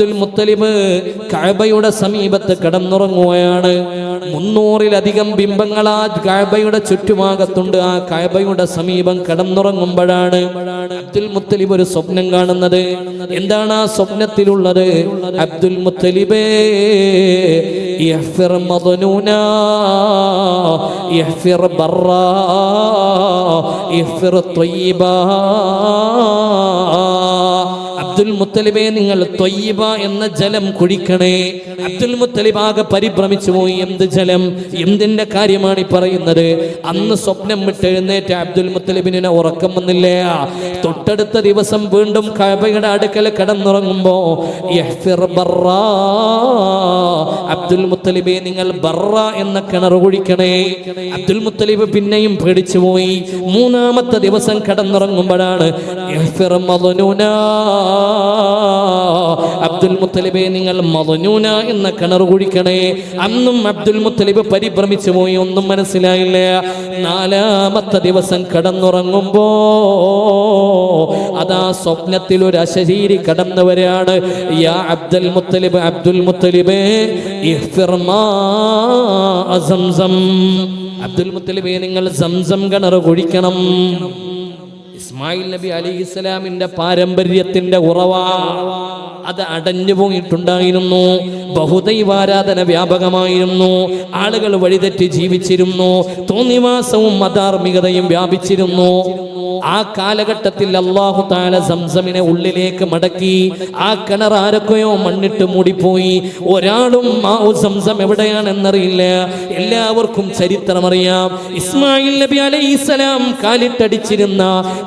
അബ്ദുൽ മുത്തലിബ് കഅബയുടെ സമീപത്ത് കിടന്നുറങ്ങുകയാണ്. 300-ലധികം ബിംബങ്ങളാ കഅബയുടെ ചുറ്റുഭാഗത്തുണ്ട്. ആ കഅബയുടെ സമീപം കിടന്നുറങ്ങുമ്പോഴാണ് അബ്ദുൽ മുത്തലിബ് ഒരു സ്വപ്നം കാണുന്നത്. എന്താണ് ആ സ്വപ്നത്തിലുള്ളത്? അബ്ദുൽ മുത്തലിബേ യഹ്ഫിർ മദ്നൂനാ യഹ്ഫിർ ബർറാ യഹ്ഫിർ ത്വയ്യിബാ. അബ്ദുൽ മുത്തലിബേ, നിങ്ങൾ ത്വയ്യിബ എന്ന ജലം കുടിക്കണേ. അബ്ദുൽ മുത്തലിബ് ആകെ പരിഭ്രമിച്ചു പോയി. എന്ത് ജലം? എന്തിന്റെ കാര്യമാണ് ഈ പറയുന്നത്? അന്ന് സ്വപ്നം വിട്ടെഴുന്നേറ്റ അബ്ദുൽ മുത്തലിബിനെ ഉറക്കം വന്നില്ല. തൊട്ടടുത്ത ദിവസം വീണ്ടും കഅബയുടെ അടുക്കൽ കിടന്നുറങ്ങുമ്പോ യഹ്ഫിർ ബർറാ, അബ്ദുൽ മുത്തലിബേ നിങ്ങൾ ബർറ എന്ന കിണർ കുഴിക്കണേ. അബ്ദുൽ മുത്തലിബ് പിന്നെയും പേടിച്ചു പോയി. 3-ാമത്തെ ദിവസം കിടന്നുറങ്ങുമ്പോഴാണ് യഹ്ഫിർ മദ്നൂനാ, അബ്ദുൽ മുത്തലിബേ നിങ്ങൾ മദ്നൂന എന്ന കിണർ കുഴിക്കണേ. അന്നും അബ്ദുൽ മുത്തലിബ് പരിഭ്രമിച്ചു പോയി, ഒന്നും മനസ്സിലായില്ല. 4-ാമത്തെ ദിവസം കിടന്നുറങ്ങുമ്പോ അതാ സ്വപ്നത്തിൽ ഒരു അശരീരി കടന്നവരാണ്. യാ അബ്ദുൽ മുത്തലിബ്, അബ്ദുൽ മുത്തലിബേ ഇഹ്ഫിർ മാ സംസം, അബ്ദുൽ മുത്തലിബേ നിങ്ങൾ സംസം കിണർ കുഴിക്കണം. ഇസ്മായിൽ നബി അലൈഹിസ്സലാമിന്റെ പാരമ്പര്യത്തിന്റെ ഉറവ അത് അടഞ്ഞു പോയിട്ടുണ്ടായിരുന്നു. ബഹുദൈവാരാധന വ്യാപകമായിരുന്നു. ആളുകൾ വഴിതെറ്റി ജീവിച്ചിരുന്നു. തോന്നിവാസവും അധാർമികതയും വ്യാപിച്ചിരുന്നു. ആ കാലഘട്ടത്തിൽ അല്ലാഹു തആല സംസമിനെ ഉള്ളിലേക്ക് മടക്കി. ആ കിണർ ആരൊക്കെയോ മണ്ണിട്ട് മൂടിപ്പോയി. ഒരാളും ആ സംസം എവിടെയാണെന്നറിയില്ല. എല്ലാവർക്കും ചരിത്രമറിയാം. ഇസ്മായിൽ നബി അലൈഹിസ്സലാം കാലിട്ടടിച്ചിരുന്ന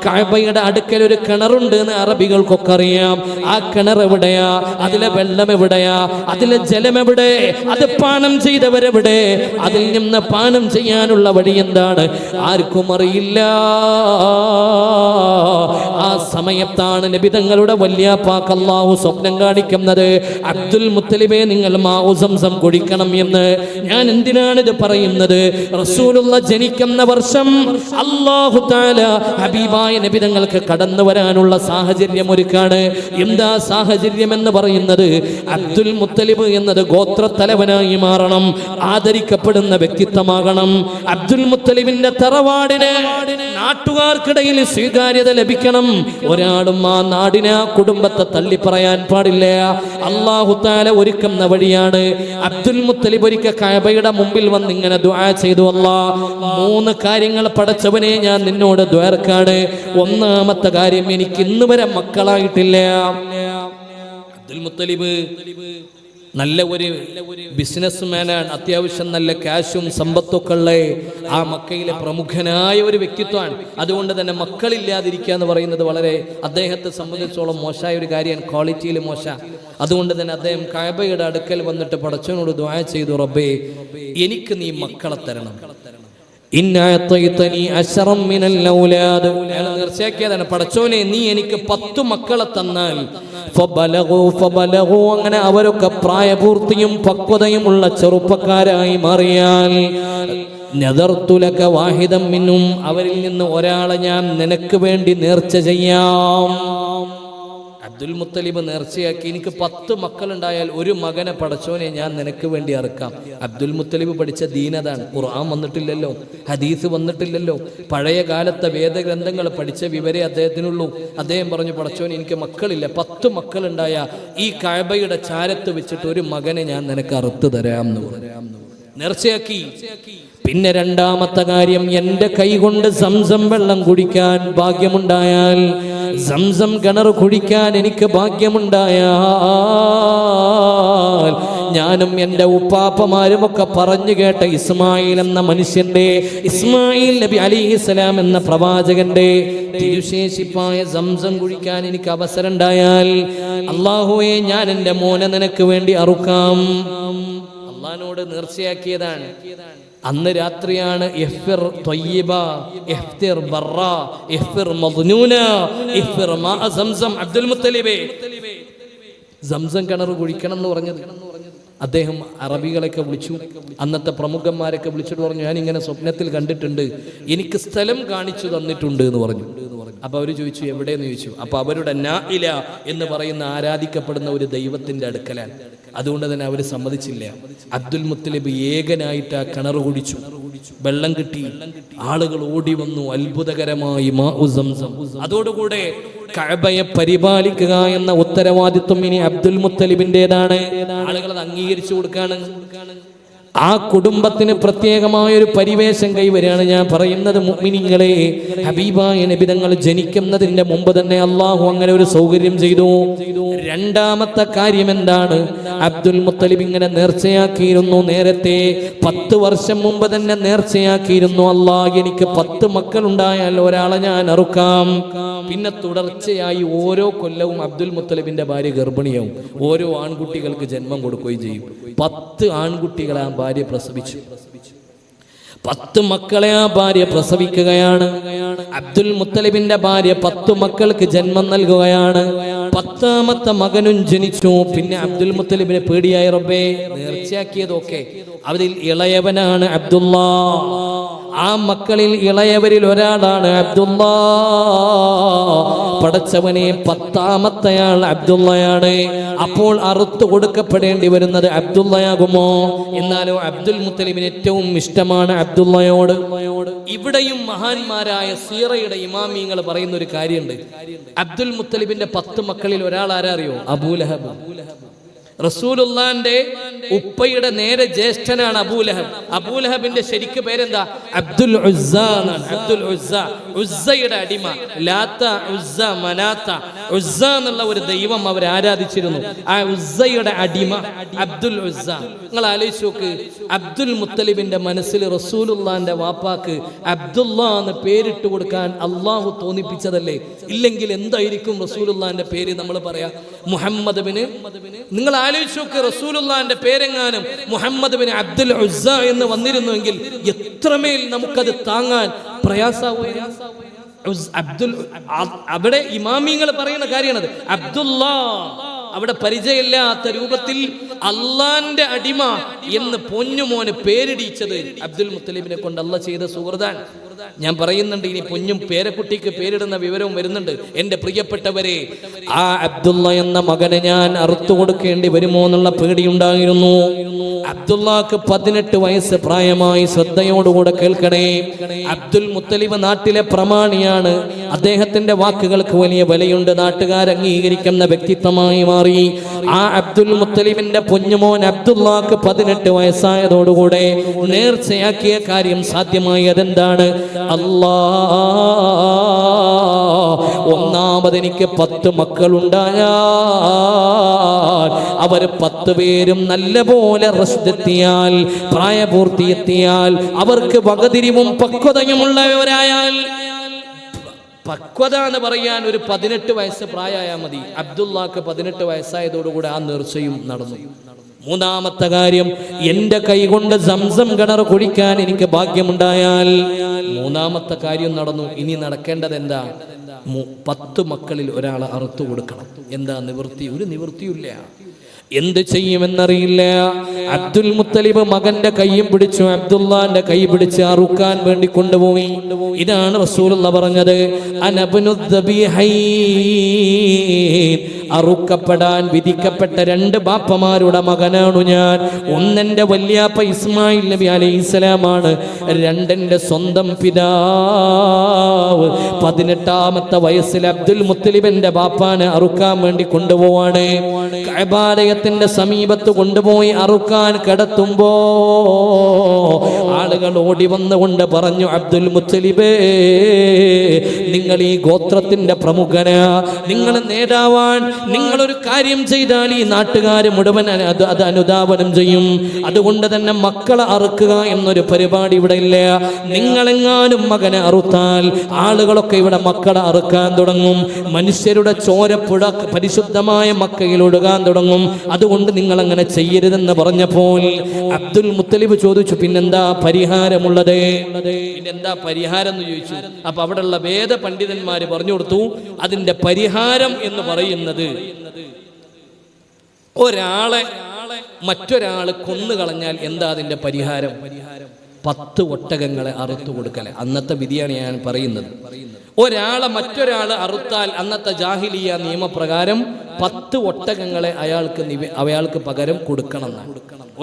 കഅബയുടെ അടുക്കൽ ഒരു കിണറുണ്ട് എന്ന് അറബികൾക്കൊക്കെ അറിയാം. ആ കിണർ എവിടെയാ? അതിലെ വെള്ളം എവിടെയാ? അതിലെ ജലം എവിടെ? അത് പാനം ചെയ്തവരെവിടെ? അതിൽ നിന്ന് പാനം ചെയ്യാനുള്ള വഴി എന്താണ്? ആർക്കും അറിയില്ല. ആ സമയത്താണ് നബി തങ്ങളുടെ വല്യാപ്പാക്ക് അല്ലാഹു സ്വപ്നം കാണിക്കുന്നത്. അബ്ദുൽ മുത്തലിബേ നിങ്ങൾ മാഉ സംസം കുടിക്കണം എന്ന്. ഞാൻ എന്തിനാണ് ഇത് പറയുന്നത്? റസൂലുള്ള ജനിക്കുന്ന വർഷം അല്ലാഹു തആല ഹബീബായ നബി തങ്ങൾക്ക് കടന്നു വരാനുള്ള സാഹചര്യം ഒരുക്കാണ്. എന്താ സാഹചര്യം എന്ന് പറയുന്നത്? അബ്ദുൽ മുത്തലിബ് എന്നത് ഗോത്രത്തലവനായി മാറണം, ആദരിക്കപ്പെടുന്ന വ്യക്തിത്വമാകണം. അബ്ദുൽ മുത്തലിബിന്റെ തറവാടിന് നാട്ടുകാർക്കിടയിൽ സ്വീകാര്യത ലഭിക്കണം. ഒരാളും ആ നാടിനെ, ആ കുടുംബത്തെ തള്ളി പറയാൻ പാടില്ല. അല്ലാഹു തആല ഒരുക്കുന്ന വഴിയാണ്. അബ്ദുൽ മുത്തലിബ് ഒരിക്കൽ കഅബയുടെ മുമ്പിൽ വന്ന് ഇങ്ങനെ ദുആ ചെയ്തു. അല്ലാഹ്, 3 കാര്യങ്ങൾ പടച്ചവനെ ഞാൻ നിന്നോട് ദ്വാരക്കാണ്. 1-ാമത്തെ കാര്യം, എനിക്ക് ഇന്ന് വരെ മക്കളായിട്ടില്ല. അബ്ദുൽ മുത്തലിബ് നല്ല ഒരു ബിസിനസ്മാനാണ്. അത്യാവശ്യം നല്ല ക്യാഷും സമ്പത്തൊക്കെ ഉള്ള ആ മക്കയിലെ പ്രമുഖനായ ഒരു വ്യക്തിത്വമാണ്. അതുകൊണ്ട് തന്നെ മക്കളില്ലാതിരിക്കുക എന്ന് പറയുന്നത് വളരെ അദ്ദേഹത്തെ സംബന്ധിച്ചോളം മോശമായ ഒരു കാര്യമാണ്, ക്വാളിറ്റിയിൽ മോശ. അതുകൊണ്ട് തന്നെ അദ്ദേഹം കഅബയുടെ അടുക്കൽ വന്നിട്ട് പടച്ചവനോട് ദുആ ചെയ്തു, റബ്ബേ എനിക്ക് നീ മക്കളെ തരണം. നേർച്ചയാക്കിയതാണ്, പടച്ചോനെ നീ എനിക്ക് 10 മക്കളെ തന്നാൽ. അങ്ങനെ അവരൊക്കെ പ്രായപൂർത്തിയും പക്വതയും ഉള്ള ചെറുപ്പക്കാരായി മാറിയാൽ നദർതു ലക വാഹിദം മിൻഹും, അവരിൽ നിന്ന് ഒരാളെ ഞാൻ നിനക്ക് വേണ്ടി നേർച്ച ചെയ്യാം. അബ്ദുൽ മുത്തലിബ് നേർച്ചയാക്കി, എനിക്ക് 10 മക്കളുണ്ടായാൽ ഒരു മകനെ പടച്ചോനെ ഞാൻ നിനക്ക് വേണ്ടി അറുക്കാം. അബ്ദുൽ മുത്തലിബ് പഠിച്ച ദീനതാണ്. ഖുർആൻ വന്നിട്ടില്ലല്ലോ, ഹദീസ് വന്നിട്ടില്ലല്ലോ. പഴയ കാലത്തെ വേദഗ്രന്ഥങ്ങൾ പഠിച്ച വിവരേ അദ്ദേഹത്തിനുള്ളൂ. അദ്ദേഹം പറഞ്ഞു, പടച്ചോനെ എനിക്ക് മക്കളില്ല, 10 മക്കളുണ്ടായ ഈ കഅബയുടെ ചാരത്ത് വെച്ചിട്ട് ഒരു മകനെ ഞാൻ നിനക്ക് അറുത്ത് തരാം എന്ന് നേർച്ചയാക്കി. പിന്നെ 2-ാമത്തെ കാര്യം, എൻ്റെ കൈ കൊണ്ട് സംസം വെള്ളം കുടിക്കാൻ ഭാഗ്യമുണ്ടായാൽ, സംസം കിണർ കുടിക്കാൻ എനിക്ക് ഭാഗ്യമുണ്ടായാൽ, ഞാനും എൻ്റെ ഉപ്പാപ്പമാരുമൊക്കെ പറഞ്ഞു കേട്ട ഇസ്മായിൽ എന്ന മനുഷ്യന്റെ, ഇസ്മായിൽ നബി അലൈഹിസ്സലാം എന്ന പ്രവാചകന്റെ തിരുശേഷിപ്പായ സംസം കുടിക്കാൻ എനിക്ക് അവസരം ഉണ്ടായാൽ, അല്ലാഹുവേ ഞാൻ എൻ്റെ മോനെ നിനക്ക് വേണ്ടി അറുക്കാം. അള്ളാഹിനോട് നേർച്ചയാക്കിയതാണ്. അന്ന് രാത്രിയാണ് ഇഹ്ഫിർ ത്വയ്യിബ, ഇഹ്ഫിർ ബർറ, ഇഹ്ഫിർ മദ്നൂന, ഇഹ്ഫിർ മാ സംസം. അബ്ദുൽ മുത്തലിബേ സംസം കിണർ കുഴിക്കണം എന്ന് പറഞ്ഞത് അദ്ദേഹം അറബികളൊക്കെ വിളിച്ചു, അന്നത്തെ പ്രമുഖന്മാരൊക്കെ വിളിച്ചിട്ട് പറഞ്ഞു, ഞാനിങ്ങനെ സ്വപ്നത്തിൽ കണ്ടിട്ടുണ്ട്, എനിക്ക് സ്ഥലം കാണിച്ചു തന്നിട്ടുണ്ട് എന്ന് പറഞ്ഞു. അപ്പൊ അവര് ചോദിച്ചു എവിടെയെന്ന് ചോദിച്ചു. അപ്പൊ അവരുടെ നാഇല എന്ന് പറയുന്ന ആരാധിക്കപ്പെടുന്ന ഒരു ദൈവത്തിന്റെ അടുക്കലാണ്. അതുകൊണ്ട് തന്നെ അവര് സമ്മതിച്ചില്ല. അബ്ദുൽ മുത്തലിബ് ഏകനായിട്ട് ആ കിണർ കുടിച്ചു, വെള്ളം കിട്ടി, ആളുകൾ ഓടി വന്നു, അത്ഭുതകരമായി മാഉ സംസം. അതോടുകൂടെ കഅബയെ പരിപാലിക്കുക എന്ന ഉത്തരവാദിത്വം ഇനി അബ്ദുൽ മുത്തലിബിന്റേതാണ്. ആളുകൾ അത് അംഗീകരിച്ചു കൊടുക്കാണ്. ആ കുടുംബത്തിന് പ്രത്യേകമായ ഒരു പരിവേഷം കൈവരികയാണ്. ഞാൻ പറയുന്നത് മുഅ്മിനീങ്ങളെ, ഹബീബായ നബി തങ്ങൾ ജനിക്കുന്നതിന്റെ മുമ്പ് തന്നെ അള്ളാഹു അങ്ങനെ ഒരു സൗകര്യം ചെയ്തു. രണ്ടാമത്തെ കാര്യം എന്താണ്? അബ്ദുൽ മുത്തലിബ് ഇങ്ങനെ നേർച്ചയാക്കിയിരുന്നു. നേരത്തെ 10 വർഷം മുമ്പ് തന്നെ നേർച്ചയാക്കിയിരുന്നു, അള്ളാഹ് എനിക്ക് 10 മക്കളുണ്ടായാൽ ഒരാളെ ഞാൻ അറുക്കാം. പിന്നെ തുടർച്ചയായി ഓരോ കൊല്ലവും അബ്ദുൽ മുത്തലിബിന്റെ ഭാര്യ ഗർഭിണിയാവും, ഓരോ ആൺകുട്ടികൾക്ക് ജന്മം കൊടുക്കുകയും ചെയ്യും. 10 ആൺകുട്ടികളെ ആ ഭാര്യ പ്രസവിച്ചു. 10 മക്കളെ ആ ഭാര്യ പ്രസവിക്കുകയാണ്. അബ്ദുൽ മുത്തലിബിന്റെ ഭാര്യ 10 മക്കൾക്ക് ജന്മം നൽകുകയാണ്. 10ാമത്തെ മകനും ജനിച്ചു. പിന്നെ അബ്ദുൽ മുത്തലിബിനെ പേടിയായി, റബ്ബേ നേർച്ചയാക്കിയതൊക്കെ അവരിൽ ഇളയവനാണ് അബ്ദുല്ലാ. ആ മക്കളിൽ ഇളയവരിൽ ഒരാളാണ് അബ്ദുല്ലാ. പടച്ചവനെ 10ാമത്തെയാൾ അബ്ദുള്ളയാണ്. അപ്പോൾ അറുത്തു കൊടുക്കപ്പെടേണ്ടി വരുന്നത് അബ്ദുള്ളയാകുമോ? എന്നാലോ അബ്ദുൽ മുത്തലിബിന് ഏറ്റവും ഇഷ്ടമാണ് അബ്ദുള്ളയോട്. ഇവിടെയും മഹാന്മാരായ സീറയുടെ ഇമാമിയങ്ങൾ പറയുന്ന ഒരു കാര്യമുണ്ട്. അബ്ദുൽ മുത്തലിബിന്റെ 10 മക്കളിൽ ഒരാൾ ആരാ അറിയോ? അബൂലഹബ്. റസൂലുള്ളാന്റെ ഉപ്പയുടെ നേരെ ജ്യേഷ്ഠനാണ് അബൂലഹബ്. അബൂലഹബിന്റെ ശരിക്ക് പേരെന്താ? അബ്ദുൽ ഉസ്സ എന്നാണ്. അബ്ദുൽ ഉസ്സ, ഉസ്സയുടെ അടിമ. ലാത്ത, ഉസ്സ, മനാത്ത, ഉസ്സ എന്നുള്ള ഒരു ദൈവം അവർ ആരാധിച്ചിരുന്നു. ആ ഉസ്സയുടെ അടിമ അബ്ദുൽ ഉസ്സ. നിങ്ങൾ ആലോചിച്ച് നോക്ക്, അബ്ദുൽ മുത്തലിബിന്റെ മനസ്സിൽ റസൂലുള്ളാന്റെ വാപ്പാക്ക് അബ്ദുല്ലാ എന്ന് പേരിട്ട് കൊടുക്കാൻ അള്ളാഹു തോന്നിപ്പിച്ചതല്ലേ? ഇല്ലെങ്കിൽ എന്തായിരിക്കും റസൂലുള്ളാന്റെ പേര് നമ്മൾ പറയാ? മുഹമ്മദ് ബിന്. നിങ്ങൾ ആലോചിച്ച് നോക്ക്, റസൂലുള്ളാന്റെ പേരെങ്ങാനും മുഹമ്മദ് ബിൻ അബ്ദുൽ ഉസ്സ എന്ന് വന്നിരുന്നുവെങ്കിൽ എത്രമേൽ നമുക്കത് താങ്ങാൻ പ്രയാസാവുക. അവിടെ ഇമാമിങ്ങൾ പറയുന്ന കാര്യമാണത്. അബ്ദുല്ലാ അവിടെ പരിചയമില്ലാത്ത രൂപത്തിൽ അള്ളാന്റെ അടിമ എന്ന് പൊന്നുമോന് പേരിടിച്ചത് അബ്ദുൽ മുത്തലിബിനെ കൊണ്ട് അള്ള ചെയ്ത സുഹൃദാൻ. ഞാൻ പറയുന്നുണ്ട്, ഇനി പൊന്നും പേരക്കുട്ടിക്ക് പേരിടുന്ന വിവരവും വരുന്നുണ്ട്. എന്റെ പ്രിയപ്പെട്ടവരെ, ആ അബ്ദുള്ള എന്ന മകനെ ഞാൻ അറുത്തു കൊടുക്കേണ്ടി വരുമോ എന്നുള്ള പേടിയുണ്ടായിരുന്നു. അബ്ദുള്ളക്ക് 18 വയസ്സ് പ്രായമായി. ശ്രദ്ധയോടുകൂടെ കേൾക്കണേ. അബ്ദുൽ മുത്തലിബ് നാട്ടിലെ പ്രമാണിയാണ്. അദ്ദേഹത്തിന്റെ വാക്കുകൾക്ക് വലിയ വിലയുണ്ട്. നാട്ടുകാർ അംഗീകരിക്കുന്ന വ്യക്തിത്വമായി മാറി. ആ അബ്ദുൽ മുത്തലിബിന്റെ പൊന്നുമോൻ അബ്ദുള്ളക്ക് 18 വയസ്സായതോടുകൂടെ നേർച്ചയാക്കിയ കാര്യം സാധ്യമായി. അതെന്താണ്? ഒന്നാമത് എനിക്ക് 10 മക്കളുണ്ടായാൽ അവർ 10 പേരും നല്ലപോലെ റസ്ദെത്തിയാൽ, പ്രായപൂർത്തിയെത്തിയാൽ, അവർക്ക് വകതിരിവും പക്വതയുമുള്ളവരായാൽ. പക്വത എന്ന് പറയാൻ ഒരു 18 വയസ്സ് പ്രായമായാൽ മതി. അബ്ദുള്ളക്ക് 18 വയസ്സായതോടുകൂടെ ആ നേർച്ചയും നടന്നു. മൂന്നാമത്തെ കാര്യം, എന്റെ കൈ കൊണ്ട് സംസം കിണർ കുഴിക്കാൻ എനിക്ക് ഭാഗ്യമുണ്ടായാൽ മൂന്നാമത്തെ കാര്യം നടന്നു. ഇനി നടക്കേണ്ടത് എന്താ? 10 മക്കളിൽ ഒരാളെ അറുത്തു കൊടുക്കണം. എന്താ നിവൃത്തി? ഒരു നിവൃത്തിയില്ല. എന്ത് ചെയ്യുമെന്നറിയില്ല. അബ്ദുൽ മുത്തലിബ് മകന്റെ കൈയും പിടിച്ചു, അബ്ദുള്ളാന്റെ കൈ പിടിച്ച് അറുക്കാൻ വേണ്ടി കൊണ്ടുപോയി. ഇതാണ് റസൂലുള്ള പറഞ്ഞത്, അറുക്കപ്പെടാൻ വിധിക്കപ്പെട്ട 2 ബാപ്പമാരുടെ മകനാണു ഞാൻ. ഒന്നെന്റെ വല്യാപ്പ ഇസ്മായിൽ നബി അലൈഹിസ്സലാമാണ്, 2 സ്വന്തം പിതാവ്. 18ാമത്തെ വയസ്സിൽ അബ്ദുൽ മുത്തലിബിന്റെ ബാപ്പാനെ അറുക്കാൻ വേണ്ടി കൊണ്ടുപോവാണ്. കഅബാലയത്തിന്റെ സമീപത്ത് കൊണ്ടുപോയി അറുക്കാൻ കിടത്തുമ്പോ ആളുകൾ ഓടി വന്നുകൊണ്ട് പറഞ്ഞു, അബ്ദുൽ മുത്തലിബേ, നിങ്ങൾ ഈ ഗോത്രത്തിന്റെ പ്രമുഖനാ, നിങ്ങൾ നേതാവാൻ, നിങ്ങളൊരു കാര്യം ചെയ്താൽ ഈ നാട്ടുകാർ മുഴുവൻ അത് അനുധാവനം ചെയ്യും. അതുകൊണ്ട് തന്നെ മക്കളെ അറുക്കുക എന്നൊരു പരിപാടി ഇവിടെ ഇല്ല. നിങ്ങളെങ്ങാനും മകനെ അറുത്താൽ ആളുകളൊക്കെ ഇവിടെ മക്കളെ അറുക്കാൻ തുടങ്ങും. മനുഷ്യരുടെ ചോരപ്പുഴ പരിശുദ്ധമായ മക്കയിൽ ഒഴുകാൻ തുടങ്ങും. അതുകൊണ്ട് നിങ്ങൾ അങ്ങനെ ചെയ്യരുതെന്ന് പറഞ്ഞപ്പോൾ അബ്ദുൽ മുത്തലിബ് ചോദിച്ചു, പിന്നെന്താ പരിഹാരമുള്ളത്? പിന്നെന്താ പരിഹാരം എന്ന് ചോദിച്ചു. അപ്പൊ അവിടെയുള്ള വേദ പണ്ഡിതന്മാര് പറഞ്ഞു കൊടുത്തു, അതിന്റെ പരിഹാരം എന്ന് പറയുന്നത് ഒരാളെ മറ്റൊരാൾ കൊന്നുകളഞ്ഞാൽ എന്താ അതിൻ്റെ പരിഹാരം? 10 ഒട്ടകങ്ങളെ അറുത്തു കൊടുക്കല്. അന്നത്തെ വിധിയാണ് ഞാൻ പറയുന്നത്. മറ്റൊരാള് അറുത്താൽ അന്നത്തെ ജാഹിലിയ നിയമപ്രകാരം 10 ഒട്ടകങ്ങളെ അയാൾക്ക് പകരം കൊടുക്കണം എന്നാണ്.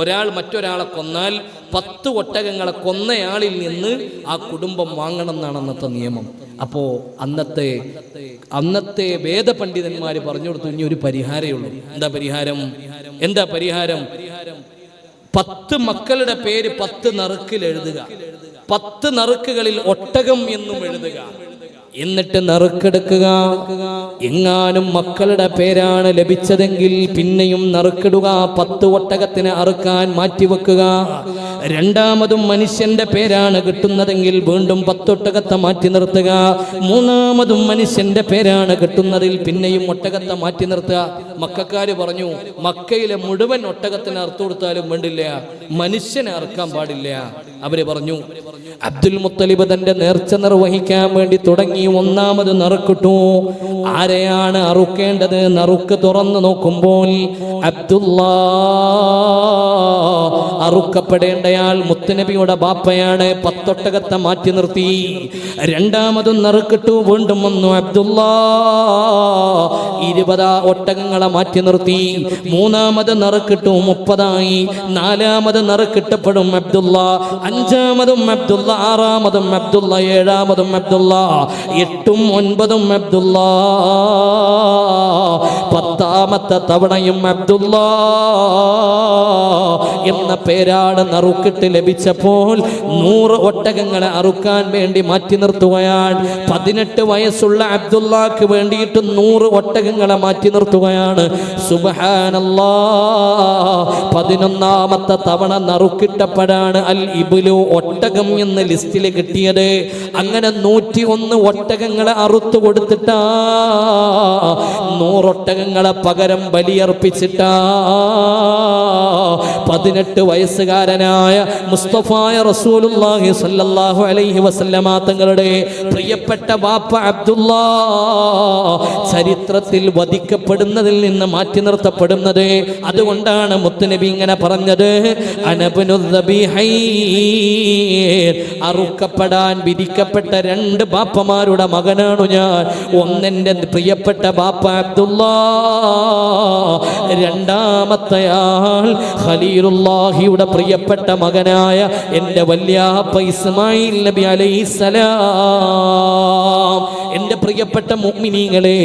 ഒരാൾ മറ്റൊരാളെ കൊന്നാൽ 10 ഒട്ടകങ്ങളെ കൊന്നയാളിൽ നിന്ന് ആ കുടുംബം വാങ്ങണം എന്നാണ് അന്നത്തെ നിയമം. അപ്പോ അന്നത്തെ വേദപണ്ഡിതന്മാർ പറഞ്ഞു കൊടുത്തു, ഇനി ഒരു പരിഹാരമേ ഉള്ളൂ. എന്താ പരിഹാരം? 10 മക്കളുടെ പേര് 10 നറുക്കിൽ എഴുതുക. 10 നറുക്കുകളിൽ ഒട്ടകം എന്നും എഴുതുക. എന്നിട്ട് നറുക്കെടുക്കുക. എങ്ങാനും മക്കളുടെ പേരാണ് ലഭിച്ചതെങ്കിൽ പിന്നെയും നറുക്കിടുക. 10 ഒട്ടകത്തിന് അറുക്കാൻ മാറ്റിവെക്കുക. രണ്ടാമതും മനുഷ്യന്റെ പേരാണ് കിട്ടുന്നതെങ്കിൽ വീണ്ടും 10 ഒട്ടകത്തെ മാറ്റി നിർത്തുക. മൂന്നാമതും മനുഷ്യന്റെ പേരാണ് കിട്ടുന്നതിൽ പിന്നെയും ഒട്ടകത്തെ മാറ്റി നിർത്തുക. മക്കാര് പറഞ്ഞു, മക്കയിലെ മുഴുവൻ ഒട്ടകത്തിന് അറുത്തു കൊടുത്താലും വേണ്ടില്ല, മനുഷ്യനെ അറുക്കാൻ പാടില്ല. അവര് പറഞ്ഞു, അബ്ദുൽ മുത്തലിബ് തന്റെ നേർച്ച നിർവഹിക്കാൻ വേണ്ടി തുടങ്ങി. ഒന്നാമത് നറുക്കിട്ടു. ആരെയാണ് അറുക്കേണ്ടത്? നറുക്ക് തുറന്നു നോക്കുമ്പോൾ അബ്ദുല്ലാ അറുക്കപ്പെടേണ്ടയാൾ മുത്തുനബിയുടെ ബാപ്പയാണ്. 10 ഒട്ടകത്തെ മാറ്റി നിർത്തി. രണ്ടാമതും നറുക്കിട്ടു. വീണ്ടും വന്നു അബ്ദുല്ലാ. 20 ഒട്ടകങ്ങളെ മാറ്റി നിർത്തി. മൂന്നാമത് നറുക്കിട്ടു. 30ആയി. നാലാമത് നറുക്കിട്ടപ്പെടും അബ്ദുല്ലാ. അഞ്ചാമതും അബ്ദുല്ലാ. ആറാമതും അബ്ദുല്ലാ. ഏഴാമതും അബ്ദുല്ലാ. 8ഉം 9ഉം അബ്ദുല്ലാ. 10ാമത്തെ തവണയും അബ്ദുല്ലാ എന്ന പേരാണ് നറുക്കിട്ട് ലഭിച്ചപ്പോൾ 100 ഒട്ടകങ്ങളെ അറുക്കാൻ വേണ്ടി മാറ്റി നിർത്തുകയാണ്. 18 വയസ്സുള്ള അബ്ദുല്ലാക്ക് വേണ്ടിയിട്ട് 100 ഒട്ടകങ്ങളെ മാറ്റി നിർത്തുകയാണ്. സുബ്ഹാനല്ലാഹ്. 11ാമത്തെ തവണ നറുക്കിട്ടപ്പോഴാണ് അൽ ഇബ്ലു ഒട്ടകം എന്ന് ലിസ്റ്റിൽ കിട്ടിയത്. അങ്ങനെ 101 ഒട്ടകങ്ങളെ അറുത്തു കൊടുത്തിട്ടാ 100 ഒട്ടകങ്ങളെ പകരം ബലിയർപ്പിച്ചിട്ടാ 18 വയസ്സുകാരനായ മുസ്തഫായ റസൂലുള്ളാഹി സ്വല്ലല്ലാഹു അലൈഹി വസല്ലമ തങ്ങളുടെ പ്രിയപ്പെട്ട ബാപ്പ അബ്ദുല്ലാ ചരിത്രത്തിൽ വധിക്കപ്പെടുന്നതിൽ നിന്ന് മാറ്റി നിർത്തപ്പെടുന്നത്. അതുകൊണ്ടാണ് മുത്തുനബി ഇങ്ങനെ പറഞ്ഞത്, അനബ്നുൽ ദബീഹൈൻ, അറുക്കപ്പെടാൻ വിധിക്കപ്പെട്ട 2 ബാപ്പമാരുടെ മകനാണു ഞാൻ. ഒന്നെന്റെ പ്രിയപ്പെട്ട ബാപ്പ അബ്ദുല്ലാ, രണ്ടാമത്തെയാൾ ഖലീലുള്ളാഹിയുടെ പ്രിയപ്പെട്ട മകനായ എൻ്റെ വല്യാപ്പ ഇസ്മായിൽ നബി അലൈഹിസ്സലാം. എൻ്റെ പ്രിയപ്പെട്ട മുഅ്മിനീങ്ങളെ,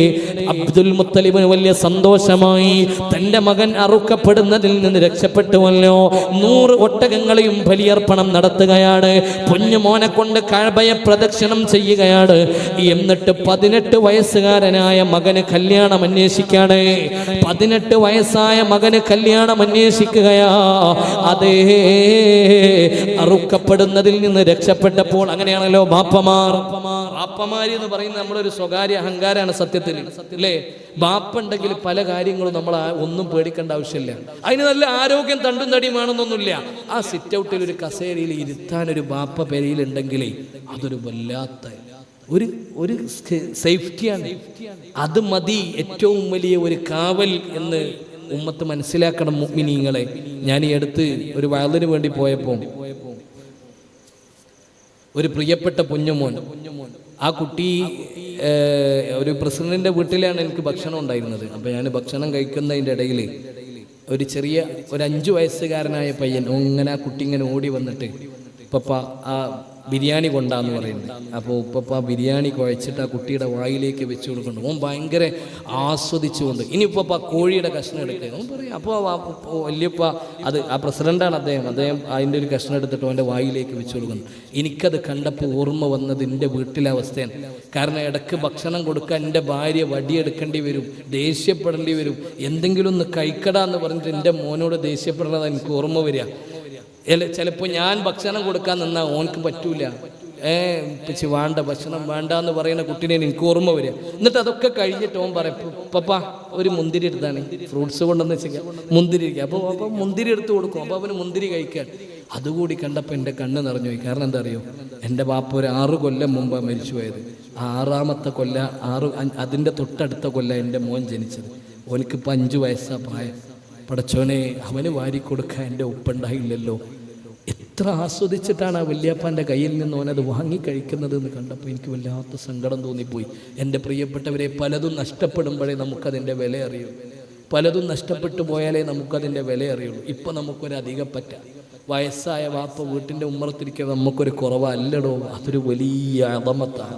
അബ്ദുൽ മുത്തലിബിന് വലിയ സന്തോഷമായി. തൻ്റെ മകൻ അറുക്കപ്പെടുന്നതിൽ നിന്ന് രക്ഷപ്പെട്ടുവല്ലോ. 100 ഒട്ടകങ്ങളെയും ബലിയർപ്പണം നടത്തുകയാണ്. പൊന്നുമോനെ കൊണ്ട് കഅബയെ പ്രദക്ഷിണം ചെയ്യുകയാണ്. എന്നിട്ട് 18 വയസ്സുകാരനായ മകന് കല്യാണം അന്വേഷിക്കാണ്. 18 വയസ്സായ മകന് കല്യാണം അന്വേഷിക്കുകയാ. അതേ, അറുക്കപ്പെടുന്നതിൽ നിന്ന് രക്ഷപ്പെട്ടപ്പോൾ. അങ്ങനെയാണല്ലോ ബാപ്പമാര് എന്ന് പറയുന്നത് നമ്മളൊരു സ്വകാര്യ അഹങ്കാരാണ് സത്യത്തിൽ, അല്ലേ? ബാപ്പ ഉണ്ടെങ്കിൽ പല കാര്യങ്ങളും നമ്മൾ ഒന്നും പേടിക്കേണ്ട ആവശ്യമില്ല. അതിന് നല്ല ആരോഗ്യം തണ്ടും തടിയും വേണമെന്നൊന്നുമില്ല. ആ സിറ്റ് ഔട്ടിൽ ഒരു കസേരയിൽ ഇരുത്താൻ ഒരു ബാപ്പ പെരയിലുണ്ടെങ്കിലേ അതൊരു വല്ലാത്ത ഒരു സേഫ്റ്റിയാണ്. അത് മതി ഏറ്റവും വലിയ ഒരു കാവൽ എന്ന് ഉമ്മത്ത് മനസ്സിലാക്കണം മുഅ്മിനീങ്ങളെ. ഞാൻ ഈ അടുത്ത് ഒരു വയലിന് വേണ്ടി പോയപ്പോൾ ഒരു പ്രിയപ്പെട്ട കുഞ്ഞുമോൻ, ആ കുട്ടി ഒരു പ്രസിഡന്റിന്റെ വീട്ടിലാണ് എനിക്ക് ഭക്ഷണം ഉണ്ടായിരുന്നത്. അപ്പോൾ ഞാൻ ഭക്ഷണം കഴിക്കുന്നതിൻ്റെ ഇടയിൽ ഒരു 5 വയസ്സുകാരനായ പയ്യൻ ഇങ്ങനെ ആ കുട്ടി ഇങ്ങനെ ഓടി വന്നിട്ട്, ഉപ്പപ്പ ആ ബിരിയാണി കൊണ്ടാന്ന് പറയുന്നത്. അപ്പോൾ ഉപ്പപ്പ ബിരിയാണി കുഴച്ചിട്ട് ആ കുട്ടിയുടെ വായിലേക്ക് വെച്ച് കൊടുക്കുന്നു. ഓൻ ഭയങ്കര ആസ്വദിച്ചുകൊണ്ട്, ഇനി ഉപ്പപ്പ കോഴിയുടെ കഷ്ണം എടുക്കുക ഓൻ പറയും. അപ്പോൾ വല്യപ്പ, അത് ആ പ്രസിഡന്റാണ് അദ്ദേഹം അതിൻ്റെ ഒരു കഷ്ണം എടുത്തിട്ട് അവൻ്റെ വായിലേക്ക് വെച്ച് കൊടുക്കുന്നു. എനിക്കത് കണ്ടപ്പോൾ ഓർമ്മ വന്നത് എൻ്റെ വീട്ടിലെ അവസ്ഥയാണ്. കാരണം ഇടയ്ക്ക് ഭക്ഷണം കൊടുക്കാൻ എൻ്റെ ഭാര്യ വടിയെടുക്കേണ്ടി വരും, ദേഷ്യപ്പെടേണ്ടി വരും. എന്തെങ്കിലും ഒന്ന് കഴിക്കടാന്ന് പറഞ്ഞിട്ട് എൻ്റെ മോനോട് ദേഷ്യപ്പെടണത് എനിക്ക് ഓർമ്മ വരിക. ചിലപ്പോൾ ഞാൻ ഭക്ഷണം കൊടുക്കാൻ നിന്നാൽ ഓനക്ക് പറ്റൂല. പിച്ച് വേണ്ട, ഭക്ഷണം വേണ്ട എന്ന് പറയുന്ന കുട്ടീനെ എനിക്ക് ഓർമ്മ വരിക. എന്നിട്ട് അതൊക്കെ കഴിഞ്ഞിട്ട് ഓൻ പറയും, പപ്പ ഒരു മുന്തിരി എടുത്താണ്, ഫ്രൂട്ട്സ് കൊണ്ടെന്ന് വെച്ചാൽ മുന്തിരി ഇരിക്കുക. അപ്പോൾ മുന്തിരി എടുത്ത് കൊടുക്കും. അപ്പോൾ അവന് മുന്തിരി കഴിക്കാൻ. അതുകൂടി കണ്ടപ്പോൾ എൻ്റെ കണ്ണ് നിറഞ്ഞു പോയി. കാരണം എന്താ അറിയോ, എൻ്റെ ബാപ്പ ഒരു 6 കൊല്ലം മുമ്പാണ് മരിച്ചു പോയത്. 6ാമത്തെ കൊല്ല അതിൻ്റെ തൊട്ടടുത്ത കൊല്ല എൻ്റെ മോൻ ജനിച്ചത്. ഓനിക്കിപ്പോൾ 5 വയസ്സാ പ്രായം. പടച്ചോനെ അവന് വാരിക്കൊടുക്കാൻ എൻ്റെ ഉപ്പുണ്ടായില്ലല്ലോ. എത്ര ആസ്വദിച്ചിട്ടാണ് ആ വല്യാപ്പാൻ്റെ കയ്യിൽ നിന്ന് അവനത് വാങ്ങിക്കഴിക്കുന്നത് എന്ന് കണ്ടപ്പോൾ എനിക്ക് വല്ലാത്ത സങ്കടം തോന്നിപ്പോയി. എൻ്റെ പ്രിയപ്പെട്ടവരെ, പലതും നഷ്ടപ്പെടുമ്പോഴേ നമുക്കതിൻ്റെ വില അറിയൂ. പലതും നഷ്ടപ്പെട്ടു പോയാലേ നമുക്കതിൻ്റെ വില അറിയുള്ളൂ. ഇപ്പം നമുക്കൊരധികപ്പറ്റ വയസ്സായ വാപ്പ വീട്ടിൻ്റെ ഉമ്മറത്തിരിക്കുക നമുക്കൊരു കുറവല്ലടോ. അതൊരു വലിയ അളമത്താണ്,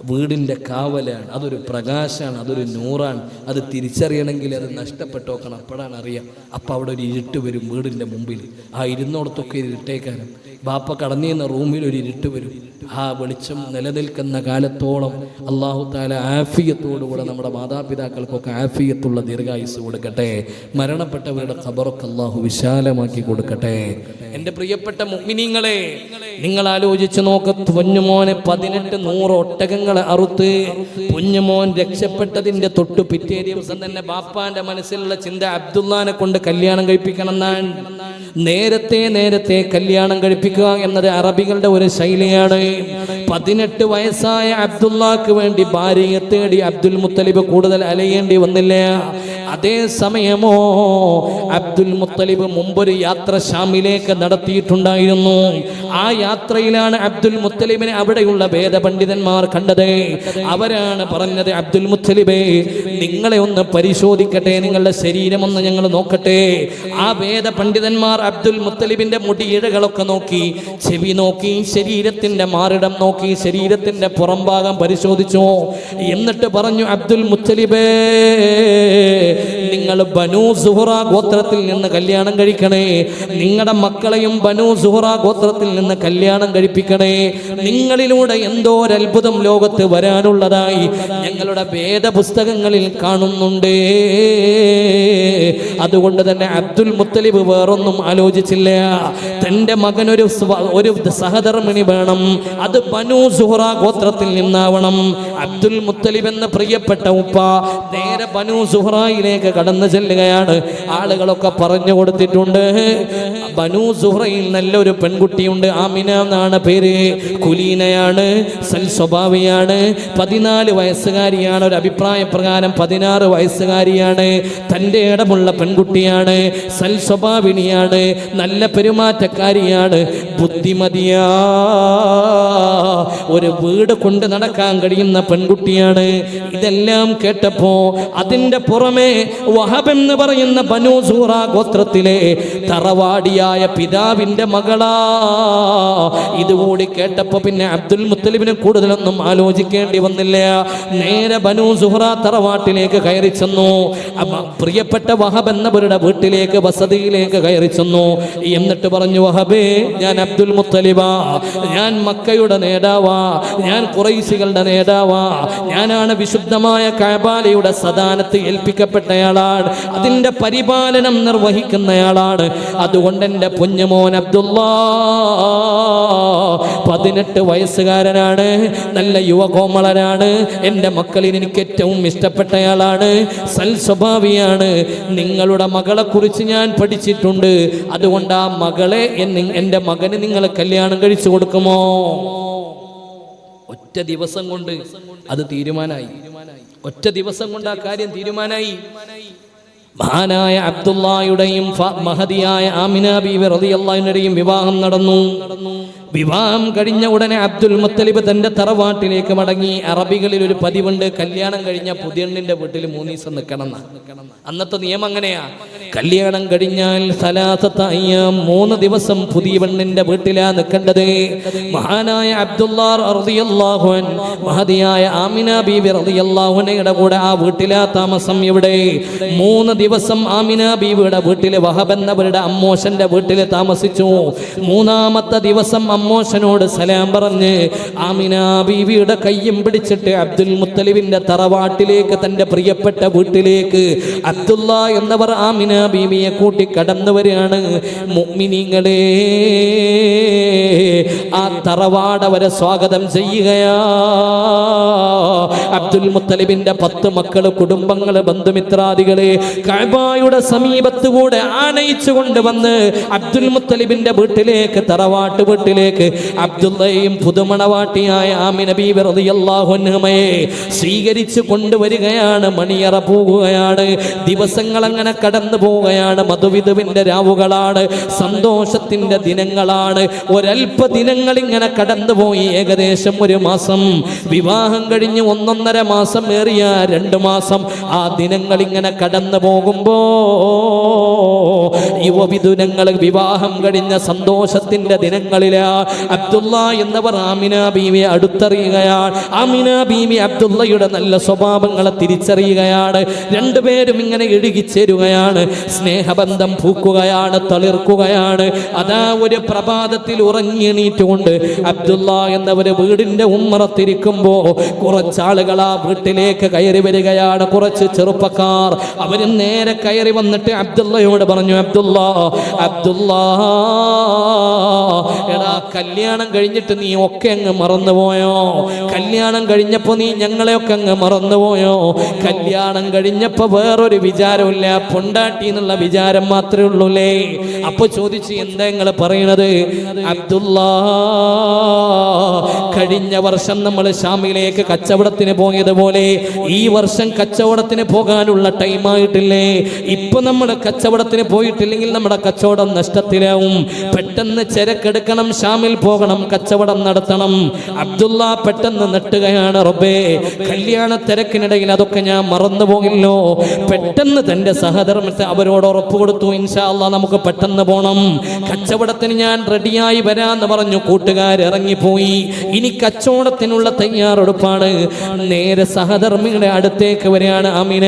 വീടിൻ്റെ കാവലാണ്, അതൊരു പ്രകാശമാണ്, അതൊരു നൂറാണ്. അത് തിരിച്ചറിയണമെങ്കിൽ അത് നഷ്ടപ്പെട്ടു നോക്കണം, അപ്പോഴാണ് അറിയാം. അപ്പം അവിടെ ഒരു ഇരുട്ട് വരും വീടിൻ്റെ മുമ്പിൽ. ആ ഇരുന്നോടത്തൊക്കെ ഇരുട്ടേക്കാരം. ബാപ്പ കടന്നിരുന്ന റൂമിൽ ഒരു ഇരുട്ട് വരും. ആ വെളിച്ചം നിലനിൽക്കുന്ന കാലത്തോളം അല്ലാഹു തആല ആഫിയത്തോടുകൂടെ നമ്മുടെ മാതാപിതാക്കൾക്കൊക്കെ ആഫിയത്തുള്ള ദീർഘായുസ് കൊടുക്കട്ടെ. മരണപ്പെട്ടവരുടെ ഖബറൊക്കെ അല്ലാഹു വിശാലമാക്കി കൊടുക്കട്ടെ. എൻ്റെ പ്രിയപ്പെട്ട മുഅ്മിനീങ്ങളെ, നിങ്ങൾ ആലോചിച്ച് നോക്ക്. പൊന്നുമോനെ 1800 ഒട്ടകങ്ങളെ അറുത്ത് പൊന്നുമോൻ രക്ഷപ്പെട്ടതിൻ്റെ തൊട്ടു പിറ്റേ ദിവസം തന്നെ ബാപ്പാന്റെ മനസ്സിലുള്ള ചിന്ത അബ്ദുല്ലാനെ കൊണ്ട് കല്യാണം കഴിപ്പിക്കണം എന്നാണ്. നേരത്തെ കല്യാണം കഴിപ്പിക്കുക എന്നത് അറബികളുടെ ഒരു ശൈലിയാണ്. 18 വയസ്സായ അബ്ദുല്ലാക്ക് വേണ്ടി ഭാര്യയെ തേടി അബ്ദുൽ മുത്തലിബ് കൂടുതൽ അലയേണ്ടി വന്നില്ല. അതേ സമയമോ അബ്ദുൽ മുത്തലിബ് മുമ്പൊരു യാത്ര ഷാമിലേക്ക് നടത്തിയിട്ടുണ്ടായിരുന്നു. ആ യാത്രയിലാണ് അബ്ദുൽ മുത്തലിബിനെ അവിടെയുള്ള വേദപണ്ഡിതന്മാർ കണ്ടത്. അവരാണ് പറഞ്ഞത്, അബ്ദുൽ മുത്തലിബേ, നിങ്ങളെ ഒന്ന് പരിശോധിക്കട്ടെ, നിങ്ങളുടെ ശരീരം ഒന്ന് ഞങ്ങൾ നോക്കട്ടെ. ആ വേദപണ്ഡിതന്മാർ അബ്ദുൽ മുത്തലിബിന്റെ മുടിയിഴകളൊക്കെ നോക്കി, ചെവി നോക്കി, ശരീരത്തിന്റെ മാറിടം നോക്കി, ശരീരത്തിന്റെ പുറം ഭാഗം പരിശോധിച്ചു. എന്നിട്ട് പറഞ്ഞു, അബ്ദുൽ മുത്തലിബേ, നിങ്ങൾ ബനൂ സുഹറ ഗോത്രത്തിൽ നിന്ന് കല്യാണം കഴിക്കണേ. നിങ്ങളുടെ മക്കളെയും ബനൂ സുഹറ ഗോത്രത്തിൽ നിന്ന് കല്യാണം കഴിപ്പിക്കണേ. നിങ്ങളിലൂടെ എന്തോ ഒരു അത്ഭുതം ലോകത്ത് വരാനുള്ളതായി ഞങ്ങളുടെ വേദപുസ്തകങ്ങളിൽ കാണുന്നുണ്ട്. അതുകൊണ്ട് തന്നെ അബ്ദുൽ മുത്തലിബ് വേറൊന്നും ആലോചിച്ചില്ല. തന്റെ മകനൊരു സഹധർമ്മിണി വേണം, അത് ബനൂ സുഹറ ഗോത്രത്തിൽ നിന്നാവണം. അബ്ദുൽ മുത്തലിബ് എന്ന പ്രിയപ്പെട്ട ഉപ്പ നേരെ ബനൂ സുഹറയിലേക്ക് കടന്നു ചെല്ലുകയാണ്. ആളുകളൊക്കെ പറഞ്ഞു കൊടുത്തിട്ടുണ്ട്, ബനൂ സുഹറയിൽ നല്ലൊരു പെൺകുട്ടിയുണ്ട്, ആമിന എന്നാണ് പേര്. കുലീനയാണ്, സൽസ്വഭാവിയാണ്, 14 വയസ്സുകാരിയാണ്. ഒരു അഭിപ്രായ പ്രകാരം 16 വയസ്സുകാരിയാണ്. തൻ്റെ ഇടമുള്ള പെൺകുട്ടിയാണ്, സൽസ്വഭാവിനിയാണ്, നല്ല പെരുമാറ്റക്കാരിയാണ്, ബുദ്ധിമതിയാ, ഒരു വീട് കൊണ്ട് നടക്കാൻ കഴിയുന്ന പെൺകുട്ടിയാണ്. ഇതെല്ലാം കേട്ടപ്പോ അതിന്റെ പുറമെ വഹബ് എന്ന് പറയുന്ന ബനൂ സുഹറ ഗോത്രത്തിലെ തറവാടിയായ പിതാവിന്റെ മകളാ. ഇതുകൂടി കേട്ടപ്പോ പിന്നെ അബ്ദുൽ മുത്തലിബിന് കൂടുതലൊന്നും ആലോചിക്കേണ്ടി വന്നില്ല. നേരെ ബനൂ സുഹറ തറവാട്ടിലേക്ക് കയറി ചെന്നു. പ്രിയപ്പെട്ട വഹബ് എന്നവരുടെ വീട്ടിലേക്ക്, വസതിയിലേക്ക് കയറി ചെന്നു. എന്നിട്ട് പറഞ്ഞു, വഹബേ, ഞാൻ അബ്ദുൽ മുത്തലിബാ, ഞാൻ മക്കയുടെ നേതാവാ, ഞാൻ ഖുറൈശികളുടെ നേതാവാ, ഞാനാണ് വിശുദ്ധമായ കഅബയുടെ സദാനത്ത് ഏൽപ്പിക്കപ്പെട്ടയാളാണ്, അതിന്റെ പരിപാലനം നിർവഹിക്കുന്നയാളാണ്. അതുകൊണ്ട് എൻ്റെ കുഞ്ഞുമോൻ അബ്ദുല്ലാ 18 വയസ്സുകാരനാണ്, നല്ല യുവകോമളനാണ്, എൻ്റെ മക്കളിൽ എനിക്ക് ഏറ്റവും ഇഷ്ടപ്പെട്ടയാളാണ്, സൽസ്വഭാവിയാണ്. നിങ്ങളുടെ മകളെ കുറിച്ച് ഞാൻ പഠിച്ചിട്ടുണ്ട്. അതുകൊണ്ട് ആ മകളെ എൻ്റെ മകന് നിങ്ങൾ കല്യാണം കഴിച്ചു കൊടുക്കുമോ? ഒറ്റ ദിവസം കൊണ്ട് അത് തീരുമാനായി. ഒറ്റ ദിവസം കൊണ്ട് ആ കാര്യം തീരുമാനായി. മഹാനായ അബ്ദുല്ലായുടെയും മഹദിയായ ആമിന ബീവി റളിയല്ലാഹു അൻഹയുടെയും വിവാഹം നടന്നു. വിവാഹം കഴിഞ്ഞ ഉടനെ അബ്ദുൽ മുത്തലിബ് തന്റെ തറവാട്ടിലേക്ക് മടങ്ങി. അറബികളിൽ ഒരു പതിവുണ്ട്, കല്യാണം കഴിഞ്ഞ പുതിയണ്ണിന്റെ വീട്ടിൽ 3 ദിവസം നിൽക്കണം. അന്നത്തെ നിയമം അങ്ങനെയാ. കല്യാണം കഴിഞ്ഞാൽ 3 ദിവസം പുതിയ പെണ്ണിന്റെ വീട്ടിലാ നിൽക്കേണ്ടത്. മഹാനായ അബ്ദുല്ലാ റളിയല്ലാഹു അൻഹു മഹദിയായ ആമിന ബീവി റളിയല്ലാഹു അൻഹയുടെ കൂടെ ആ വീട്ടിലാ താമസം. ഇവിടെ 3 ദിവസം ആമിന ബീവിയുടെ വീട്ടിൽ, വഹബ് എന്നവരുടെ അമ്മോശന്റെ വീട്ടിൽ താമസിച്ചു. 3-ാമത്തെ ദിവസം അമ്മോശനോട് സലാം പറഞ്ഞ് ആമിന ബീവിയുടെ കയ്യും പിടിച്ചിട്ട് അബ്ദുൽ മുത്തലിബിന്റെ തറവാട്ടിലേക്ക്, തന്റെ പ്രിയപ്പെട്ട വീട്ടിലേക്ക് അബ്ദുല്ല എന്നവർ ആമിന ബീവിയെ കൂട്ടി കടന്നു വരികയാണ്. മുഅ്മിനീങ്ങളെ, ആ തറവാട് അവരെ സ്വാഗതം ചെയ്യുകയാ. അബ്ദുൽ മുത്തലിബിന്റെ 10 മക്കള്, കുടുംബങ്ങള്, ബന്ധുമിത്രാദികളെ കഅബയുടെ സമീപത്തുകൂടെ ആനയിച്ചു കൊണ്ടുവന്ന് അബ്ദുൽ മുത്തലിബിന്റെ വീട്ടിലേക്ക്, തറവാട്ട് വീട്ടിലേക്ക് വീട്ടിലേക്ക് അബ്ദുള്ളയും പുതുമണവാട്ടിയായ ആമിന ബീബി റളിയല്ലാഹു അൻഹയെ സ്വീകരിച്ചു കൊണ്ടുവരികയാണ്. മണിയറ പോകുകയാണ്. ദിവസങ്ങൾ അങ്ങനെ കടന്നു പോവുകയാണ്. മധുവിധുവിന്റെ രാവുകളാണ്, സന്തോഷത്തിന്റെ ദിനങ്ങളാണ്. ഒരൽപ്പ ദിനങ്ങൾ ഇങ്ങനെ കടന്നുപോയി. ഏകദേശം ഒരു മാസം. വിവാഹം കഴിഞ്ഞ് 1.5 മാസം ഏറിയ 2 മാസം. ആ ദിനങ്ങൾ ഇങ്ങനെ കടന്നു പോകുമ്പോ യുവവിധുനങ്ങൾ വിവാഹം കഴിഞ്ഞ സന്തോഷത്തിന്റെ ദിനങ്ങളില് അബ്ദുള്ള എന്നവർ ആമിന ബീവിയെ അടുത്തറിയുകയാണ്. ആമിന ബീവി അബ്ദുള്ളയുടെ നല്ല സ്വഭാവങ്ങളെ തിരിച്ചറിയുകയാണ്. രണ്ടുപേരും ഇങ്ങനെ ഇഴുകിച്ചേരുകയാണ്. സ്നേഹബന്ധം പൂക്കുകയാണ്, തളിർക്കുകയാണ്. അതാ ഒരു പ്രഭാതത്തിൽ ഉറങ്ങി എണീറ്റുകൊണ്ട് അബ്ദുള്ള എന്നവര് വീടിന്റെ ഉമ്മറത്തിരിക്കുമ്പോ കുറച്ചാളുകൾ ആ വീട്ടിലേക്ക് കയറി വരികയാണ്. കുറച്ച് ചെറുപ്പക്കാർ. അവര് നേരെ കയറി വന്നിട്ട് അബ്ദുള്ളയോട് പറഞ്ഞു, അബ്ദുള്ള എടാ, കല്യാണം കഴിഞ്ഞിട്ട് നീ ഒക്കെ അങ്ങ് മറന്നുപോയോ? കല്യാണം കഴിഞ്ഞപ്പോ നീ ഞങ്ങളെയൊക്കെ അങ്ങ് മറന്നുപോയോ? കല്യാണം കഴിഞ്ഞപ്പോ വേറൊരു വിചാരമില്ല, പൊണ്ടാട്ടി എന്നുള്ള വിചാരം മാത്രമേ ഉള്ളൂലേ. അപ്പൊ ചോദിച്ചു, എന്താ നിങ്ങൾ പറയണത്? അബ്ദുള്ള, കഴിഞ്ഞ വർഷം നമ്മൾ ഷാമിലേക്ക് കച്ചവടത്തിന് പോയതുപോലെ ഈ വർഷം കച്ചവടത്തിന് പോകാനുള്ള ടൈമായിട്ടില്ലേ? ഇപ്പൊ നമ്മൾ കച്ചവടത്തിന് പോയിട്ടില്ലെങ്കിൽ നമ്മുടെ കച്ചവടം നഷ്ടത്തിലാവും. പെട്ടെന്ന് ചരക്കെടുക്കണം, ഷാമിൽ പോകണം, കച്ചവടം നടത്തണം. അബ്ദുള്ള പെട്ടെന്ന് നെട്ടുകയാണ്. റബ്ബേ, കല്യാണ തിരക്കിനിടയിൽ അതൊക്കെ ഞാൻ മറന്നു പോകില്ലോ. പെട്ടെന്ന് തന്റെ സഹധർമ്മത്തെ അവരോട് ഉറപ്പ് കൊടുത്തു, ഇൻഷാ അല്ലാഹ് നമുക്ക് പെട്ടെന്ന് പോണം, കച്ചവടത്തിന് ഞാൻ റെഡിയായി വരാന്ന് പറഞ്ഞു. കൂട്ടുകാർ ഇറങ്ങിപ്പോയി. ഇനി കച്ചവടത്തിനുള്ള തയ്യാറെടുപ്പാണ്. നേരെ സഹധർമ്മിയുടെ അടുത്തേക്ക് വരികയാണ് ആമിന.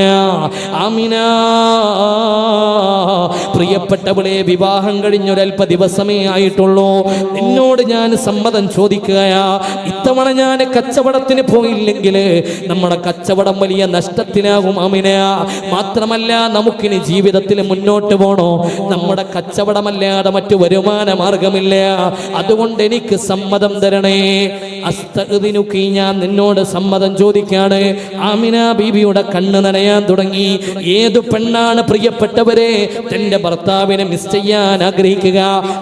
പ്രിയപ്പെട്ടവളെ, വിവാഹം കഴിഞ്ഞൊരൽപ്പ ദിവസമേ ആയിട്ടുള്ളൂ. നിന്നോട് ഞാൻ സമ്മതം ചോദിക്കുകയാ. ഇത്തവണ ഞാൻ കച്ചവടത്തിന് പോയില്ലെങ്കിൽ നമ്മുടെ കച്ചവടം വലിയ നഷ്ടത്തിലാകും ആമിന. മാത്രമല്ല, നമുക്കിനി ജീവിതത്തിൽ മുന്നോട്ട് പോണോ? നമ്മുടെ കച്ചവടമല്ലാതെ മറ്റു വരുമാന മാർഗമില്ല. അതുകൊണ്ട് എനിക്ക് സമ്മതം തരണേ. അസ്തഗ്ദിനുകി, ഞാൻ നിന്നോട് സമ്മതം ചോദിക്കാണ്. ആമിന ബീബിയുടെ കണ്ണ് നനയാൻ തുടങ്ങി. ഏതു പെണ്ണാണ് പ്രിയപ്പെട്ടവരെ തന്റെ ഭർത്താവിനെ മിസ് ചെയ്യാൻ ആഗ്രഹിക്കുക?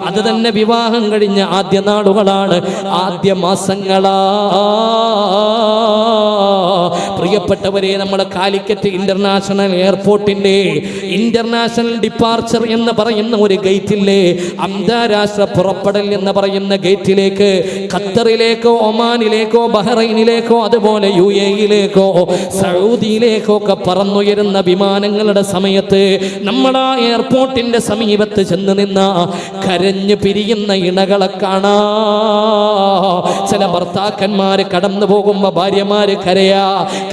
അത് തന്നെ വിവാഹം കഴിഞ്ഞ ആദ്യ നാളുകളാണ്, ആദ്യ മാസങ്ങളാ. പ്രിയപ്പെട്ടവരെ, നമ്മുടെ കാലിക്കറ്റ് ഇന്റർനാഷണൽ എയർപോർട്ടിന്റെ ഇന്റർനാഷണൽ ഡിപ്പാർച്ചർ എന്ന് പറയുന്ന ഒരു ഗേറ്റില്ലേ, അന്താരാഷ്ട്ര പുറപ്പെടൽ എന്ന് പറയുന്ന ഗേറ്റിലേക്ക് ഖത്തറിലേക്കോ ഒമാനിലേക്കോ ബഹ്റൈനിലേക്കോ അതുപോലെ UAE-യിലേക്കോ സൗദിയിലേക്കോ ഒക്കെ പറന്നുയരുന്ന വിമാനങ്ങളുടെ സമയത്ത് നമ്മൾ ആ എയർപോർട്ടിന്റെ സമീപത്ത് ചെന്ന് നിന്ന കരഞ്ഞു പിരിയുന്ന ഇണകളെ കാണാ. ചില ഭർത്താക്കന്മാര് കടന്നു പോകുമ്പോ ഭാര്യമാര് കരയാ.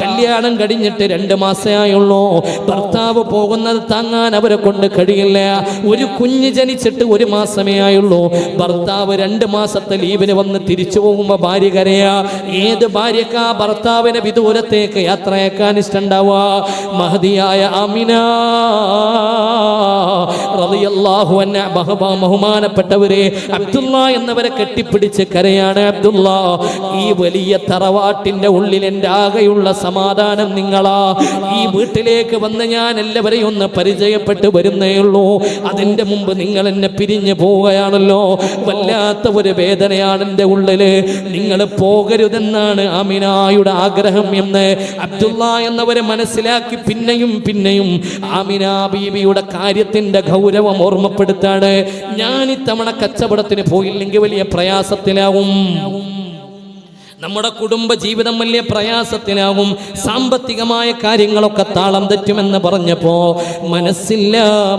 കല്യാണം കഴിഞ്ഞിട്ട് 2 മാസമായുള്ളൂ. ഭർത്താവ് പോകുന്നത് താങ്ങാൻ അവരെ കൊണ്ട് കഴിയില്ല. ഒരു കുഞ്ഞ് ജനിച്ചിട്ട് 1 മാസമേ ആയുള്ളൂ. ഭർത്താവ് 2 മാസത്തെ ലീവിന് വന്ന് തിരിച്ചു പോകുമ്പോ ഭാര്യ കരയാ. ഏത് ഭാര്യക്കാ ഭർത്താവിനെ വിദൂരത്തേക്ക് യാത്രയാക്കാൻ ഇഷ്ടമുണ്ടാവുക? മഹദിയായ ആമിന റളിയല്ലാഹു അൻഹ ബഹുമാനപ്പെട്ടവരെ അബ്ദുള്ള എന്നവരെ കെട്ടിപ്പിടിച്ച് കരയാണ്. അബ്ദുള്ള, ഈ വലിയ തറവാട്ടിന്റെ ഉള്ളിൽ എൻ്റെ ആകെയുള്ള സമാധാനം നിങ്ങളാ. ഈ വീട്ടിലേക്ക് വന്ന് ഞാൻ എല്ലാവരെയും ഒന്ന് പരിചയപ്പെട്ട് വരുന്നേ ഉള്ളൂ. അതിൻ്റെ മുമ്പ് നിങ്ങൾ എന്നെ പിരിഞ്ഞു പോവുകയാണല്ലോ. വല്ലാത്ത ഒരു വേദനയാണ് എൻ്റെ ഉള്ളില്. നിങ്ങൾ പോകരുതെന്നാണ് ആമിനായുടെ ആഗ്രഹം എന്ന് അബ്ദുള്ള എന്നവരെ മനസ്സിലാക്കി പിന്നെയും പിന്നെയും ആമിന ബീവിയുടെ കാര്യത്തിന്റെ ഗൗരവം ഓർമ്മപ്പെടുത്താണ്. ഞാൻ ഇത്തവണ കച്ചവടത്തിന് പോയില്ലെങ്കിൽ വലിയ പ്രയാസത്തിലാവും. നമ്മുടെ കുടുംബ ജീവിതം വലിയ പ്രയാസത്തിലാവും. സാമ്പത്തികമായ കാര്യങ്ങളൊക്കെ താളം തെറ്റുമെന്ന് പറഞ്ഞപ്പോ മനസ്സില്ല,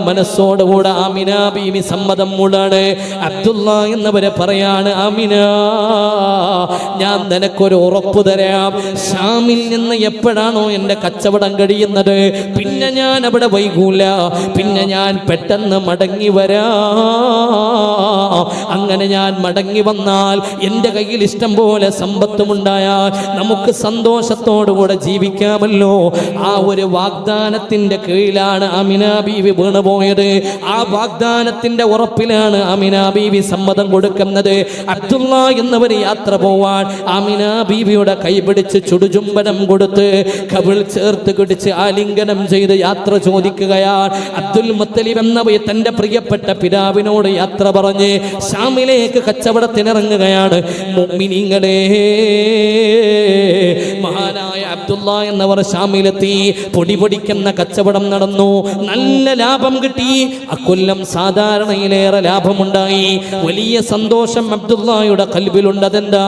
മനസ്സോടുകൂടെ ആമിന ബീവി സമ്മതം മൂടാണ്. അബ്ദുള്ള എന്നവരെ പറയാണ്, ആമിന, ഞാൻ നിനക്കൊരു ഉറപ്പ് തരാം. ഷാമിൽ നിന്ന് എപ്പോഴാണോ എൻ്റെ കച്ചവടം കഴിയുന്നത്, പിന്നെ ഞാൻ അവിടെ വൈകൂല, പിന്നെ ഞാൻ പെട്ടെന്ന് മടങ്ങി വരാം. അങ്ങനെ ഞാൻ മടങ്ങി വന്നാൽ എൻ്റെ കയ്യിൽ ഇഷ്ടം പോലെ സമ്പത്ത് സമ്പത്തുമുണ്ടായാൽ നമുക്ക് സന്തോഷത്തോടുകൂടെ ജീവിക്കാമല്ലോ. ആ ഒരു വാഗ്ദാനത്തിന്റെ കീഴിലാണ് ആമിന ബീവി വീണുപോയത്. ആ വാഗ്ദാനത്തിന്റെ ഉറപ്പിലാണ് ആമിന ബീവി സമ്മതം കൊടുക്കുന്നത്. അബ്ദുള്ള എന്നവർ യാത്ര പോവാൻ ആമിന ബീവിയുടെ കൈപിടിച്ച് ചുടുചുംബനം കൊടുത്ത് കവിൾ ചേർത്ത് പിടിച്ച് ആലിംഗനം ചെയ്ത് യാത്ര ചോദിക്കുകയാണ്. അബ്ദുൽ മുത്തലിബ് എന്നവർ തന്റെ പ്രിയപ്പെട്ട പിതാവിനോട് യാത്ര പറഞ്ഞ് ശാമിലേക്ക് കച്ചവടത്തിനിറങ്ങുകയാണ്. മുഅ്മിനീങ്ങളെ, മഹാനായ അബ്ദുള്ള എന്നവർ ശാമിലെത്തി. പൊടിപൊടിക്കുന്ന കച്ചവടം നടന്നു. നല്ല ലാഭം കിട്ടി. അക്കൊല്ലം സാധാരണയിലേറെ ലാഭമുണ്ടായി. വലിയ സന്തോഷം അബ്ദുള്ളയുടെ ഖൽബിലുണ്ട്. അതെന്താ?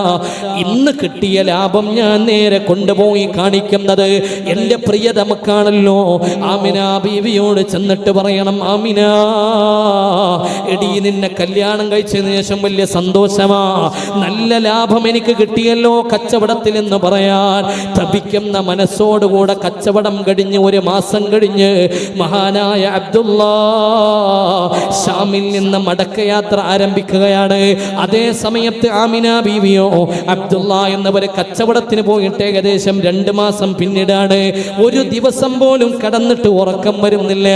ഇന്ന് കിട്ടിയ ലാഭം ഞാൻ നേരെ കൊണ്ടുപോയി കാണിക്കുന്നത് എൻ്റെ പ്രിയതമക്കാണല്ലോ. ആമിന ബീവിയോട് ചെന്നിട്ട് പറയണം, ആമിന എടീ, നിന്നെ കല്യാണം കഴിച്ചതിന് ശേഷം വലിയ സന്തോഷമാ, നല്ല ലാഭം എനിക്ക് കിട്ടിയല്ലോ കച്ചവടത്തിൽ എന്ന് പറയാൻ തപിക്കുന്ന മനസ്സോടുകൂടെ കച്ചവടം കഴിഞ്ഞ് 1 മാസം കഴിഞ്ഞ് മഹാനായ അബ്ദുള്ള ഷാമിൽ നിന്ന് മടക്കയാത്ര ആരംഭിക്കുകയാണ്. അതേ സമയത്ത് ആമിന ബീവിയോ അബ്ദുള്ള എന്നവർ കച്ചവടത്തിന് പോയിട്ട് ഏകദേശം 2 മാസം പിന്നീടാണ്. ഒരു ദിവസം പോലും കടന്നിട്ട് ഉറക്കം വരുന്നില്ല.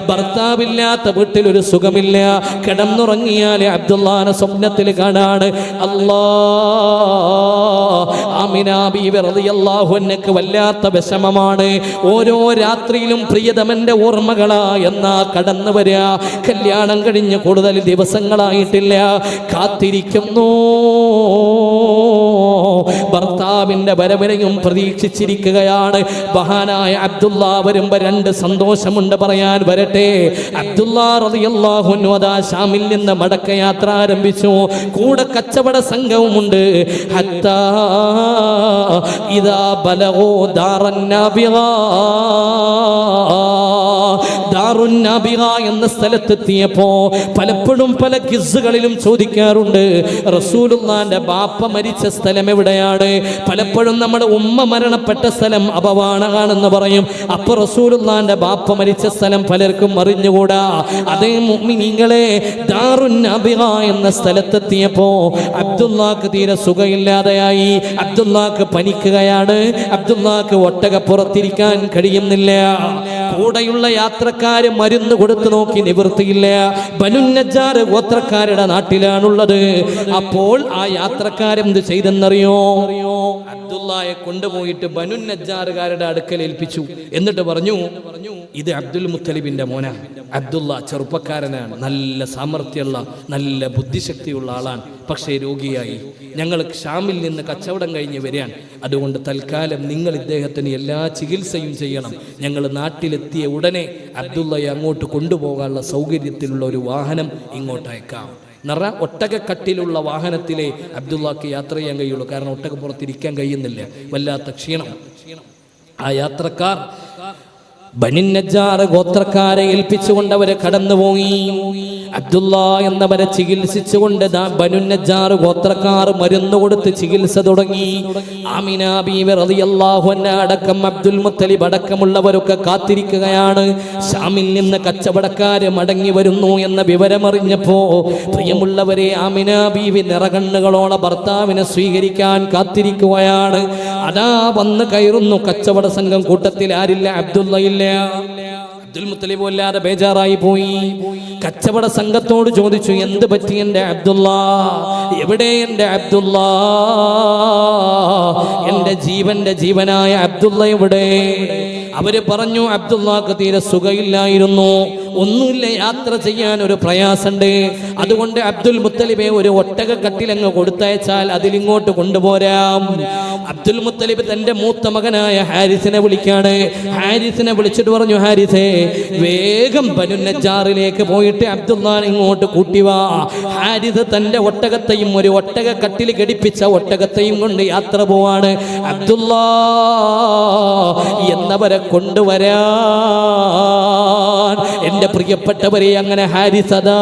ഭർത്താവില്ലാത്ത വീട്ടിൽ ഒരു സുഖമില്ല. കിടന്നുറങ്ങിയാൽ അബ്ദുള്ളാനെ സ്വപ്നത്തിൽ കാണാണ്. അല്ലാ, ആമിന ബീവി റളിയല്ലാഹു അൻഹയ്ക്ക് വല്ലാത്ത വിഷമമാണ്. ഓരോ രാത്രിയിലും പ്രിയതമന്റെ ഓർമ്മകളാ എന്നാ കടന്നു വരിക. കല്യാണം കഴിഞ്ഞ് കൂടുതൽ ദിവസങ്ങളായിട്ടില്ല. കാത്തിരിക്കുന്നു. ഭർത്താവിന്റെ വരവിനെയും പ്രതീക്ഷിച്ചിരിക്കുകയാണ്. മഹാനായ അബ്ദുള്ള വരുമ്പോ 2 സന്തോഷമുണ്ട് പറയാൻ വരട്ടെ. അബ്ദുള്ള റളിയല്ലാഹു അൻഹു അതാ ശാമിൽ നിന്ന് മടക്കയാത്ര ആരംഭിച്ചു. കൂടെ കച്ചവട സംഘവുമുണ്ട്. ഹത്താ ഇദാ ബലഗൂ ദാറന്നാബിഗ, ദാറുന്നാബിഗ എന്ന സ്ഥലത്തെത്തിയപ്പോ പലപ്പോഴും പല കിസ്സുകളിലും ചോദിക്കാറുണ്ട്, റസൂലുള്ളാന്റെ ബാപ്പ മരിച്ച സ്ഥലം എവിടെയാണ്? പലപ്പോഴും നമ്മുടെ ഉമ്മ മരണപ്പെട്ട സ്ഥലം അപവാണകാണെന്ന് പറയും. അപ്പൊ റസൂലുള്ളാന്റെ ബാപ്പ മരിച്ച സ്ഥലം പലർക്കും അറിഞ്ഞുകൂടാ. അതേ മുഅ്മിനീങ്ങളെ, ദാറുന്നാബിഗ എന്ന സ്ഥലത്തെത്തിയപ്പോ അബ്ദുള്ളാക്ക് തീരെ സുഖമില്ലാതെയായി. അബ്ദുള്ളാക്ക് പനിക്കുകയാണ്. അബ്ദുള്ളാക്ക് ഒട്ടകപ്പുറത്തിരിക്കാൻ കഴിയുന്നില്ല. കൂടെയുള്ള യാത്രക്കാര് മരുന്ന് കൊടുത്തു നോക്കി, നിവൃത്തിയില്ല. ബനു നജ്ജാർ ഗോത്രക്കാരുടെ നാട്ടിലാണുള്ളത്. അപ്പോൾ ആ യാത്രക്കാരെന്ത് ചെയ്തെന്നറിയോ? അബ്ദുള്ളയെ കൊണ്ടുപോയിട്ട് ബനു നജ്ജാറുകാരുടെ അടുക്കൽ ഏൽപ്പിച്ചു. എന്നിട്ട് പറഞ്ഞു, ഇത് അബ്ദുൽ മുത്തലിബിന്റെ മോനാ. അബ്ദുള്ള ചെറുപ്പക്കാരനാണ്, നല്ല സാമർഥ്യമുള്ള നല്ല ബുദ്ധിശക്തിയുള്ള ആളാണ്. പക്ഷേ രോഗിയായി. ഞങ്ങൾ ഷാമിൽ നിന്ന് കച്ചവടം കഴിഞ്ഞ് വരികയാണ്. അതുകൊണ്ട് തൽക്കാലം നിങ്ങൾ ഇദ്ദേഹത്തിന് എല്ലാ ചികിത്സയും ചെയ്യണം. ഞങ്ങൾ നാട്ടിലെത്തിയ ഉടനെ അബ്ദുള്ളയെ അങ്ങോട്ട് കൊണ്ടുപോകാനുള്ള സൗകര്യത്തിലുള്ള ഒരു വാഹനം ഇങ്ങോട്ട് അയക്കാം. ഒട്ടകക്കട്ടിലുള്ള വാഹനത്തിലെ അബ്ദുള്ളക്ക് യാത്ര ചെയ്യാൻ കഴിയുള്ളൂ. കാരണം ഒട്ടകപ്പുറത്തിരിക്കാൻ കഴിയുന്നില്ല, വല്ലാത്ത ക്ഷീണം. ആ യാത്രക്കാർ ബനു നജ്ജാർ ഗോത്രക്കാരെ ഏൽപ്പിച്ചുകൊണ്ട് അവരെ കടന്നുപോയി. അബ്ദുള്ള എന്നവരെ ചികിത്സിച്ചുകൊണ്ട് ബനു നജ്ജാർ ഗോത്രക്കാർ മരുന്ന് കൊടുത്ത് ചികിത്സ തുടങ്ങി. ആമിന ബീവി റളിയല്ലാഹു അൻഹ അടക്കം അബ്ദുൽ മുത്തലിബ് അടക്കമുള്ളവരൊക്കെ കാത്തിരിക്കുകയാണ്. ഷാമിൽ നിന്ന് കച്ചവടക്കാര് മടങ്ങി വരുന്നു എന്ന വിവരമറിഞ്ഞപ്പോ പ്രിയമുള്ളവരെ, ആമിന ബീവി നിറകണ്ണുകളോടെ ഭർത്താവിനെ സ്വീകരിക്കാൻ കാത്തിരിക്കുകയാണ്. അതാ വന്ന് കയറുന്നു കച്ചവട സംഘം. കൂട്ടത്തിൽ ആരില്ല? അബ്ദുള്ളയില്ല. അബ്ദുൽ മുത്തലിബ് വല്ലാതെ ബേജാറായി പോയി. കച്ചവട സംഘത്തോട് ചോദിച്ചു, എന്ത് പറ്റി എൻ്റെ അബ്ദുള്ള? എവിടെ എൻ്റെ അബ്ദുള്ള? എൻ്റെ ജീവന്റെ ജീവനായ അബ്ദുള്ള എവിടെ? അവര് പറഞ്ഞു, അബ്ദുള്ളക്ക് തീരെ സുഖമില്ലായിരുന്നു, ഒന്നുമില്ല, യാത്ര ചെയ്യാൻ ഒരു പ്രയാസമുണ്ട്. അതുകൊണ്ട് അബ്ദുൽ മുത്തലിബെ ഒരു ഒട്ടക കട്ടിലങ്ങ് കൊടുത്തയച്ചാൽ അതിലിങ്ങോട്ട് കൊണ്ടുപോരാം. അബ്ദുൽ മുത്തലിബ് തന്റെ മൂത്ത മകനായ ഹാരിസിനെ വിളിക്കാണ്. ഹാരിസിനെ വിളിച്ചിട്ട് പറഞ്ഞു, ഹാരിസേ, വേഗം ബനു നജ്ജാറിലേക്ക് പോയിട്ട് അബ്ദുള്ളാനെ ഇങ്ങോട്ട് കൂട്ടിവാ. ഹാരിസ് തന്റെ ഒട്ടകത്തെയും ഒരു ഒട്ടക കട്ടിൽ ഘടിപ്പിച്ച ഒട്ടകത്തെയും കൊണ്ട് യാത്ര പോവാണ്. അബ്ദുള്ള എന്നവരെ കൊണ്ടുവരാൻ എൻ്റെ പ്രിയപ്പെട്ടവരെ, അങ്ങനെ ഹാരിസദാ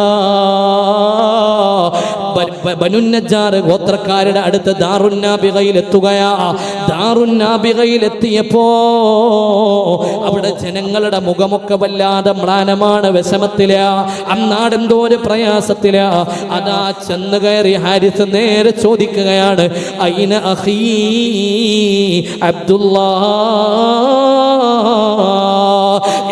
ബനുന്നജാർ ഗോത്രക്കാരുടെ അടുത്ത് ദാറുന്നാബിഗയിലെത്തുകയാ. ദാറുന്നാബിഗയിലെത്തിയപ്പോ അവിടെ ജനങ്ങളുടെ മുഖമൊക്കെ വല്ലാതെ മ്ലാനമാണ്, വിഷമത്തില, അന്നാടെന്തോ ഒരു പ്രയാസത്തില. അതാ ചെന്ന് കയറി ഹാരിസ് നേരെ ചോദിക്കുകയാണ്, ഐന അഖീ അബ്ദുല്ലാ,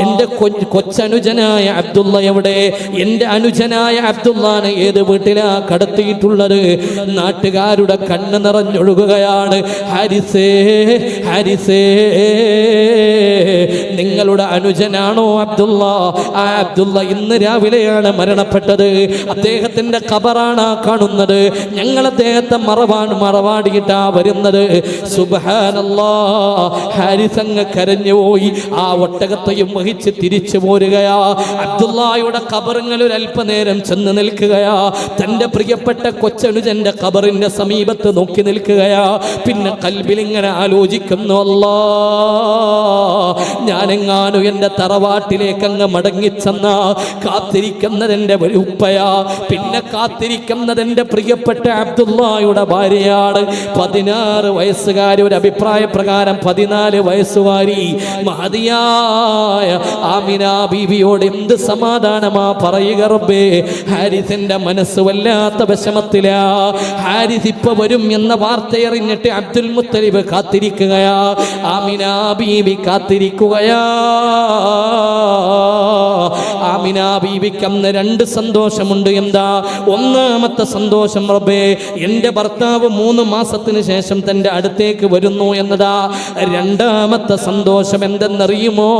എന്റെ കൊച്ചനുജനായ അബ്ദുള്ള എവിടെ? എന്റെ അനുജനായ അബ്ദുള്ളാനെ ഏത് വീട്ടിലാ കടത്തിയിട്ടുള്ളത്? നാട്ടുകാരുടെ കണ്ണ് നിറഞ്ഞൊഴുകുകയാണ്. ഹാരിസേ, ഹാരിസേ, നിങ്ങളുടെ അനുജനാണോ അബ്ദുള്ള? ആ അബ്ദുള്ള ഇന്ന് രാവിലെയാണ് മരണപ്പെട്ടത്. അദ്ദേഹത്തിന്റെ ഖബറാണ് കാണുന്നത്. ഞങ്ങൾ അദ്ദേഹത്തെ മറവാടിയിട്ടാ വരുന്നത്. സുബ്ഹാനല്ലാഹ്. ഹാരിസ് അങ്ങ് കരഞ്ഞുപോയി. ആ ഒട്ടകത്തെയും വഹിച്ച് തിരിച്ചു പോരുകയാ. അബ്ദുള്ളയുടെ ഖബറിൽ ഒരു അല്പനേരം ചെന്ന് നിൽക്കുകയാ. തന്റെ പ്രിയപ്പെട്ട കൊച്ചനുജന്റെ ഖബറിന്റെ സമീപത്ത് നോക്കി നിൽക്കുകയാ. പിന്നെ കൽബിൽ ഇങ്ങനെ ആലോചിക്കുന്നു, അല്ലാ, ഞാനെങ്ങാനും എന്റെ തറവാട്ടിലേക്ക് അങ്ങ് മടങ്ങിച്ചെന്ന കാത്തിരിക്കുന്നതെന്റെ ഒരു ഉപ്പയാ. പിന്നെ കാത്തിരിക്കുന്നതെന്റെ പ്രിയപ്പെട്ട അബ്ദുള്ളയുടെ ഭാര്യയാണ്. 16 വയസ്സുകാരി, ഒരു അഭിപ്രായ പ്രകാരം 14 വയസ്സുകാരി മഹദിയായ ആമിന ബീവിയോട് എന്ത് സമാധാനമാ പറയുക റബ്ബേ. ഹാരിസിന്റെ മനസ്സ് വല്ലാത്ത വിഷമത്തിലാ. ഹാരിസ് ഇപ്പൊ വരും എന്ന വാർത്തയറിഞ്ഞിട്ട് അബ്ദുൽ മുത്തലിബ് കാത്തിരിക്കുകയാ. ആമിന ബീവി കാത്തിരിക്കുകയാ. ആമിന ബീവിക്ക് അന്ന് 2 സന്തോഷമുണ്ട്. എന്താ? ഒന്നാമത്തെ സന്തോഷം, റബ്ബേ, എന്റെ ഭർത്താവ് 3 മാസത്തിന് ശേഷം തന്റെ അടുത്തേക്ക് വരുന്നു എന്നതാ. രണ്ടാമത്തെ സന്തോഷം എന്തെന്നറിയുമോ?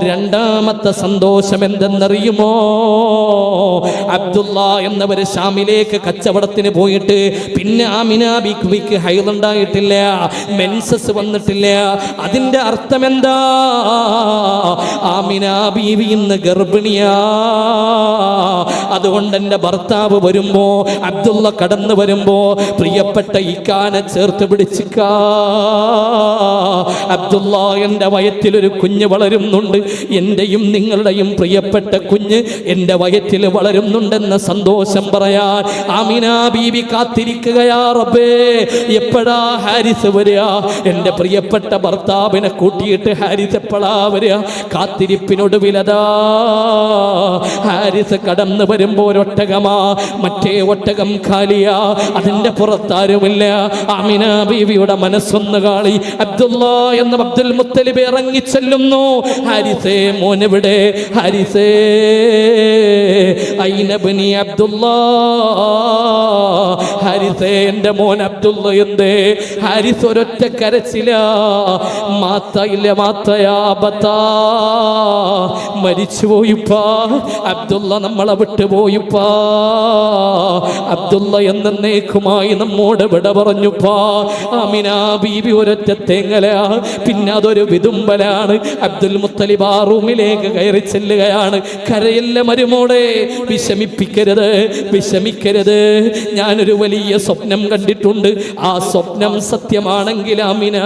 രണ്ടാമത്തെ സന്തോഷം എന്തെന്നറിയുമോ? അബ്ദുള്ള എന്നവര് ഷാമിലേക്ക് കച്ചവടത്തിന് പോയിട്ട് പിന്നെ ആമിന ബീവിക്ക് ഹൈലുണ്ടായിട്ടില്ല, മെൻസസ് വന്നിട്ടില്ല. അതിന്റെ അർത്ഥം എന്താ? ആമിന ബീവി ഇന്ന് ഗർഭിണിയാ. അതുകൊണ്ട് എൻ്റെ ഭർത്താവ് വരുമ്പോ, അബ്ദുള്ള കടന്നു വരുമ്പോ പ്രിയപ്പെട്ട ഇക്കാനെ ചേർത്ത് പിടിച്ചിക്ക. അബ്ദുള്ള, എൻ്റെ വയറ്റിലൊരു കുഞ്ഞ് വളരുന്നുണ്ട്. എൻ്റെയും നിങ്ങളുടെയും പ്രിയപ്പെട്ട കുഞ്ഞ് എൻ്റെ വയറ്റിൽ വളരുന്നുണ്ടെന്ന സന്തോഷം പറയാൻ ആമിന ബീവി കാത്തിരിക്കുകയാ. റബ്ബേ, എപ്പോഴാ ഹാരിസ് വരിക? എൻ്റെ പ്രിയപ്പെട്ട ഭർത്താവിനെ കൂട്ടിയിട്ട് ഹാരിസ് എപ്പോഴാ വരിക? കാത്തിരിപ്പിനൊടുവിലതാ ഹാരിസ് കടന്നു വരുമ്പോ ഒരൊട്ടകമാ. മറ്റേ ഒട്ടകം ഖാലിയാ. അതിന്റെ പുറത്താരുമില്ല. ആമിന ബീവിയുടെ മനസ്സൊന്ന് കാളി. അബ്ദുള്ള എന്ന അബ്ദുൽ മുത്തലിബ് ഇറങ്ങിച്ചെല്ലുന്നു. ഹാരിസേ, മോനെവിടെ? ഹാരിസേ, ഐന ബനി അബ്ദുള്ള. ഹാരിസേ, എൻ്റെ മോൻ അബ്ദുള്ള എന്തേ? ഹാരിസ് ഒരൊറ്റ കരച്ചില. മാത്തയില്ല, മാത്തയാ ബത്താ, മരിച്ചുപോയിപ്പാ. അബ്ദുള്ള നമ്മളെ വിട്ടുപോയിപ്പാ. അബ്ദുള്ള എന്നേക്കുമായി നമ്മോട് വിട പറഞ്ഞുപ്പാ. ആമിന ബീവി ഒരൊറ്റ തേങ്ങല. പിന്നെ അതൊരു വിതുമ്പലാണ്. അബ്ദുൽ മുത്തലിബ് ആ റൂമിലേക്ക് കയറി ചെല്ലുകയാണ്. കരയില്ല മരുമോടെ, വിഷമിപ്പിക്കരുത്, വിഷമിക്കരുത്. ഞാനൊരു വലിയ സ്വപ്നം കണ്ടിട്ടുണ്ട്. ആ സ്വപ്നം സത്യമാണെങ്കിൽ ആമിന,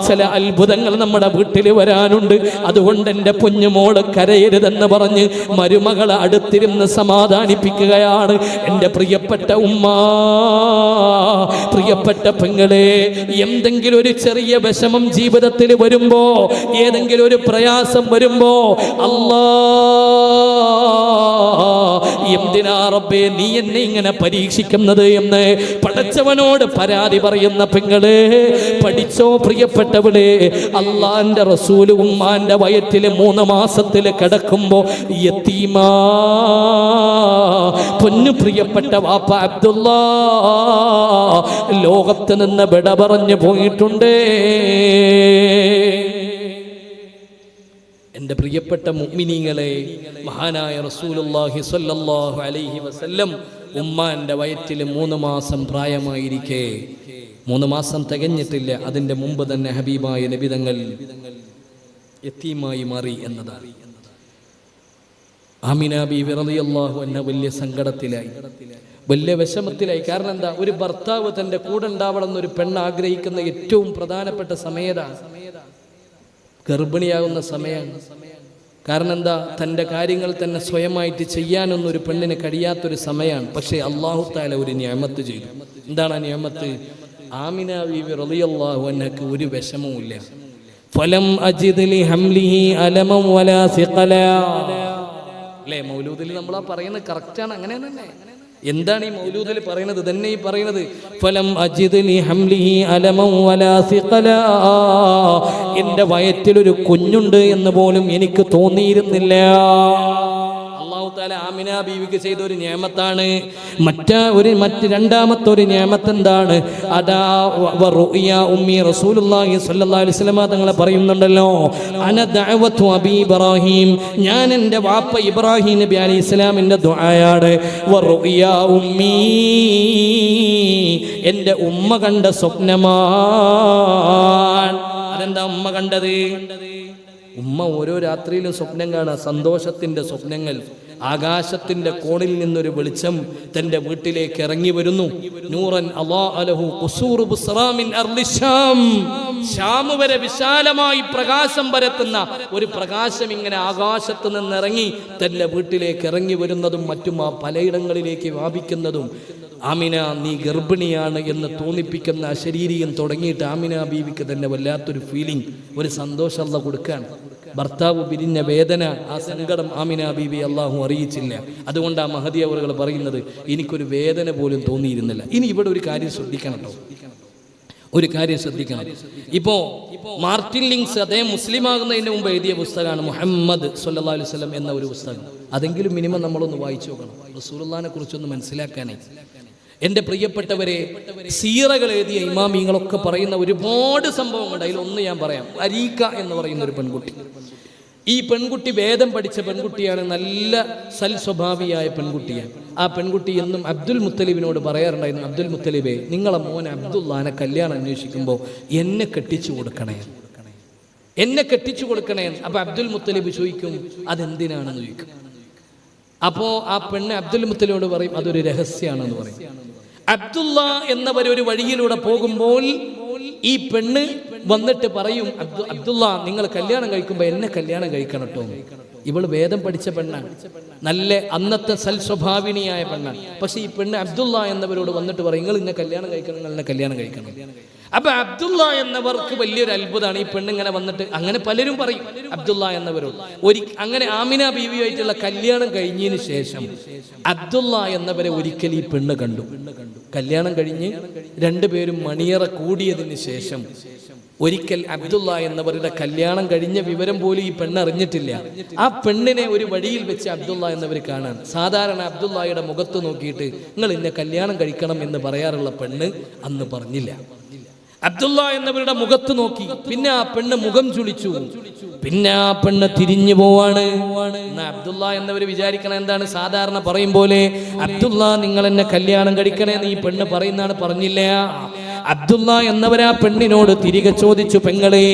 ചില അത്ഭുതങ്ങൾ നമ്മുടെ വീട്ടിൽ വരാനുണ്ട്. അതുകൊണ്ട് എൻ്റെ പൊന്നുമോള് കരയരുതെന്ന് പറഞ്ഞ് മരുമകളെ അടുത്തിരുന്ന് സമാധാനിപ്പിക്കുകയാണ്. എൻ്റെ പ്രിയപ്പെട്ട ഉമ്മ, പ്രിയപ്പെട്ട പെങ്ങളെ, എന്തെങ്കിലും ഒരു ചെറിയ വിഷമം ജീവിതത്തിൽ വരുമ്പോ, ഏതെങ്കിലും ഒരു പ്രയാസം വരുമ്പോ, അല്ലാ, എന്തിനാ റബ്ബേ നീ എന്നെ ഇങ്ങനെ പരീക്ഷിക്കുന്നത് എന്ന് പടച്ചവനോട് പരാതി പറയുന്ന പെങ്ങളെ, പഠിച്ചോ പ്രിയപ്പെട്ടവളെ. അള്ളാന്റെ റസൂല് ഉമ്മാന്റെ വയറ്റില് 3 മാസത്തിൽ കിടക്കുമ്പോ യതീമാ, പൊന്നു പ്രിയപ്പെട്ട വാപ്പ അബ്ദുള്ള ലോകത്ത് നിന്ന് വിട പറഞ്ഞു പോയിട്ടുണ്ട്. എൻ്റെ പ്രിയപ്പെട്ട മുഅ്മിനീങ്ങളെ, മഹാനായ റസൂലുള്ളാഹി സ്വല്ലല്ലാഹു അലൈഹി വസല്ലം ഉമ്മാന്റെ വയറ്റിൽ 3 മാസം പ്രായമായിരിക്കെ, 3 മാസം തികഞ്ഞിട്ടില്ല, അതിൻ്റെ മുമ്പ് തന്നെ ഹബീബായ നബി തങ്ങൾ യതീമായി മാറി എന്നതാണ്. ആമിന ബീവി റളിയല്ലാഹു അൻഹ വലിയ സങ്കടത്തിലായി, വലിയ വിഷമത്തിലായി. കാരണം എന്താ? ഒരു ഭർത്താവ് തൻ്റെ കൂടെ ഉണ്ടാവണം എന്നൊരു പെണ്ണ് ആഗ്രഹിക്കുന്ന ഏറ്റവും പ്രധാനപ്പെട്ട സമയതാണ് ഗർഭിണിയാകുന്ന സമയമാണ്. കാരണം എന്താ, തൻ്റെ കാര്യങ്ങൾ തന്നെ സ്വയമായിട്ട് ചെയ്യാനൊന്നും ഒരു പെണ്ണിന് കഴിയാത്തൊരു സമയമാണ്. പക്ഷേ അല്ലാഹു തആല ഒരു നിഅമത്ത് ചെയ്തു. എന്താണ് ആ നിഅമത്ത്? ആമിന ബീവി റളിയല്ലാഹു അൻഹക്ക് ഒരു വിഷമവുമില്ല. ഫലം അജിദ് ലി ഹംലിഹി അലമൻ വലാ സിഖല. അല്ലേ, മൗലൂദിൽ നമ്മളാ പറയുന്നത് കറക്റ്റാണ്, അങ്ങനെ തന്നെ. എന്താണ് ഈ മൗലൂദിൽ പറയുന്നത്? തന്നെ ഈ പറയുന്നത് ഫലം അജിദ് ലി ഹംലിഹി അലമൻ വലാ സിഖല. എൻ്റെ വയറ്റിലൊരു കുഞ്ഞുണ്ട് എന്ന് പോലും എനിക്ക് തോന്നിയിരുന്നില്ല. അല്ലാഹു തആല ആമിന ബീവിക്ക് ചെയ്ത ഒരു നിഅമത്താണ്. മറ്റ് രണ്ടാമത്തെ ഒരു നിഅമത്ത് എന്താണ്? അദാ വറുയ ഉമ്മി റസൂലുള്ളാഹി സ്വല്ലല്ലാഹു അലൈഹി വസല്ലം തങ്ങളെ പറയുന്നുണ്ടല്ലോ, അന ദഅവതു അബി ഇബ്രാഹിം, ഞാൻ എൻ്റെ വാപ്പ ഇബ്രാഹിം നബി അലൈഹി സ്വലാമിൻ്റെ ദുആയാണ്. വറുയ ഉമ്മി, എൻ്റെ ഉമ്മ കണ്ട സ്വപ്നമാണ്. അതെന്താ ഉമ്മ കണ്ടത്? ഉമ്മ ഓരോ രാത്രിയിലും സ്വപ്നം കാണാ, സന്തോഷത്തിന്റെ സ്വപ്നങ്ങൾ. ആകാശത്തിന്റെ കോണിൽ നിന്നൊരു വെളിച്ചം തന്റെ വീട്ടിലേക്ക് ഇറങ്ങി വരുന്നു. നൂറൻ അല്ലാഹു ഖുസൂറു ബുസ്റാ മിൻ അർളി ശാം, ശാം വരെ വിശാലമായി പ്രകാശം പരത്തുന്ന ഒരു പ്രകാശം ഇങ്ങനെ ആകാശത്ത് നിന്ന് ഇറങ്ങി തന്റെ വീട്ടിലേക്ക് ഇറങ്ങി വരുന്നതും മറ്റും ആ പലയിടങ്ങളിലേക്ക് വ്യാപിക്കുന്നതും. ആമിന നീ ഗർഭിണിയാണ് എന്ന് തോന്നിപ്പിക്കുന്ന അശരീരിയും തുടങ്ങിയിട്ട് ആമിന ബീവിക്ക് തന്നെ വല്ലാത്തൊരു ഫീലിംഗ്, ഒരു സന്തോഷം അല്ലാഹു കൊടുക്കുകയാണ്. ഭർത്താവ് പിരിഞ്ഞ വേദന, ആ സങ്കടം ആമിന ബീവി അള്ളാഹു അറിയിച്ചില്ല. അതുകൊണ്ട് ആ മഹദി അവറുകൾ പറയുന്നത് എനിക്കൊരു വേദന പോലും തോന്നിയിരുന്നില്ല. ഇനി ഇവിടെ ഒരു കാര്യം ശ്രദ്ധിക്കണം കേട്ടോ, ഒരു കാര്യം ശ്രദ്ധിക്കണം. ഇപ്പോ മാർട്ടിൻ ലിങ്സ് അദ്ദേഹം മുസ്ലിം ആകുന്നതിന് മുമ്പ് എഴുതിയ പുസ്തകമാണ് മുഹമ്മദ് സല്ലല്ലാഹു അലൈഹി വസല്ലം എന്ന ഒരു പുസ്തകം. അതെങ്കിലും മിനിമം നമ്മളൊന്ന് വായിച്ചു നോക്കണം, റസൂലുള്ളാഹിനെ കുറിച്ചൊന്ന് മനസ്സിലാക്കാനേ. എൻ്റെ പ്രിയപ്പെട്ടവരെ, സീറകൾ എഴുതിയ ഇമാമിങ്ങളൊക്കെ പറയുന്ന ഒരുപാട് സംഭവങ്ങളുണ്ട്. അതിലൊന്ന് ഞാൻ പറയാം. അരീക്ക എന്ന് പറയുന്ന ഒരു പെൺകുട്ടി. ഈ പെൺകുട്ടി വേദം പഠിച്ച പെൺകുട്ടിയാണ്, നല്ല സൽ സ്വഭാവിയായ പെൺകുട്ടിയാണ്. ആ പെൺകുട്ടി എന്നും അബ്ദുൽ മുത്തലിബിനോട് പറയാറുണ്ടായിരുന്നു, അബ്ദുൽ മുത്തലിബേ, നിങ്ങളെ മോൻ അബ്ദുല്ലാനെ കല്യാണം അന്വേഷിക്കുമ്പോൾ എന്നെ കെട്ടിച്ചു കൊടുക്കണേ, എന്നെ കെട്ടിച്ചു കൊടുക്കണേ. അപ്പൊ അബ്ദുൽ മുത്തലിബ് ചോദിക്കും അതെന്തിനാണെന്ന് ചോദിക്കും. അപ്പോ ആ പെണ്ണ് അബ്ദുൽ മുത്തലിബിനോട് പറയും അതൊരു രഹസ്യമാണെന്ന് പറയും. അബ്ദുള്ള എന്നവർ ഒരു വഴിയിലൂടെ പോകുമ്പോൾ ഈ പെണ്ണ് വന്നിട്ട് പറയും, അബ്ദുള്ള നിങ്ങൾ കല്യാണം കഴിക്കുമ്പോൾ എന്നെ കല്യാണം കഴിക്കണം കേട്ടോ. ഇവള് വേദം പഠിച്ച പെണ്ണാണ്, നല്ല അന്നത്തെ സൽസ്വഭാവിനിയായ പെണ്ണാണ്. പക്ഷെ ഈ പെണ്ണ് അബ്ദുള്ള എന്നവരോട് വന്നിട്ട് പറയും നിങ്ങൾ എന്നെ കല്യാണം കഴിക്കണം, നിങ്ങൾ എന്നെ കല്യാണം കഴിക്കണം. അപ്പൊ അബ്ദുള്ള എന്നവർക്ക് വലിയൊരു അത്ഭുതമാണ്. ഈ പെണ്ണിങ്ങനെ വന്നിട്ട്, അങ്ങനെ പലരും പറയും അബ്ദുള്ള എന്നവരോട്. അങ്ങനെ ആമിന ബീവിയായിട്ടുള്ള കല്യാണം കഴിഞ്ഞതിന് ശേഷം അബ്ദുള്ള എന്നവരെ ഒരിക്കൽ ഈ പെണ്ണ് കണ്ടു. കല്യാണം കഴിഞ്ഞ് രണ്ടുപേരും മണിയറ കൂടിയതിന് ശേഷം ഒരിക്കൽ അബ്ദുള്ള എന്നവരുടെ കല്യാണം കഴിഞ്ഞ വിവരം പോലും ഈ പെണ്ണ് അറിഞ്ഞിട്ടില്ല. ആ പെണ്ണിനെ ഒരു വഴിയിൽ വെച്ച് അബ്ദുള്ള എന്നവർ കാണാൻ. സാധാരണ അബ്ദുള്ളയുടെ മുഖത്ത് നോക്കിയിട്ട് നിങ്ങൾ എന്നെ കല്യാണം കഴിക്കണം എന്ന് പറയാറുള്ള പെണ്ണ് അന്ന് പറഞ്ഞില്ല. അബ്ദുള്ള എന്നവരുടെ മുഖത്ത് നോക്കി, പിന്നെ ആ പെണ്ണ് മുഖം ചുളിച്ചു, പിന്നെ ആ പെണ്ണ് തിരിഞ്ഞു പോവാണ്. അബ്ദുള്ള എന്നവർ വിചാരിക്കണ എന്താണ്, സാധാരണ പറയും പോലെ അബ്ദുള്ള നിങ്ങൾ എന്നെ കല്യാണം കഴിക്കണേന്ന് ഈ പെണ്ണ് പറയുന്നതാണ്. പറഞ്ഞില്ല. അബ്ദുള്ള എന്നവരാ പെണ്ണിനോട് തിരികെ ചോദിച്ചു, പെങ്ങളെ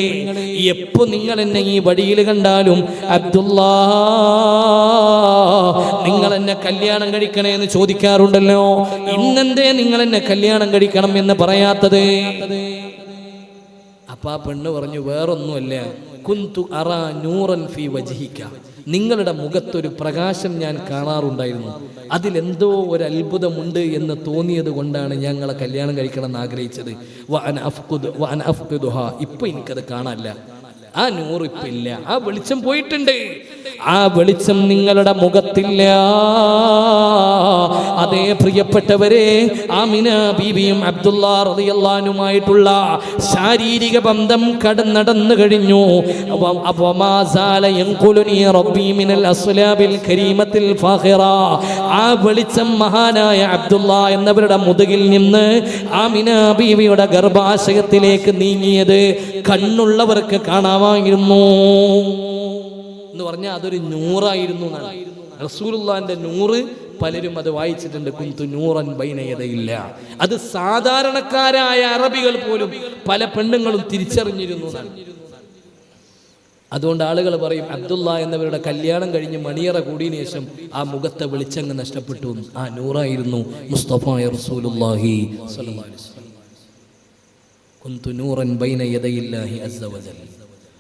എപ്പോ നിങ്ങൾ എന്നെ ഈ വഴിയിൽ കണ്ടാലും അബ്ദുള്ള നിങ്ങൾ എന്നെ കല്യാണം കഴിക്കണേ എന്ന് ചോദിക്കാറുണ്ടല്ലോ, ഇന്നെന്തേ നിങ്ങൾ എന്നെ കല്യാണം കഴിക്കണം എന്ന് പറയാത്തത്? അപ്പൊ ആ പെണ്ണ് പറഞ്ഞു, വേറൊന്നുമല്ല, കുന്തു അറാ നൂറൻ ഫീ വജ്ഹിക, നിങ്ങളുടെ മുഖത്തൊരു പ്രകാശം ഞാൻ കാണാറുണ്ടായിരുന്നു, അതിലെന്തോ ഒരു അത്ഭുതമുണ്ട് എന്ന് തോന്നിയത് കൊണ്ടാണ് ഞങ്ങളെ കല്യാണം കഴിക്കണം എന്ന് ആഗ്രഹിച്ചത്. ഇപ്പൊ എനിക്കത് കാണാനില്ല, ആ നൂറ് ഇപ്പൊ ഇല്ല, ആ വെളിച്ചം പോയിട്ടുണ്ട്, ആ വെളിച്ചം നിങ്ങളുടെ മുഖത്തില്ല. അതേ പ്രിയപ്പെട്ടവരെ, ആമിന ബീവിയും അബ്ദുള്ള റളിയല്ലാഹുമായിട്ടുള്ള ശാരീരിക ബന്ധം നടന്നു കഴിഞ്ഞു. ആ വെളിച്ചം മഹാനായ അബ്ദുള്ള എന്നവരുടെ മുതുകിൽ നിന്ന് ആമിന ബീവിയുടെ ഗർഭാശയത്തിലേക്ക് നീങ്ങിയത് കണ്ണുള്ളവർക്ക് കാണാമായിരുന്നു എന്ന് പറഞ്ഞാൽ അതൊരു നൂറായിരുന്നു എന്നാണ്. റസൂലുള്ളാഹിന്റെ നൂറ് പലരും അത് വായിച്ചിട്ടുണ്ട്. കുന്തു നൂറൻ ബൈന യദയില്ല. അത് സാധാരണക്കാരായ അറബികൾ പോലും പല പെണ്ണുങ്ങളും തിരിച്ചറിഞ്ഞിരുന്നു എന്നാണ്. അതുകൊണ്ട് ആളുകൾ പറയും അബ്ദുള്ള എന്നവരുടെ കല്യാണം കഴിഞ്ഞ് മണിയറ കൂടിയതിനു ശേഷം ആ മുഖത്തെ വെളിച്ചങ്ങ് നഷ്ടപ്പെട്ടു. ആ നൂറായിരുന്നു മുസ്തഫ റസൂലുള്ളാഹി സ്വല്ലല്ലാഹു അലൈഹി വസല്ലം. കുന്തു നൂറൻ ബൈന യദയില്ലാഹി അസ്സ വജൽ.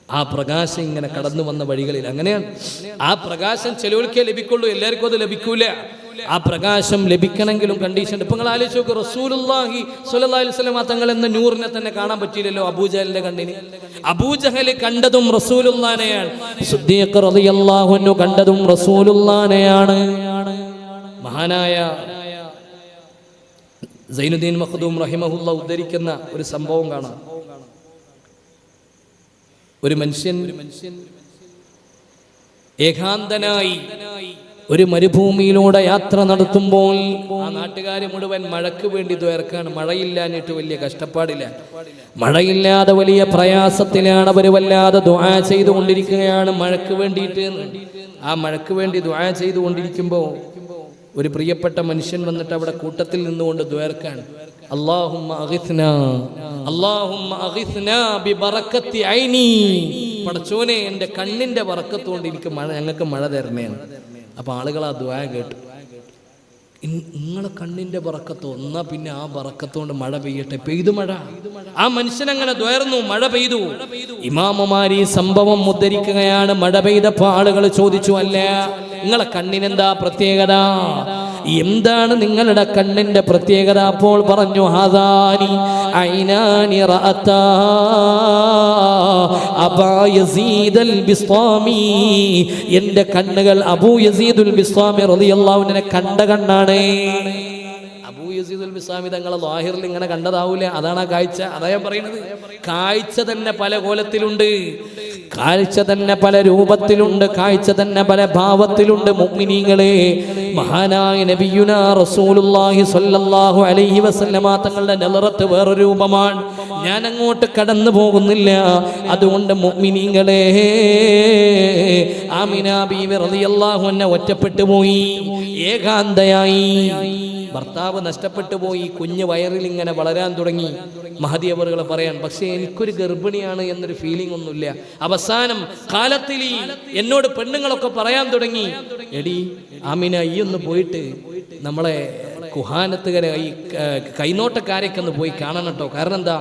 ആ പ്രകാശം ഇങ്ങനെ കടന്നു വന്ന വഴികളിൽ അങ്ങനെയാണ്. ആ പ്രകാശം ചിലവർക്കേ ലഭിക്കുള്ളൂ, എല്ലാവർക്കും അത് ലഭിക്കൂല. ആ പ്രകാശം ലഭിക്കണമെങ്കിലും കണ്ടീഷൻ. ഇപ്പൊ നിങ്ങൾ ആലോചിച്ച് നോക്ക്, റസൂലുള്ളാഹി സ്വല്ലല്ലാഹി അലൈഹി വസല്ലം തങ്ങൾ എന്ന നൂറിനെ തന്നെ കാണാൻ പറ്റിയില്ലല്ലോ അബൂജഹലിന്റെ കണ്ണിന്. അബൂജഹൽ കണ്ടതും റസൂലുള്ളാനെയാണ്, സിദ്ദീഖ് റളിയല്ലാഹു അൻഹു കണ്ടതും റസൂലുള്ളാനെയാണ്. മഹാനായ സൈനുദ്ദീൻ മഖ്ദൂം റഹിമഹുല്ലാ ഉദ്ധരിക്കുന്ന ഒരു സംഭവം കാണാം. ഒരു മനുഷ്യൻ ഏകാന്തനായി ഒരു മരുഭൂമിയിലൂടെ യാത്ര നടത്തുമ്പോൾ ആ നാട്ടുകാര് മുഴുവൻ മഴയ്ക്ക് വേണ്ടി ദ്വേർക്കാണ്. മഴയില്ലാഞ്ഞിട്ട് വലിയ കഷ്ടപ്പാടില്ല, മഴയില്ലാതെ വലിയ പ്രയാസത്തിലാണ്. അവർ വല്ലാതെ ദുആ ചെയ്തുകൊണ്ടിരിക്കുകയാണ് മഴയ്ക്ക് വേണ്ടിയിട്ട്. ആ മഴയ്ക്ക് വേണ്ടി ദുആ ചെയ്തുകൊണ്ടിരിക്കുമ്പോൾ ഒരു പ്രിയപ്പെട്ട മനുഷ്യൻ വന്നിട്ട് അവിടെ കൂട്ടത്തിൽ നിന്നുകൊണ്ട് ദ്വേർക്കാണ്. അല്ലാഹുമ്മ അഗിത്നാ, അല്ലാഹുമ്മ അഗിത്നാ ബിബറക്കത്തി ഐനി. പടച്ചോനെ, എൻ്റെ കണ്ണിന്റെ ബറക്കത്ത് കൊണ്ട് എനിക്ക് മഴ, ഞങ്ങൾക്ക് മഴ തരണേന്ന്. അപ്പൊ ആളുകൾ ആ ദുആ കേട്ടു. നിങ്ങളെ കണ്ണിന്റെ ബറക്കത്തോ, എന്നാ പിന്നെ ആ ബറക്കത്തോണ്ട് മഴ പെയ്യട്ടെ. പെയ്തു മഴ. ആ മനുഷ്യൻ അങ്ങനെ ദ്വേർന്നു, മഴ പെയ്തു. ഇമാമുമാർ ഈ സംഭവം ഉദ്ധരിക്കുകയാണ്. മഴ പെയ്തപ്പോ ആളുകൾ ചോദിച്ചു, അല്ല നിങ്ങളെ കണ്ണിനെന്താ പ്രത്യേകത, എന്താണ് നിങ്ങളുടെ കണ്ണിന്റെ പ്രത്യേകത? അപ്പോൾ പറഞ്ഞു, ഹാദാനി ഐനാനി റഅതാ അബൂ യസീദുൽ ബിസ്താമി. എൻ്റെ കണ്ണുകൾ അബൂ യസീദുൽ ബിസ്താമി റളിയല്ലാഹു അൻഹു കണ്ട കണ്ണാണ്. അബൂ യസീദുൽ ബിസ്താമി തങ്ങളെ ലാഹിറിൽ ഇങ്ങനെ കണ്ടതാവൂല, അതാണ് ആ കാഴ്ച. അതാ ഞാൻ പറയുന്നത്, കാഴ്ച തന്നെ പല കോലത്തിലുണ്ട്, കാഴ്ച തന്നെ പല രൂപത്തിലുണ്ട്, കാഴ്ച തന്നെ പല ഭാവത്തിലുണ്ട്. മുഅ്മിനീങ്ങളെ, മഹാനായ നബിയുനാ റസൂലുള്ളാഹി സ്വല്ലല്ലാഹു അലൈഹി വസല്ലമ തങ്ങളുടെ നളറത്ത് വേറൊരു രൂപമാണ്. ഞാൻ അങ്ങോട്ട് കടന്നു പോകുന്നില്ല. അതുകൊണ്ട് മുഅ്മിനീങ്ങളെ, ആമിന ബീവി റളിയല്ലാഹു അൻഹ ഒറ്റപ്പെട്ടു പോയി, ഏകാന്തയായി. ഭർത്താവ് നഷ്ടപ്പെട്ടു പോയി, കുഞ്ഞ് വയറിൽ ഇങ്ങനെ വളരാൻ തുടങ്ങി. മഹദി അവറുകൾ പറയാൻ, പക്ഷേ എനിക്കൊരു ഗർഭിണിയാണ് എന്നൊരു ഫീലിംഗ് ഒന്നുമില്ല. അവസാനം കാലത്തിൽ എന്നോട് പെണ്ണുങ്ങളൊക്കെ പറയാൻ തുടങ്ങി, എടി ആമിന, ഈ ഒന്ന് പോയിട്ട് നമ്മളെ കുഹാനത്തുകരെ ഈ കൈനോട്ടക്കാരെയൊക്കെ ഒന്ന് പോയി കാണണം കേട്ടോ. കാരണം എന്താ,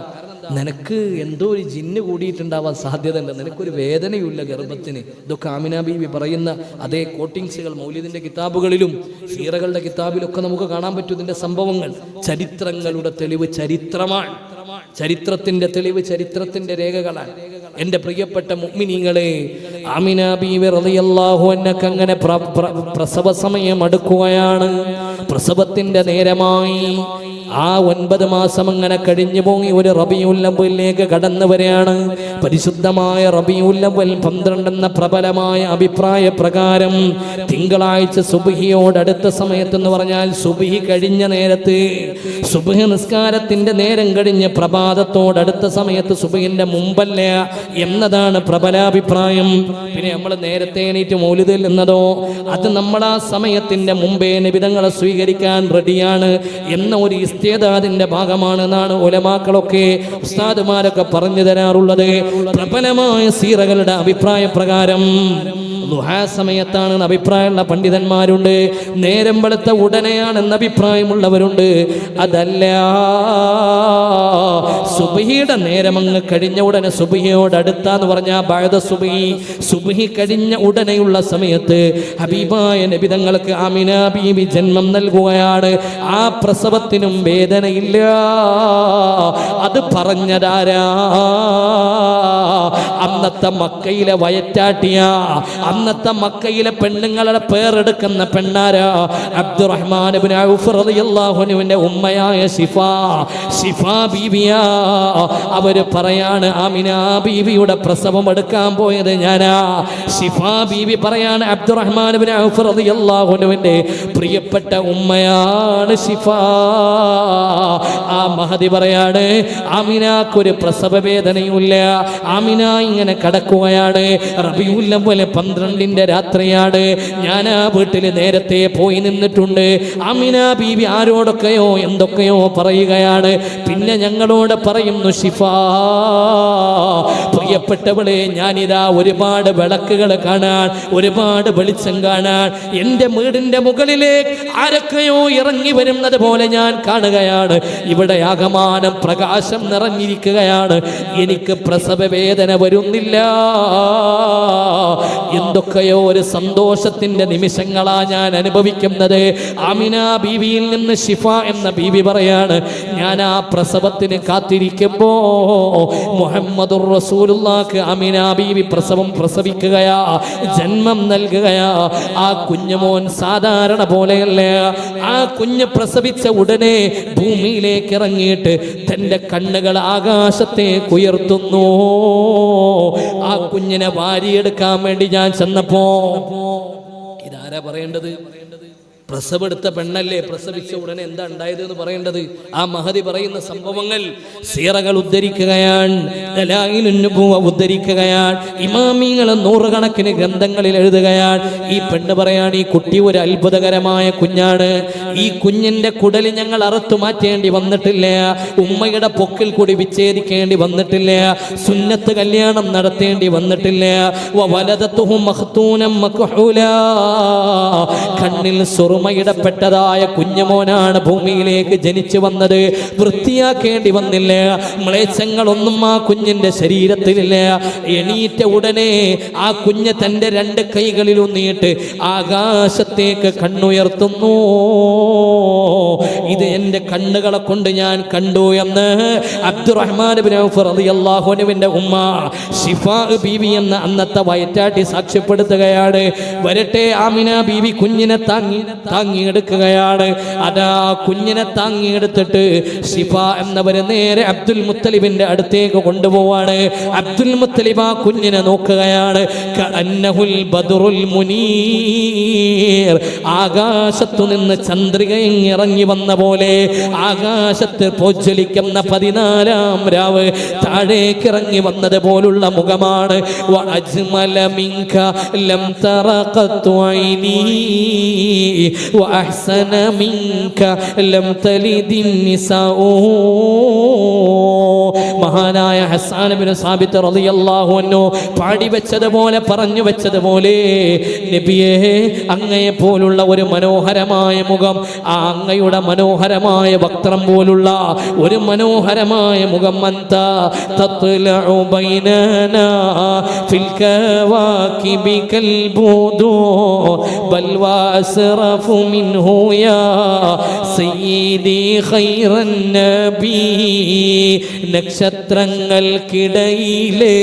നിനക്ക് എന്തോ ഒരു ജിന്ന് കൂടിയിട്ടുണ്ടാവാൻ സാധ്യതയുണ്ട്, നിനക്കൊരു വേദനയില്ല ഗർഭത്തിന്. ഇതൊക്കെ ആമിന ബീവി പറയുന്ന അതേ കോട്ടിങ്സുകൾ മൗലിദിന്റെ കിതാബുകളിലും സീറകളുടെ കിതാബിലൊക്കെ നമുക്ക് കാണാൻ പറ്റും. ഇതിന്റെ സംഭവങ്ങൾ ചരിത്രങ്ങളുടെ തെളിവ് ചരിത്രമാണ്, ചരിത്രത്തിന്റെ തെളിവ് ചരിത്രത്തിന്റെ രേഖകളാണ്. എൻ്റെ പ്രിയപ്പെട്ട മുഅ്മിനീങ്ങളെ, ആമിന ബീവി റളിയല്ലാഹു അൻഹക്ക് അങ്ങനെ പ്രസവ സമയം അടുക്കുകയാണ്. പ്രസവത്തിന്റെ നേരമായി. ആ 9 മാസം അങ്ങനെ കഴിഞ്ഞു പോയി. ഒരു റബീഉൽ അവ്വലിലേക്ക് കടന്നു വരികയാണ്. പരിശുദ്ധമായ റബീഉൽ അവ്വൽ 12 എന്ന പ്രബലമായ അഭിപ്രായ പ്രകാരം തിങ്കളാഴ്ച സുബ്ഹിയോട് അടുത്ത സമയത്ത് എന്ന് പറഞ്ഞാൽ സുബ്ഹി കഴിഞ്ഞ നേരത്ത്, സുബ്ഹി നിസ്കാരത്തിന്റെ നേരം കഴിഞ്ഞ് പ്രഭാതത്തോടടുത്ത സമയത്ത്, സുബ്ഹിന്റെ മുമ്പല്ല എന്നതാണ് പ്രബലാഭിപ്രായം. പിന്നെ നമ്മൾ നേരത്തെ എണീറ്റ് മൗലിദിൽ നിന്നതോ, അത് നമ്മൾ ആ സമയത്തിന്റെ മുമ്പേ നബിതങ്ങളെ സ്വീകരിക്കാൻ റെഡിയാണ് എന്ന ഒരു ഇസ്തിഅദാദിന്റെ ഭാഗമാണെന്നാണ് ഉലമാക്കളൊക്കെ ഉസ്താദുമാരൊക്കെ പറഞ്ഞു തരാറുള്ളത്. പ്രബലമായ സീറകളുടെ അഭിപ്രായ പ്രകാരം ദുഹാ സമയത്താണെന്ന് അഭിപ്രായമുള്ള പണ്ഡിതന്മാരുണ്ട്. നേരം വെളുത്ത ഉടനെയാണെന്ന് അഭിപ്രായമുള്ളവരുണ്ട്. അതല്ല, സുബ്ഹിയുടെ നേരം അങ്ങ് കഴിഞ്ഞ ഉടനെ, സുബ്ഹിയോട് അടുത്താന്ന് പറഞ്ഞാൽ ബഅദ സുബ്ഹി, സുബ്ഹി കഴിഞ്ഞ ഉടനെയുള്ള സമയത്ത് ഹബീബായ നബി തങ്ങൾക്ക് ആമിന ബീവി ജന്മം നൽകുകയാണ്. ആ പ്രസവത്തിനും വേദനയില്ല. അത് പറഞ്ഞതാരാ? അന്നത്തെ മക്കയിലെ വയറ്റാട്ടിയ, അന്നത്തെ മക്കയിലെ പെണ്ണുങ്ങളുടെ പേരെടുക്കുന്ന പെണ്ണാരാ? അബ്ദുറഹ്മാൻ ഇബ്നു ഔഫ് റളിയല്ലാഹു അൻഹുവിന്റെ ഉമ്മയായ ശിഫാ ബീവിയാ. അവര് പറയാണ്, ആമിന ബീവിയുടെ പ്രസവം എടുക്കാൻ പോയത് ഞാനാ. ശിഫാ ബീവി പറയാണ്, അബ്ദുറഹ്മാൻ ഇബ്നു ഔഫ് റളിയല്ലാഹു അൻഹുവിന്റെ പ്രിയപ്പെട്ട ഉമ്മയാണ് ശിഫാ. ആ മഹദി പറയാണ്, ആമിനാക്കൊരു പ്രസവ വേദനയുമില്ല. ആമിന ഇങ്ങനെ കടക്കുകയാണ്. റബീഉൽ അവ്വൽ 12 രാത്രിയാണ്. ഞാൻ ആ വീട്ടിൽ നേരത്തെ പോയി നിന്നിട്ടുണ്ട്. ആമിന ബീവി ആരോടൊക്കെയോ എന്തൊക്കെയോ പറയുകയാണ്. പിന്നെ ഞങ്ങളോട് പറയുന്നു, ഷിഫാ പ്രിയപ്പെട്ടവളെ, ഞാനിതാ ഒരുപാട് വിളക്കുകൾ കാണാൻ, ഒരുപാട് വെളിച്ചം കാണാൻ, എൻ്റെ വീടിൻ്റെ മുകളിലേക്ക് ആരൊക്കെയോ ഇറങ്ങി വരുന്നത് പോലെ ഞാൻ കാണുകയാണ്. ഇവിടെ ആകമാനം പ്രകാശം നിറഞ്ഞിരിക്കുകയാണ്. എനിക്ക് പ്രസവ വേദന വരുന്നില്ല. എന്തൊക്കെയോ ഒരു സന്തോഷത്തിന്റെ നിമിഷങ്ങളാ ഞാൻ അനുഭവിക്കുന്നത്. ആമിന ബീവിയിൽ നിന്ന് ഷിഫ എന്ന ബീവി പറയാണ്, ഞാൻ ആ പ്രസവത്തിന് കാത്തിരിക്കുമ്പോ മുഹമ്മദുർ റസൂലുള്ളാഹിക്ക് ആമിന ബീവി പ്രസവിക്കുകയാ, ജന്മം നൽകുകയാ. ആ കുഞ്ഞുമോൻ സാധാരണ പോലെയല്ല. ആ കുഞ്ഞ് പ്രസവിച്ച ഉടനെ ഭൂമിയിലേക്ക് ഇറങ്ങിയിട്ട് തൻ്റെ കണ്ണുകൾ ആകാശത്തേക്ക് ഉയർത്തുന്നു. ആ കുഞ്ഞിനെ വാരിയെടുക്കാൻ വേണ്ടി ഞാൻ ചെന്നപ്പോ, ഇതാരാ പറയേണ്ടത്? പ്രസവെടുത്ത പെണ്ണല്ലേ, പ്രസവിച്ച ഉടനെ എന്താ ഉണ്ടായത് എന്ന് പറയേണ്ടത്? ആ മഹദി പറയുന്ന സംഭവങ്ങൾ സീറകൾ ഉദ്ധരിക്കുകയാണ്, ദലായിലുൻ നുബുവ ഉദ്ധരിക്കുകയാണ്, ഇമാമിങ്ങൾ നൂറുകണക്കിന് ഗ്രന്ഥങ്ങളിൽ എഴുതുകയാണ്. ഈ പെണ്ണ് പറയാണ്, ഈ കുട്ടി ഒരു അത്ഭുതകരമായ കുഞ്ഞാണ്. ഈ കുഞ്ഞിന്റെ കുടല് ഞങ്ങൾ അറുത്തു മാറ്റേണ്ടി വന്നിട്ടില്ല, ഉമ്മയുടെ പൊക്കിൽ കൂടി വിച്ഛേദിക്കേണ്ടി വന്നിട്ടില്ല, സുന്നത്ത് കല്യാണം നടത്തേണ്ടി വന്നിട്ടില്ല. വലദതുഹു മഖ്തൂനം മക്ഹൂലാ, കണ്ണിൽ സുറുമയിടപ്പെട്ടതായ കുഞ്ഞുമോനാണ് ഭൂമിയിലേക്ക് ജനിച്ചു വന്നത്. വൃത്തിയാക്കേണ്ടി വന്നില്ല, മ്ലേച്ഛങ്ങളൊന്നും ആ കുഞ്ഞിന്റെ ശരീരത്തിലില്ല. എണീറ്റ ഉടനെ ആ കുഞ്ഞ് തൻ്റെ രണ്ട് കൈകളിൽ ഊന്നിയിട്ട് ആകാശത്തേക്ക് കണ്ണുയർത്തുന്നു. ഇത് എൻ്റെ കണ്ണുകളെ കൊണ്ട് ഞാൻ കണ്ടു എന്ന് അബ്ദുറഹ്മാൻ ഇബ്നു ഔഫ് റളിയല്ലാഹു അൻഹുവിന്റെ ഉമ്മ ഷിഫാ ബീവി എന്ന അന്നത്തെ വയറ്റാട്ടി സാക്ഷ്യപ്പെടുത്തുകയാണ്. വരട്ടെ, ആമിന ബീവി കുഞ്ഞിനെ താങ്ങിയെടുക്കുകയാണ്. അതാ കുഞ്ഞിനെ താങ്ങിയെടുത്തിട്ട് ഷിഫ എന്നവര് നേരെ അബ്ദുൽ മുത്തലിബിന്റെ അടുത്തേക്ക് കൊണ്ടുപോവാണ്. അബ്ദുൽ മുത്തലിബ് ആ കുഞ്ഞിനെ നോക്കുകയാണ്. കഅന്നഹുൽ ബദ്റുൽ മുനീർ, ആകാശത്തു നിന്ന് ചന്ദ്രിക ഇറങ്ങി വന്ന പോലെ, ആകാശത്ത് പ്രോജ്വലിക്കുന്ന 14-ാം രാവ് താഴേക്ക് ഇറങ്ങി വന്നത് പോലുള്ള മുഖമാണ്. വഅജ്മല മിൻക ലം തറ ഖത്തു ഐനി വഅഹ്സന മിൻക ലം തലിദിൻ നിസാഉ. മഹാനായ ഹസ്സാൻ ഇബ്നു സാബിത്ത് റളിയല്ലാഹു അൻഹു പാടി വെച്ചതുപോലെ, പറഞ്ഞു വെച്ചതുപോലെ, നബിയേ, അങ്ങയെ പോലുള്ള ഒരു മനോഹരമായ മുഖം, ആ അങ്ങയുടെ മനോഹരമായ വക്രം പോലുള്ള ഒരു മനോഹരമായ മുഖം, അന്ത തത്ലഉ ബൈനനാ ഫിൽ കവാകിബി കൽബുദു ബൽ വഅസ്റഫു മിൻഹു യാ സയ്യിദി ഖൈറൻ നബി. നക്ഷത്രങ്ങൾക്കിടയിലെ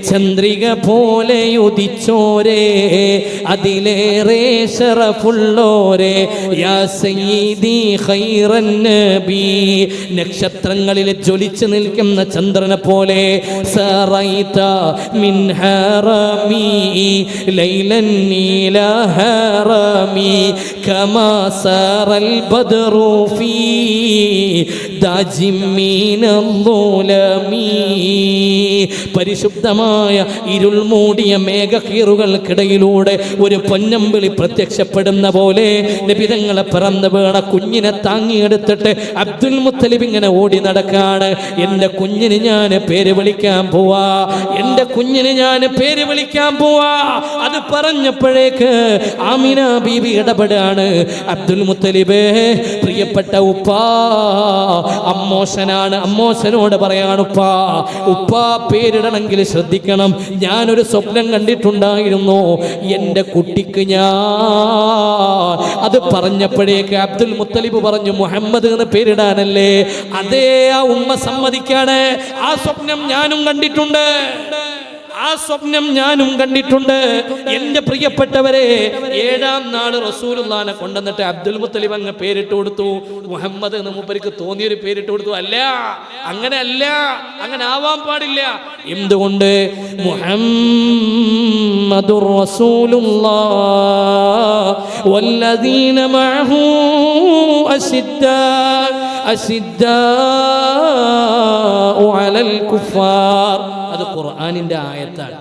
ചന്ദ്രിക പോലെ ഉദിച്ചോരേ, അതിലേറെ ശറഫുള്ളോരേ, യാ സയ്യിദി ഖൈറൻ നബി. നക്ഷത്രങ്ങളിൽ ജ്വലിച്ചു നിൽക്കുന്ന ചന്ദ്രനെ പോലെ, സറൈത മിൻ ഹറമി ലൈലൻ നീല ഹറമി കമാ സറൽ ബദ്റു ഫീ ദാജിമിനല്ലുലമി. പരിശുദ്ധമായ ഇരുൾ മൂടിയ മേഘക്കീറുകൾക്കിടയിലൂടെ ഒരു പൊന്നമ്പിളി പ്രത്യക്ഷപ്പെടുന്ന പോലെ നബി തങ്ങളെ പിറന്നു വീണ കുഞ്ഞിനെ താങ്ങിയെടുത്തിട്ട് അബ്ദുൽ മുത്തലിബ് ഇങ്ങനെ ഓടി നടക്കാണ്. എൻ്റെ കുഞ്ഞിന് ഞാൻ പേര് വിളിക്കാൻ പോവാ, എൻ്റെ കുഞ്ഞിന് ഞാൻ പേര് വിളിക്കാൻ പോവാ. അത് പറഞ്ഞപ്പോഴേക്ക് ആമിന ബീബി ഇടപെടാണ്. അബ്ദുൽ മുത്തലിബേ, പ്രിയപ്പെട്ട ഉപ്പാ, അമ്മോശനാണ്, അമ്മോശനോട് പറയാണ്, ഉപ്പാ, ഉപ്പാ പേരിടണമെങ്കിൽ ശ്രദ്ധിക്കണം. ഞാനൊരു സ്വപ്നം കണ്ടിട്ടുണ്ടായിരുന്നു, എൻ്റെ കുട്ടിക്ക് ഞാൻ. അത് പറഞ്ഞപ്പോഴേക്ക് അബ്ദുൽ മുത്തലിബ് പറഞ്ഞു, മുഹമ്മദ് എന്ന് പേരിടാനല്ലേ? അതേ, ആ ഉമ്മ സമ്മതിക്കാണ്. ആ സ്വപ്നം ഞാനും കണ്ടിട്ടുണ്ട്, ആ സ്വപ്നം ഞാനും കണ്ടിട്ടുണ്ട്. എൻ്റെ പ്രിയപ്പെട്ടവരെ, 7-ാം നാള് റസൂലുള്ളാഹിനെ കൊണ്ടുവന്നിട്ട് അബ്ദുൽ മുത്തലിബ് അങ്ങ് പേരിട്ട് കൊടുത്തു. മുഹമ്മദ് എന്ന് മൂപ്പർക്ക് തോന്നിയൊരു പേരിട്ട് കൊടുത്തു. അല്ല, അങ്ങനെ അല്ല, അങ്ങനെ ആവാൻ പാടില്ല. എന്തുകൊണ്ട്? മുഹമ്മദുർ റസൂലുള്ളാഹ് വല്ലദീന മഅഹു അസിദ്ദാഉ അലൽ കുഫാർ. അത് ഖുർആനിന്റെ ആയത്താണ്.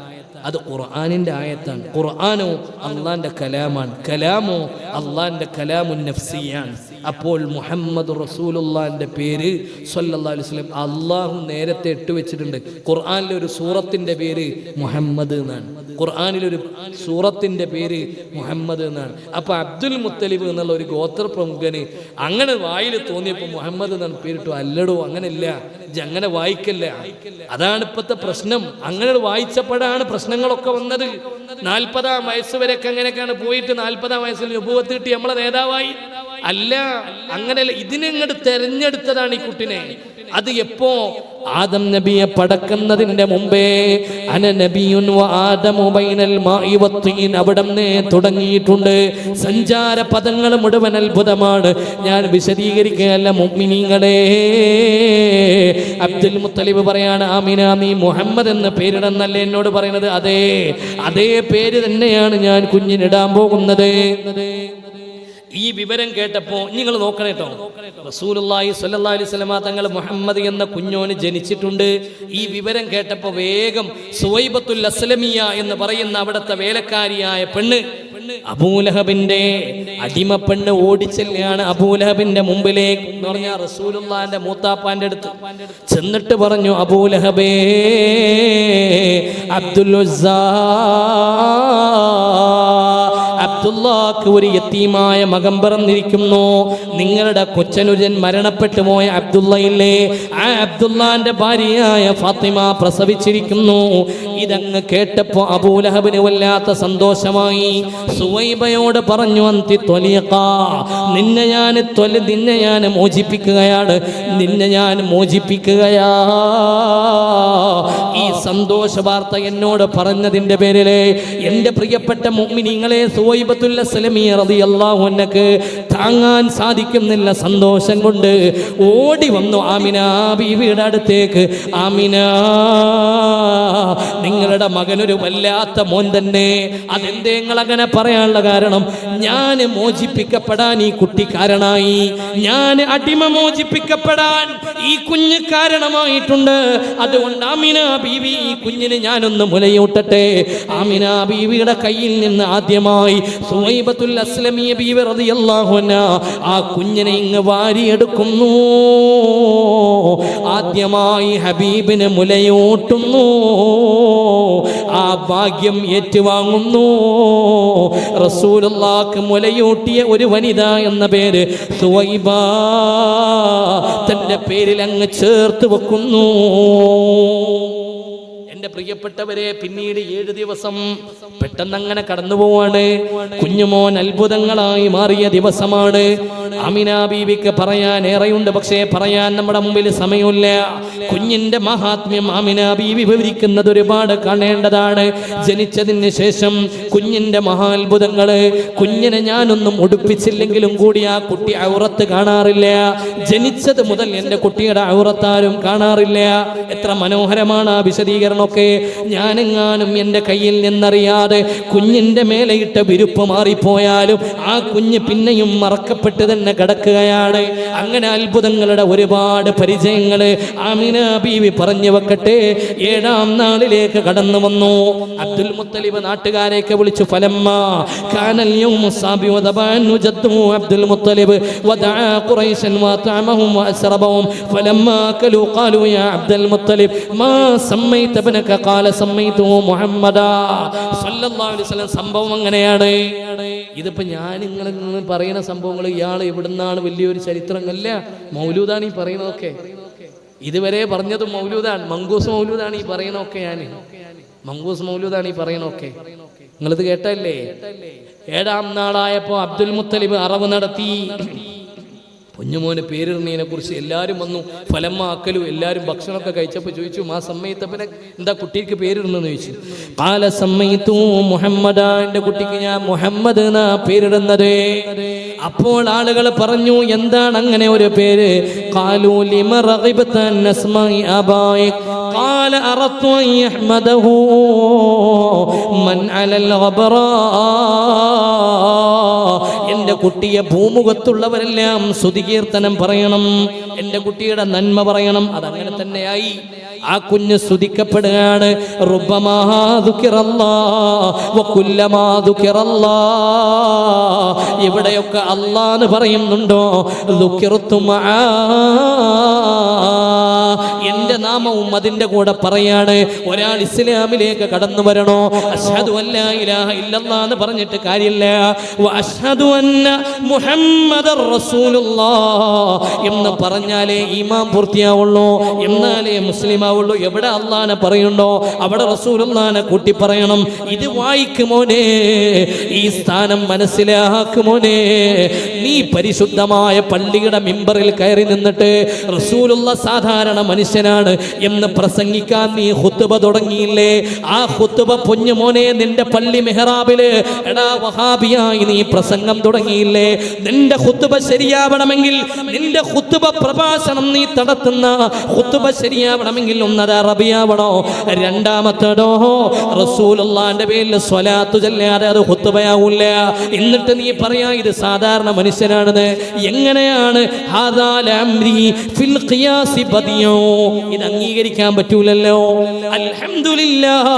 അത് ഖുർആനിന്റെ ആയത്താണ്. ഖുർആനോ അള്ളാന്റെ കലാമാണ്, കലാമോ അള്ളാന്റെ കലാമുൻ നഫ്സിയാണ്. അപ്പോൾ മുഹമ്മദ് റസൂലുള്ളാന്റെ പേര് സ്വല്ലല്ലാഹു അലൈഹി വസല്ലം അള്ളാഹു നേരത്തെ ഇട്ടുവെച്ചിട്ടുണ്ട്. ഖുർആനിലൊരു സൂറത്തിന്റെ പേര് മുഹമ്മദ് എന്നാണ്, ഖുർആനിലൊരു സൂറത്തിന്റെ പേര് മുഹമ്മദ് എന്നാണ്. അപ്പൊ അബ്ദുൽ മുത്തലിബ് എന്നുള്ള ഒരു ഗോത്ര പ്രമുഖന് അങ്ങനെ വായിൽ തോന്നിയപ്പോൾ മുഹമ്മദ് എന്നാണ് പേരിട്ടു. അല്ലടോ, അങ്ങനെയല്ല, അങ്ങനെ വായിക്കല്ല. അതാണ് ഇപ്പോഴത്തെ പ്രശ്നം. അങ്ങനെ വായിച്ചപ്പോഴാണ് പ്രശ്നങ്ങളൊക്കെ വന്നത്. 40-ാം വയസ്സ് വരെയൊക്കെ അങ്ങനെയൊക്കെയാണ് പോയിട്ട് 40-ാം വയസ്സിൽ നുബുവത്ത് കിട്ടി നമ്മളെ നേതാവായി. അല്ല, അങ്ങനെയല്ല. ഇതിനെങ്ങോട്ട് തെരഞ്ഞെടുത്തതാണ് ഈ കുട്ടിനെ. അത് എപ്പോ? ആദം നബിയെ പടക്കുന്നതിന്റെ മുമ്പേ അന നബിയുൻ വ ആദമു ബൈനൽ മാഇ വത്തീൻ അവിടന്നേ തുടങ്ങിയിട്ടുണ്ട്. സഞ്ചാര പദങ്ങൾ മുഴുവൻ അത്ഭുതമാണ്. ഞാൻ വിശദീകരിക്കുകയല്ല മുഅ്മിനീങ്ങളെ. അബ്ദുൽ മുത്തലിബ് പറയാണ്, ആമിന നീ മുഹമ്മദ് എന്ന പേരിടുന്നല്ലേ എന്നോട് പറയുന്നത്? അതേ പേര് തന്നെയാണ് ഞാൻ കുഞ്ഞിനിടാൻ പോകുന്നത്. ഈ വിവരം കേട്ടപ്പോ നിങ്ങൾ നോക്കണം കേട്ടോ, റസൂലുള്ളാഹി സ്വല്ലല്ലാഹി അലൈഹി വസല്ലമ തങ്ങൾ മുഹമ്മദ് എന്ന കുഞ്ഞോന് ജനിച്ചിട്ടുണ്ട്. ഈ വിവരം കേട്ടപ്പോ വേഗം സുവൈബത്തുൽ അസ്ലമിയ എന്ന് പറയുന്ന അവിടുത്തെ വേലക്കാരിയായ പെണ്ണ്, അബൂലഹബിന്റെ അടിമപ്പെണ്ണ് ഓടിച്ചെല്ലാണ് അബൂലഹബിന്റെ മുമ്പിലേക്ക് എന്ന് പറഞ്ഞാൽ റസൂലുള്ളാഹിന്റെ മൂത്താപ്പാന്റെ അടുത്ത് ചെന്നിട്ട് പറഞ്ഞു, അബൂലഹബേ, അബ്ദുല്ലാക്ക് ഒരു യതീമായ മകൻ പിറന്നിരിക്കുന്നു. നിങ്ങളുടെ കൊച്ചനുജൻ മരണപ്പെട്ടു പോയ അബ്ദുല്ലയില്ലേ, ആ അബ്ദുല്ലാന്റെ ഭാര്യയായ ഫാത്തിമ പ്രസവിച്ചിരിക്കുന്നു. ഇതങ്ങ് കേട്ടപ്പോ അബൂലഹബിന് വല്ലാത്ത സന്തോഷമായി. സുവൈബയോട് പറഞ്ഞു, അന്തി ത്വലിഖ, നിന്നെ ഞാൻ മോചിപ്പിക്കുകയാണ്, നിന്നെ ഞാൻ മോചിപ്പിക്കുകയാ. ഈ സന്തോഷ വാർത്ത എന്നോട് പറഞ്ഞതിന്റെ പേരിലെ എന്റെ പ്രിയപ്പെട്ട മുഅ്മിനീങ്ങളെ, സുവൈബത്തുൽ അസ്ലമിയ റളിയല്ലാഹു അൻഹക്ക് താങ്ങാൻ സാധിക്കുന്നില്ല സന്തോഷം കൊണ്ട്. ഓടി വന്നു ആമിന ബീവിയുടെ അടുത്തേക്ക്. ആമിന, നിങ്ങളുടെ മകനൊരു വല്ലാത്ത മോൻ തന്നെ. അതെന്തേ നിങ്ങൾ അങ്ങനെ പറയാനുള്ള കാരണം? ഞാൻ മോചിപ്പിക്കപ്പെടാൻ ഈ കുട്ടി കാരണമായി, ഞാൻ അടിമ മോചിപ്പിക്കപ്പെടാൻ ഈ കുഞ്ഞ് കാരണമായിട്ടുണ്ട്. അതുകൊണ്ട് ആമിന ബീവി, ഈ കുഞ്ഞിന് ഞാനൊന്ന് മുലയൂട്ടട്ടെ. ആമിന ബീവിയുടെ കയ്യിൽ നിന്ന് ആദ്യമായി സുവൈബത്തുൽ അസ്ലമിയ ബീവി റളിയല്ലാഹു അൻഹാ ആ കുഞ്ഞിനെ ഇങ്ങ് വാരിയെടുക്കുന്നു. ആദ്യമായി ഹബീബിന് മുലയൂട്ടുന്നു. ആ ഭാഗ്യം ഏറ്റുവാങ്ങുന്നു. റസൂലുള്ളാഹിക്ക് മുലയൂട്ടിയ ഒരു വനിത എന്ന പേര് സുവൈബ തന്റെ പേരിൽ അങ്ങ് ചേർത്ത് വെക്കുന്നു. എന്റെ പ്രിയപ്പെട്ടവരെ, പിന്നീട് 7 ദിവസം പെട്ടെന്ന് അങ്ങനെ കടന്നു പോവാണ്. കുഞ്ഞുമോൻ അത്ഭുതങ്ങളായി മാറിയ ദിവസമാണ്. ആമിന ബീവിക്ക് പറയാൻ ഏറെയുണ്ട്, പക്ഷേ പറയാൻ നമ്മുടെ മുമ്പിൽ സമയമില്ല. കുഞ്ഞിന്റെ മഹാത്മ്യം ആമിന ബീവി വിവരിക്കുന്നത് ഒരുപാട് കാണേണ്ടതാണ്. ജനിച്ചതിന് ശേഷം കുഞ്ഞിന്റെ മഹാത്ഭുതങ്ങള്. കുഞ്ഞിനെ ഞാനൊന്നും ഉടുപ്പിച്ചില്ലെങ്കിലും കൂടി ആ കുട്ടി ഔറത്ത് കാണാറില്ല. ജനിച്ചത് മുതൽ എന്റെ കുട്ടിയുടെ ഔറത്താരും കാണാറില്ല. എത്ര മനോഹരമാണ് ആ വിശദീകരണം. ഞാനെങ്ങാനും എൻ്റെ കയ്യിൽ നിന്നറിയാതെ കുഞ്ഞിന്റെ മേലെയിട്ട വിരുപ്പ് മാറിപ്പോയാലും ആ കുഞ്ഞ് പിന്നെയും മറക്കപ്പെട്ട് തന്നെ കിടക്കുകയാണ്. അങ്ങനെ അത്ഭുതങ്ങളുടെ ഒരുപാട് പരിചയങ്ങള് ആമിന ബീവി പറഞ്ഞു വെക്കട്ടെ. 7-ാം നാളിലേക്ക് കടന്നു വന്നു. അബ്ദുൽ മുത്തലിബ് നാട്ടുകാരെയൊക്കെ വിളിച്ചു. ഫലമ്മ കാനൽ യൗമു സാബിഉ ദബഅൻ ജദ്ദു അബ്ദുൽ മുത്തലിബ് വദഅ ഖുറൈശൻ വതഅമഹും വഅസ്റബഹും ഫലമ്മ അകലു ഖാലു യാ അബ്ദുൽ മുത്തലിബ് മാ സമ്മൈത ഖാല സമ്മൈതു മുഹമ്മദാ സ്വല്ലല്ലാഹു അലൈഹി വസല്ലം. സംഭവം അങ്ങനെയാണ്. ഇതിപ്പോ ഞാൻ നിങ്ങൾ പറയുന്ന സംഭവങ്ങൾ ഇയാൾ എവിടുന്നാണ് വലിയൊരു ചരിത്രമല്ല, മൗലൂദാണ് ഈ പറയുന്നതൊക്കെ. ഇതുവരെ പറഞ്ഞത് മൗലൂദാണ്, മങ്കൂസ് മൗലൂദാണ് ഈ പറയുന്നതൊക്കെ. മങ്കൂസ് മൗലൂദാണ് ഈ പറയുന്നതൊക്കെ. നിങ്ങളിത് കേട്ടല്ലേ? 7-ാം നാളായപ്പോ അബ്ദുൽ മുത്തലിബ് അറവ് നടത്തി. കുഞ്ഞുമോന് പേരിടുന്നതിനെ കുറിച്ച് എല്ലാവരും വന്നു. ഫലമ്മ അക്കലു, എല്ലാവരും ഭക്ഷണമൊക്കെ കഴിച്ചപ്പോൾ ചോദിച്ചു, മാ സമ്മയിത്തപ്പനെ എന്താ കുട്ടിക്ക് പേരിടുന്നെന്ന് ചോദിച്ചു. കാല സമ്മയിത്തു മുഹമ്മദ, എൻ്റെ കുട്ടിക്ക് ഞാൻ മുഹമ്മദ് എന്നാ പേരിടുന്നത്. അപ്പോൾ ആളുകൾ പറഞ്ഞു, എന്താണ് അങ്ങനെ ഒരു പേര്? ഖാലു ലിമ റഗിബത അൻ അസ്മാഇ ആബായിക് ഖാല അറത്തു അൻ യഹ്മദഹു മൻ അലൽ ഗബറാ. എൻ്റെ കുട്ടിയെ ഭൂമുഖത്തുള്ളവരെല്ലാം സ്തുതികീർത്തനം പറയണം, എൻ്റെ കുട്ടിയുടെ നന്മ പറയണം. അതങ്ങനെ തന്നെയായി. ആ കുഞ്ഞ് സ്തുതിക്കപ്പെടുകയാണ്. റുബ്ബമാ ദുകിറല്ലാഹ് വകുല്ലമാ ദുകിറല്ലാഹ്, എവിടെയൊക്കെ അല്ലാഹ് എന്ന് പറയുന്നുണ്ടോ ദുകിറതു മആ, എന്റെ നാമവും അതിന്റെ കൂടെ പറയാണ്. ഒരാൾ ഇസ്ലാമിലേക്ക് കടന്നു വരണോ, അശ്ഹദു അല്ലാ ഇലാഹ ഇല്ലല്ലാഹ് എന്ന് പറഞ്ഞിട്ട് കാര്യമില്ല, വ അശ്ഹദു അന്ന മുഹമ്മദർ റസൂലുള്ളാഹ് എന്ന് പറഞ്ഞാലേ ഈമാൻ പൂർത്തിയാവുള്ളൂ, എന്നാലേ മുസ്ലിം ആവുള്ളൂ. എവിടെ അല്ലാഹനെ പറയുണ്ടോ അവിടെ റസൂലുള്ളാഹിനെ കൂട്ടി പറയണം. ഇത് വായിക്കുമോനെ, ഈ സ്ഥാനം മനസ്സിലാക്കുമോനെ. നീ പരിശുദ്ധമായ പള്ളിയുടെ മിമ്പറിൽ കയറി നിന്നിട്ട് റസൂലുള്ള സാധാരണ മനുഷ്യനാണ് എന്ന് പ്രസംഗിക്കാൻ നീ ഖുത്ബ തുടങ്ങിയില്ലേ? ആ ഖുത്ബ പൊന്നുമോനെ നിന്റെ പള്ളി മെഹ്റാബില് എടാ വഹാബിയായി നീ പ്രസംഗം തുടങ്ങിയില്ലേ? നിന്റെ ഖുത്ബ ശരിയാവണമെങ്കിൽ, നിന്റെ ഖുത്ബ പ്രഭാഷണം നീ നടത്തുന്ന ഖുത്ബ ശരിയാവണമെങ്കിൽ ഒന്നത് അറബിയാവണോ, രണ്ടാമത്തേടോ റസൂലുള്ളാഹിന്റെ പേരിൽ സ്വലാത്ത് ചൊല്ലാതെ അത് ഖുത്ബയാവൂല. എന്നിട്ട് നീ പറയാ ഇത് സാധാരണ മനുഷ്യനാണെന്ന്. എങ്ങനെയാണ്? ഹാദാ ലഅംരി ഫിൽ ഖിയാസി ബദിയോ, ഇത് അംഗീകരിക്കാൻ പറ്റൂലല്ലോ. അൽഹംദുലില്ലാഹ്,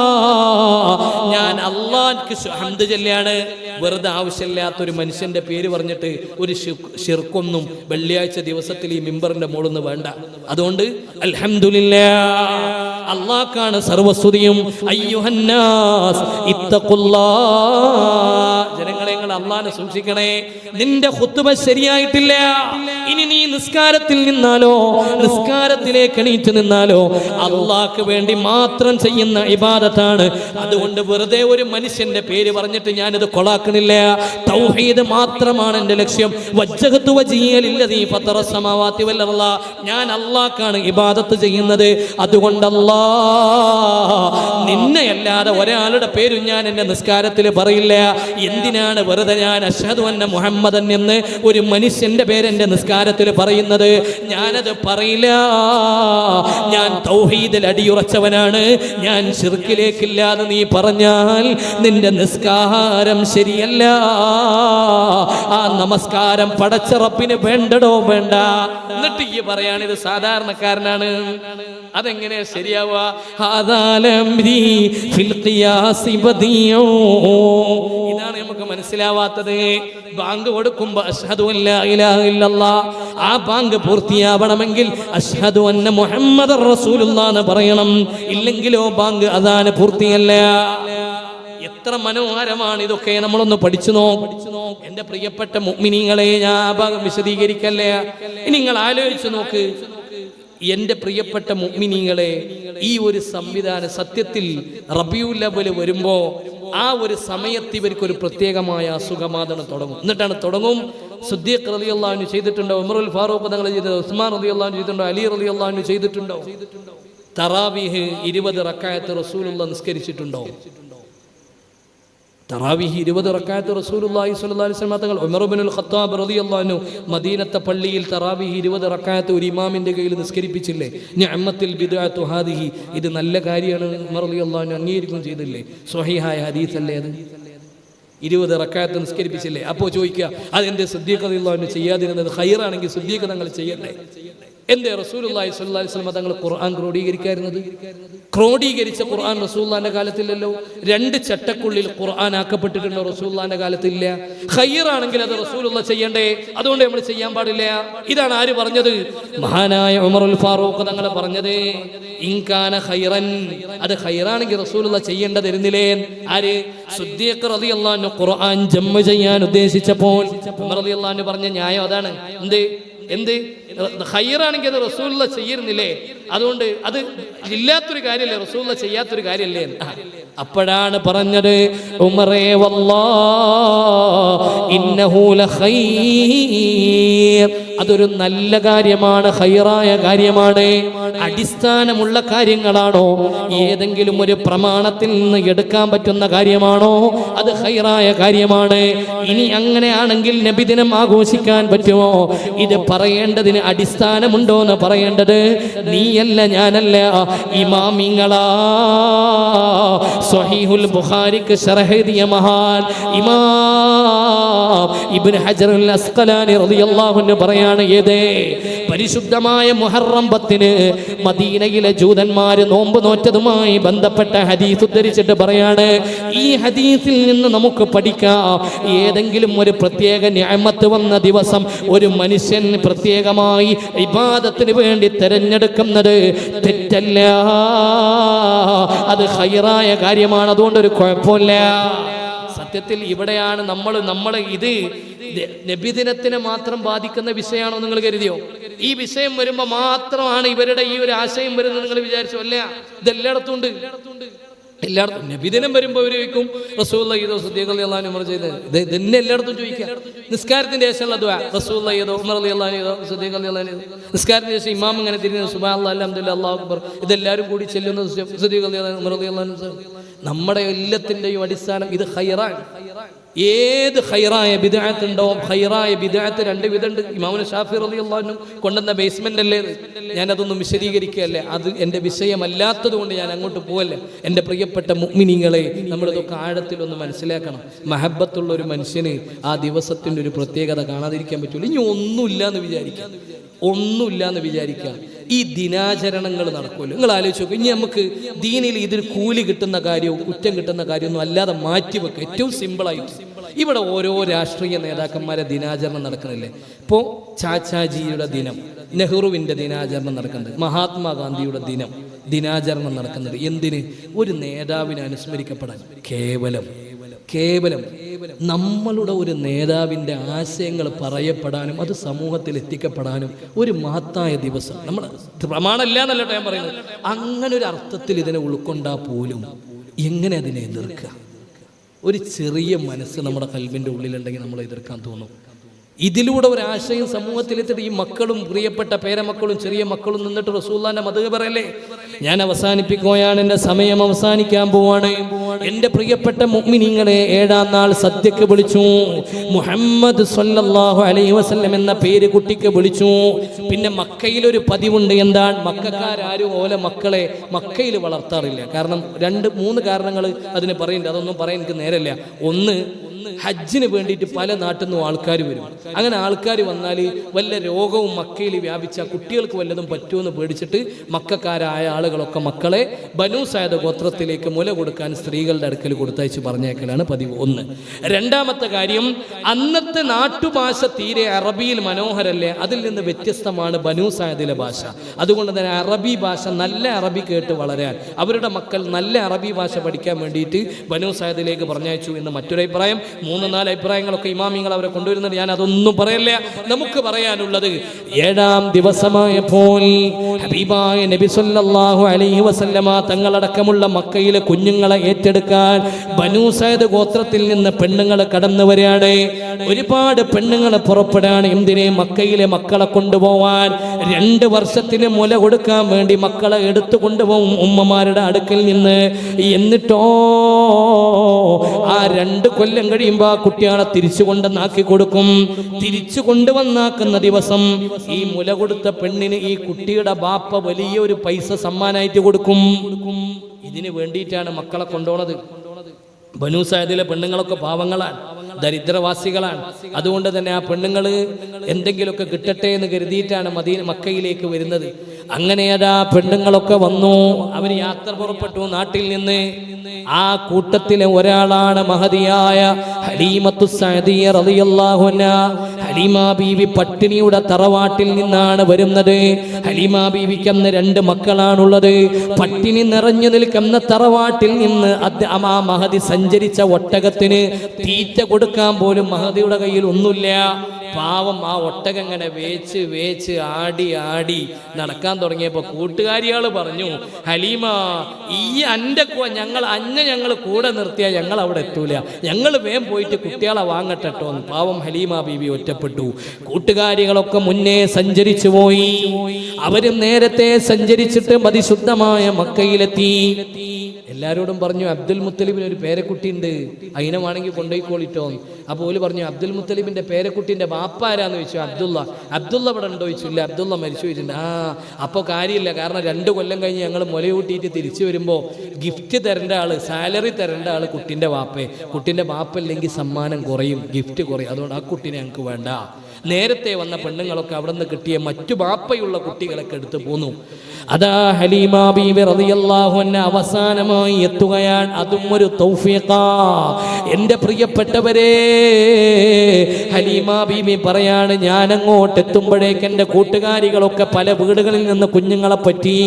ഞാൻ അല്ലാഹ്ക്ക് ഹംദ് ചൊല്ലാണ്. വെറുതെ ആവശ്യമില്ലാത്തൊരു മനുഷ്യന്റെ പേര് പറഞ്ഞിട്ട് ഒരു ശിർക്കൊന്നും വെള്ളിയാഴ്ച ദിവസത്തിൽ ഈ മിമ്പറിന്റെ മുകളിൽ വേണ്ട. അതുകൊണ്ട് അൽഹംദുലില്ലാഹ്, അല്ലാഹ്ക്കാണ് സർവസ്തുതിയും. അയ്യുഹന്നാസ് ഇത്തഖുല്ലാഹ്, ജനങ്ങളെ നിങ്ങൾ അല്ലാഹനെ സൂക്ഷിക്കണേ. നിന്റെ ഖുത്ബ ശരിയായിട്ടില്ല, ഇനി നീ നിസ്കാരത്തിൽ നിന്നാലോ, നിസ്കാരത്തിലേക്ക് എണീറ്റ് നിന്നാലോ അല്ലാഹ്ക്ക് വേണ്ടി മാത്രം ചെയ്യുന്ന ഇബാദത്താണ്. അതുകൊണ്ട് വെറുതെ ഒരു മനുഷ്യന്റെ പേര് പറഞ്ഞിട്ട് ഞാനിത് കൊളാക്കണില്ല. തൗഹീദ് മാത്രമാണ് എൻ്റെ ലക്ഷ്യം. വജ്ജഹതു വജ്ഹിയ ലില്ലദീ ഫത്തറ സമാവാതി വൽ അർള, ഞാൻ അല്ലാഹ്ക്കാണ് ഇബാദത്ത് ചെയ്യുന്നത്. അതുകൊണ്ട് നിന്നെ അല്ലാതെ ഒരാളുടെ പേരും ഞാൻ എൻ്റെ നിസ്കാരത്തിൽ പറയില്ല. എന്തിനാണ് വെറുതെ ഞാൻ അശ്ഹദു അന്ന മുഹമ്മദൻ എന്ന് ഒരു മനുഷ്യന്റെ പേര് എൻ്റെ നിസ്കാരത്തിൽ പറയുന്നത്? ഞാനത് പറയില്ല. ഞാൻ തൗഹീദിൽ അടിയുറച്ചവനാണ്, ഞാൻ ശിർക്കിലേക്കില്ലാതെ നീ പറഞ്ഞാൽ നിന്റെ നിസ്കാരം ശരിയല്ല. ആ നമസ്കാരം പടച്ച റബ്ബിന് വേണ്ടടോ വേണ്ട. എന്നിട്ട് ഈ പറയാണ് ഇത് സാധാരണക്കാരനാണ്. അതെങ്ങനെയാ ശരിയാവുക? ഇതാണ് നമുക്ക് മനസ്സിലാവാത്തത്. ബാങ്ക് കൊടുക്കുമ്പോ അശ്ഹദു അല്ലാ ഇലാഹ ഇല്ലല്ലാഹ്, ആ ബാങ്ക് പൂർത്തിയാവണമെങ്കിൽ അശ്ഹദു അന്ന മുഹമ്മദർ റസൂലുള്ളാഹ് എന്ന് പറയണം. ഇല്ലെങ്കിലോ ബാങ്ക് അദാന് പൂർത്തിയല്ല. എത്ര മനോഹരമാണ് ഇതൊക്കെ. നമ്മളൊന്ന് പഠിച്ചു എന്റെ പ്രിയപ്പെട്ട മുഅ്മിനീങ്ങളെ, ഞാൻ ആ ഭാഗം വിശദീകരിക്കല്ലേ. നിങ്ങൾ ആലോചിച്ചു നോക്ക് എന്റെ പ്രിയപ്പെട്ട മുഅ്മിനീങ്ങളെ, ഈ ഒരു സംവിധാനം സത്യത്തിൽ റബീഉൽ അവ്വൽ വരുമ്പോ ആ ഒരു സമയത്ത് ഇവർക്ക് ഒരു പ്രത്യേകമായ അസുഖമാദനം തുടങ്ങും. എന്നിട്ടാണ് തുടങ്ങും. സിദ്ദീഖ് റളിയല്ലാഹു അൻഹു ചെയ്തിട്ടുണ്ടോ? ഉമറുൽ ഫാറൂഖ് തങ്ങൾ ചെയ്തിട്ടുണ്ടോ? ഉസ്മാൻ റളിയല്ലാഹു അൻഹു ചെയ്തിട്ടുണ്ടോ? അലി റളിയല്ലാഹു അൻഹു ചെയ്തിട്ടുണ്ടോ? തറാവീഹ് 20 റക്അത്ത് റസൂലുള്ളാഹി നിസ്കരിച്ചിട്ടുണ്ടോ? തറാവീഹ് 20 റക്അത്ത് റസൂലുള്ളാഹി സ്വല്ലല്ലാഹു അലൈഹി വസല്ലം തങ്ങൾ ഉമർ ഇബ്നുൽ ഖത്താബ് റളിയല്ലാഹു അൻഹു മദീനത്തെ പള്ളിയിൽ തറാവീഹ് 20 റക്അത്ത് ഒരു ഇമാമിന്റെ കയ്യിൽ നിസ്കരിപ്പിച്ചില്ലേ? നിഅമത്തുൽ ബിദ്അത്തു ഹാദിഹി, ഇത് നല്ല കാര്യമാണ് ഉമർ റളിയല്ലാഹു അൻഹു അംഗീകരിക്കുകയും ചെയ്തില്ലേ? സ്വഹീഹായ ഹദീസ് അല്ലേ അത്? 20 റക്അത്ത് നിസ്കരിപ്പിച്ചില്ലേ? അപ്പോൾ ചോദിക്കുക അതെന്റെ സിദ്ദീഖ് റളിയല്ലാഹു അൻഹു ചെയ്യാതിരുന്നത്? ഖൈറാണെങ്കിൽ സിദ്ദീഖ് തങ്ങൾ ചെയ്യട്ടെ. എന്തേ റസൂലുള്ളാഹി സ്വല്ലല്ലാഹു അലൈഹി വസല്ലം തങ്ങൾ ഖുർആൻ ക്രോഡീകരിക്കായിരുന്നത്? ക്രോഡീകരിച്ച ഖുർആൻ റസൂലുള്ളാഹിന്റെ കാലത്തില്ലല്ലോ. 2 ചട്ടക്കുള്ളിൽ ഖുർആൻ ആക്കപ്പെട്ടിട്ടുണ്ടോ? റസൂലുള്ളാഹിന്റെ കാലത്തില്ല. ഖൈറാണെങ്കിൽ അത് റസൂലുള്ള ചെയ്യണ്ടേ, അതുകൊണ്ട് നമ്മൾ ചെയ്യാൻ പാടില്ല. ഇതാണ് ആര് പറഞ്ഞത്? മഹാനായ ഉമറുൽ ഫാറൂഖ് തങ്ങൾ പറഞ്ഞത്. ഇൻകാന ഖൈറൻ, അത് ഖൈറാണെങ്കിൽ റസൂലുള്ള ചെയ്യേണ്ടതിരുന്നില്ലേ? ആര്? സിദ്ദീഖ് റളിയല്ലാഹു അൻഹു ഖുർആൻ ജമ്മ ചെയ്യാൻ ഉദ്ദേശിച്ചപ്പോൾ ഉമർ റളിയല്ലാഹു അൻഹു പറഞ്ഞ ന്യായം അതാണ്. എന്ത് ഖൈറാണെങ്കിൽ അത് റസൂലുള്ള ചെയ്യുന്നില്ലേ? അതുകൊണ്ട് അത് ഇല്ലാത്തൊരു കാര്യമല്ലേ, റസൂലുള്ള ചെയ്യാത്തൊരു കാര്യമല്ലേ? അപ്പോഴാണ് പറഞ്ഞത് ഉമറേ വല്ലാഹ് ഇന്നഹു ലഖൈർ, അതൊരു നല്ല കാര്യമാണ്, ഖൈറായ കാര്യമാണ്. അടിസ്ഥാനമുള്ള കാര്യങ്ങളാണോ? ഏതെങ്കിലും ഒരു പ്രമാണത്തിൽ നിന്ന് എടുക്കാൻ പറ്റുന്ന കാര്യമാണോ? അത് ഖൈറായ കാര്യമാണ്. ഇനി അങ്ങനെയാണെങ്കിൽ നബിദിനം ആഘോഷിക്കാൻ പറ്റുമോ? ഇത് പറയേണ്ടതിന് അടിസ്ഥാനമുണ്ടോ എന്ന് പറയേണ്ടത് നീയല്ല, ഞാനല്ല, ഇമാമിങ്ങളാ. സ്വഹീഹുൽ ബുഖാരിക്ക് ശറഹ് എഴുതിയ മഹാൻ ഇമാം ഇബ്നു ഹജർ അൽ അസ്ഖലാനി റളിയല്ലാഹു അൻഹു പറയാണ്, ഏതേ പരിശുദ്ധമായ മുഹറം 10 മദീനയിലെ ജൂതന്മാര് നോമ്പ് നോറ്റതുമായി ബന്ധപ്പെട്ട ഹദീസ് ഉദ്ധരിച്ചിട്ട് പറയാണ്, ഈ ഹദീസിൽ നിന്ന് നമുക്ക് പഠിക്കാം, ഏതെങ്കിലും ഒരു പ്രത്യേക നിഅമത്ത് വന്ന ദിവസം ഒരു മനുഷ്യൻ പ്രത്യേകമായി ഇബാദത്തിന് വേണ്ടി തിരഞ്ഞെടുക്കുന്നത് തെറ്റല്ല, അത് ഖൈറായ കാര്യമാണ്. അതുകൊണ്ട് ഒരു കുഴപ്പമില്ല. സത്യത്തിൽ ഇവിടെയാണ് നമ്മൾ ഇത് നബിദിനത്തിനെ മാത്രം ബാധിക്കുന്ന വിഷയമാണോ നിങ്ങൾ കരുതിയോ? ഈ വിഷയം വരുമ്പോൾ മാത്രമാണ് ഇവരുടെ ഈ ഒരു ആശയം വരുന്നത് നിങ്ങൾ വിചാരിച്ചോ? അല്ല, ഇതെല്ലായിടത്തും ഉണ്ട്. എല്ലായിടത്തും നബിദിനം വരുമ്പോൾ ഇവർ ചോദിക്കും റസൂലുള്ളാഹി ഈദോ സിദ്ദീഖ് റളിയല്ലാഹു അൻഹു ഉമർ ചെയ്തത്. ഇതെന്നെ എല്ലായിടത്തും ചോദിക്കാം. നിസ്കാരത്തിന്റെ ശേഷമുള്ള ദുആ റസൂലുള്ളാഹി ഈദോ ഉമർ റളിയല്ലാഹു അൻഹു സിദ്ദീഖ് റളിയല്ലാഹു അൻഹു. നിസ്കാരത്തിന് ശേഷം ഇമാം ഇങ്ങനെ തിരിഞ്ഞു സുബ്ഹാനല്ലാഹി അൽഹംദുലില്ലാഹി അല്ലാഹു അക്ബർ, ഇതെല്ലാവരും കൂടി ചെല്ലുന്ന സിദ്ദീഖ് റളിയല്ലാഹു അൻഹു ഉമർ റളിയല്ലാഹു അൻഹു. നമ്മുടെ എല്ലാത്തിൻ്റെയും അടിസ്ഥാനം ഇത് ഖൈറാണ്. ഏത് ഖൈറായ ബിദ്അത്ത് ഉണ്ടോ, ഖൈറായ ബിദ്അത്ത് 2 വിധമുണ്ട്. ഇമാമുൽ ഷാഫി റളിയല്ലാഹു അൻഹു കൊണ്ടുവന്ന ബേസ്മെന്റ് അല്ലേ, ഞാനതൊന്നും വിശദീകരിക്കുകയല്ലേ, അത് എൻ്റെ വിഷയമല്ലാത്തത് കൊണ്ട് ഞാൻ അങ്ങോട്ട് പോവല്ല. എൻ്റെ പ്രിയപ്പെട്ട മുഅ്മിനീങ്ങളെ, നമ്മളിതൊക്കെ ആഴത്തിലൊന്ന് മനസ്സിലാക്കണം. മഹബത്തുള്ള ഒരു മനുഷ്യന് ആ ദിവസത്തിൻ്റെ ഒരു പ്രത്യേകത കാണാതിരിക്കാൻ പറ്റില്ല. ഇനി ഒന്നുമില്ല എന്ന് വിചാരിക്കാം, ഈ ദിനാചരണങ്ങൾ നടക്കുമല്ലോ. നിങ്ങൾ ആലോചിച്ച് നോക്കും, ഇനി നമുക്ക് ദീനിൽ ഇതിന് കൂലി കിട്ടുന്ന കാര്യവും കുറ്റം കിട്ടുന്ന കാര്യമൊന്നും അല്ലാതെ മാറ്റിവെക്കുക. ഏറ്റവും സിമ്പിളായിട്ട് ഇവിടെ ഓരോ രാഷ്ട്രീയ നേതാക്കന്മാരെ ദിനാചരണം നടക്കുന്നില്ലേ? ഇപ്പോൾ ചാച്ചാജിയുടെ ദിനം, നെഹ്റുവിൻ്റെ ദിനാചരണം നടക്കുന്നുണ്ട്, മഹാത്മാഗാന്ധിയുടെ ദിനാചരണം നടക്കുന്നുണ്ട്. എന്തിന്? ഒരു നേതാവിനെ അനുസ്മരിക്കപ്പെടാൻ. കേവലം നമ്മളുടെ ഒരു നേതാവിൻ്റെ ആശയങ്ങൾ പറയപ്പെടാനും അത് സമൂഹത്തിൽ എത്തിക്കപ്പെടാനും ഒരു മഹത്തായ ദിവസം. നമ്മൾ പ്രമാണമല്ല എന്നല്ല ഞാൻ പറയുന്നത്, അങ്ങനെ ഒരു അർത്ഥത്തിൽ ഇതിനെ ഉൾക്കൊണ്ടാൽ പോലും എങ്ങനെ അതിനെ എതിർക്കുക? ഒരു ചെറിയ മനസ്സ് നമ്മുടെ കൽബിൻ്റെ ഉള്ളിലുണ്ടെങ്കിൽ നമ്മൾ എതിർക്കാൻ തോന്നും. ഇതിലൂടെ ഒരു ആശയം സമൂഹത്തിലെത്തിയിട്ട് ഈ മക്കളും പ്രിയപ്പെട്ട പേരമക്കളും ചെറിയ മക്കളും നിന്നിട്ട് റസൂലുള്ളാഹിന്റെ മദ്ഹ് പറയല്ലേ. ഞാൻ അവസാനിപ്പിക്കുകയാണ്, എൻ്റെ സമയം അവസാനിക്കാൻ പോവാണ്. എൻ്റെ പ്രിയപ്പെട്ട മുഅ്മിനീങ്ങളെ, 7-ാം നാൾ സദ്യക്ക് വിളിച്ചു. മുഹമ്മദ് സ്വല്ലല്ലാഹു അലൈഹി വസല്ലം എന്ന പേര് കുട്ടിക്ക് വിളിച്ചു. പിന്നെ മക്കയിലൊരു പതിവുണ്ട്. എന്താണ്? മക്കക്കാരും ഓല മക്കളെ മക്കയിൽ വളർത്താറില്ല. കാരണം 2-3 കാരണങ്ങൾ അതിന് പറയുന്നുണ്ട്. അതൊന്നും പറയാൻ എനിക്ക് നേരമില്ല. ഒന്ന്, ഹജ്ജിന് വേണ്ടിയിട്ട് പല നാട്ടിൽ നിന്നും ആൾക്കാർ വരും. അങ്ങനെ ആൾക്കാർ വന്നാൽ വല്ല രോഗവും മക്കയിൽ വ്യാപിച്ച കുട്ടികൾക്ക് വല്ലതും പറ്റുമെന്ന് പേടിച്ചിട്ട് മക്കക്കാരായ ആളുകളൊക്കെ മക്കളെ ബനൂ സഅദ് ഗോത്രത്തിലേക്ക് മുല കൊടുക്കാൻ സ്ത്രീകളുടെ അടുക്കൽ കൊടുത്തയച്ച് പറഞ്ഞേക്കലാണ് പതിവ്. 1. രണ്ടാമത്തെ കാര്യം, അന്നത്തെ നാട്ടുഭാഷ തീരെ അറബിയിൽ മനോഹരല്ലേ, അതിൽ നിന്ന് വ്യത്യസ്തമാണ് ബനൂ സഅദിലെ ഭാഷ. അതുകൊണ്ട് തന്നെ അറബി ഭാഷ, നല്ല അറബി കേട്ട് വളരാൻ അവരുടെ മക്കൾ നല്ല അറബി ഭാഷ പഠിക്കാൻ വേണ്ടിയിട്ട് ബനൂ സഅദിലേക്ക് പറഞ്ഞയച്ചു എന്ന് മറ്റൊരു അഭിപ്രായം. 3-4 അഭിപ്രായങ്ങളൊക്കെ ഇമാമിങ്ങൾ അവരെ കൊണ്ടുവരുന്നത്. ഞാൻ അതൊന്നും പറയല്ല. നമുക്ക് പറയാനുള്ളത്, 7-ാം ദിവസമായപ്പോൾ ഹബീബായ നബി സല്ലല്ലാഹു അലൈഹി വസല്ലമ തങ്ങളടക്കമുള്ള മക്കയിലെ കുഞ്ഞുങ്ങളെ ഏറ്റെടുക്കാൻ ബനൂ സഅദ് ഗോത്രത്തിൽ നിന്ന് പെണ്ണുങ്ങൾ കടന്നു വരികയാണ്. ഒരുപാട് പെണ്ണുങ്ങൾ പുറപ്പെടാണ്. എന്തിനെ? മക്കയിലെ മക്കളെ കൊണ്ടുപോവാൻ. 2 വർഷത്തിന് മുല കൊടുക്കാൻ വേണ്ടി മക്കളെ എടുത്തു കൊണ്ടുപോകും ഉമ്മമാരുടെ അടുക്കൽ നിന്ന്. എന്നിട്ടോ ആ 2 കൊല്ലം കഴിയുമ്പോൾ ആ കുട്ടികളെ തിരിച്ചു കൊണ്ടുവന്നാക്കി കൊടുക്കും. തിരിച്ചു കൊണ്ടുവന്നാക്കുന്ന ദിവസം ഈ മുല കൊടുത്ത പെണ്ണിന് ഈ കുട്ടിയുടെ ബാപ്പ വലിയൊരു പൈസ സമ്മാനമായിട്ട് കൊടുക്കും. ഇതിന് വേണ്ടിയിട്ടാണ് മക്കളെ കൊണ്ടുപോണത്. ബനൂ സഅദിലെ പെണ്ണുങ്ങളൊക്കെ പാവങ്ങളാണ്, ദരിദ്രവാസികളാണ്. അതുകൊണ്ട് തന്നെ ആ പെണ്ണുങ്ങൾ എന്തെങ്കിലുമൊക്കെ കിട്ടട്ടെ എന്ന് കരുതിയിട്ടാണ് മക്കയിലേക്ക് വരുന്നത്. അങ്ങനെ അതാ പെണ്ണുങ്ങളൊക്കെ വന്നു. അവർ യാത്ര പുറപ്പെട്ടു നാട്ടിൽ നിന്ന്. ആ കൂട്ടത്തിലെ ഒരാളാണ് മഹദിയായ ഹലീമത്തു സഅദിയ്യ റളിയല്ലാഹു അൻഹാ. ഹലീമ ബീവി പട്ടിണിയുടെ തറവാട്ടിൽ നിന്നാണ് വരുന്നത്. ഹലീമ ബീവിക്ക് അന്ന് 2 മക്കളാണുള്ളത്. പട്ടിണി നിറഞ്ഞു നിൽക്കുന്ന തറവാട്ടിൽ നിന്ന് ആ മഹദി സഞ്ചരിച്ച ഒട്ടകത്തിന് തീറ്റ കൊടുക്കാൻ പോലും മഹദിയുടെ കയ്യിൽ ഒന്നുമില്ല. പാവം ആ ഒട്ടകം ഇങ്ങനെ വേച്ച് ആടി നടക്കാൻ തുടങ്ങിയപ്പോൾ കൂട്ടുകാരികൾ പറഞ്ഞു, ഹലീമ, ഈ ഞങ്ങൾ കൂടെ നിർത്തിയാൽ ഞങ്ങൾ അവിടെ എത്തൂല, ഞങ്ങൾ വേഗം പോയിട്ട് കുട്ടികളെ വാങ്ങട്ടോ. പാവം ഹലീമ ബീവി ഒറ്റപ്പെട്ടു. കൂട്ടുകാരികളൊക്കെ മുന്നേ സഞ്ചരിച്ചു പോയി. അവരും നേരത്തെ സഞ്ചരിച്ചിട്ട് അതിശുദ്ധമായ മക്കയിലെത്തി. എല്ലാവരോടും പറഞ്ഞു, അബ്ദുൽ മുത്തലിബിന് ഒരു പേരക്കുട്ടിയുണ്ട്, അതിനെ വേണമെങ്കിൽ കൊണ്ടുപോയിക്കോളിട്ടോ. അപ്പോൾ ഓല് പറഞ്ഞു, അബ്ദുൽ മുത്തലിബിന്റെ പേരക്കുട്ടിന്റെ ബാപ്പ ആരാന്ന് ചോദിച്ചു. അബ്ദുള്ള ഇവിടെ ഉണ്ടോ ചോദിച്ചു. ഇല്ല, അബ്ദുള്ള മരിച്ചു പോയിട്ടുണ്ട്. അപ്പോൾ കാര്യമില്ല, കാരണം 2 കൊല്ലം കഴിഞ്ഞ് ഞങ്ങൾ മുലയൂട്ടിയിട്ട് തിരിച്ചു വരുമ്പോൾ ഗിഫ്റ്റ് തരേണ്ട ആള്, സാലറി തരേണ്ട ആള് കുട്ടിന്റെ ബാപ്പേ. കുട്ടിന്റെ ബാപ്പ ഇല്ലെങ്കിൽ സമ്മാനം കുറയും, ഗിഫ്റ്റ് കുറയും. അതുകൊണ്ട് ആ കുട്ടീനെ ഞങ്ങൾക്ക് വേണ്ട. നേരത്തെ വന്ന പെണ്ണുങ്ങളൊക്കെ അവിടെ നിന്ന് കിട്ടിയ മറ്റു ബാപ്പയുള്ള കുട്ടികളൊക്കെ എടുത്തു പോന്നു. അതാ ഹലീമ ബീവി റളിയല്ലാഹു അൻഹ അവസാനമായി എത്തുകയാണ്. അതും ഒരു തൗഫീഖാ. എൻ്റെ പ്രിയപ്പെട്ടവരെ, ഹലീമ ബീവി പറയാണ്, ഞാൻ അങ്ങോട്ട് എത്തുമ്പോഴേക്ക് എൻ്റെ കൂട്ടുകാരികളൊക്കെ പല വീടുകളിൽ നിന്ന് കുഞ്ഞുങ്ങളെ പറ്റി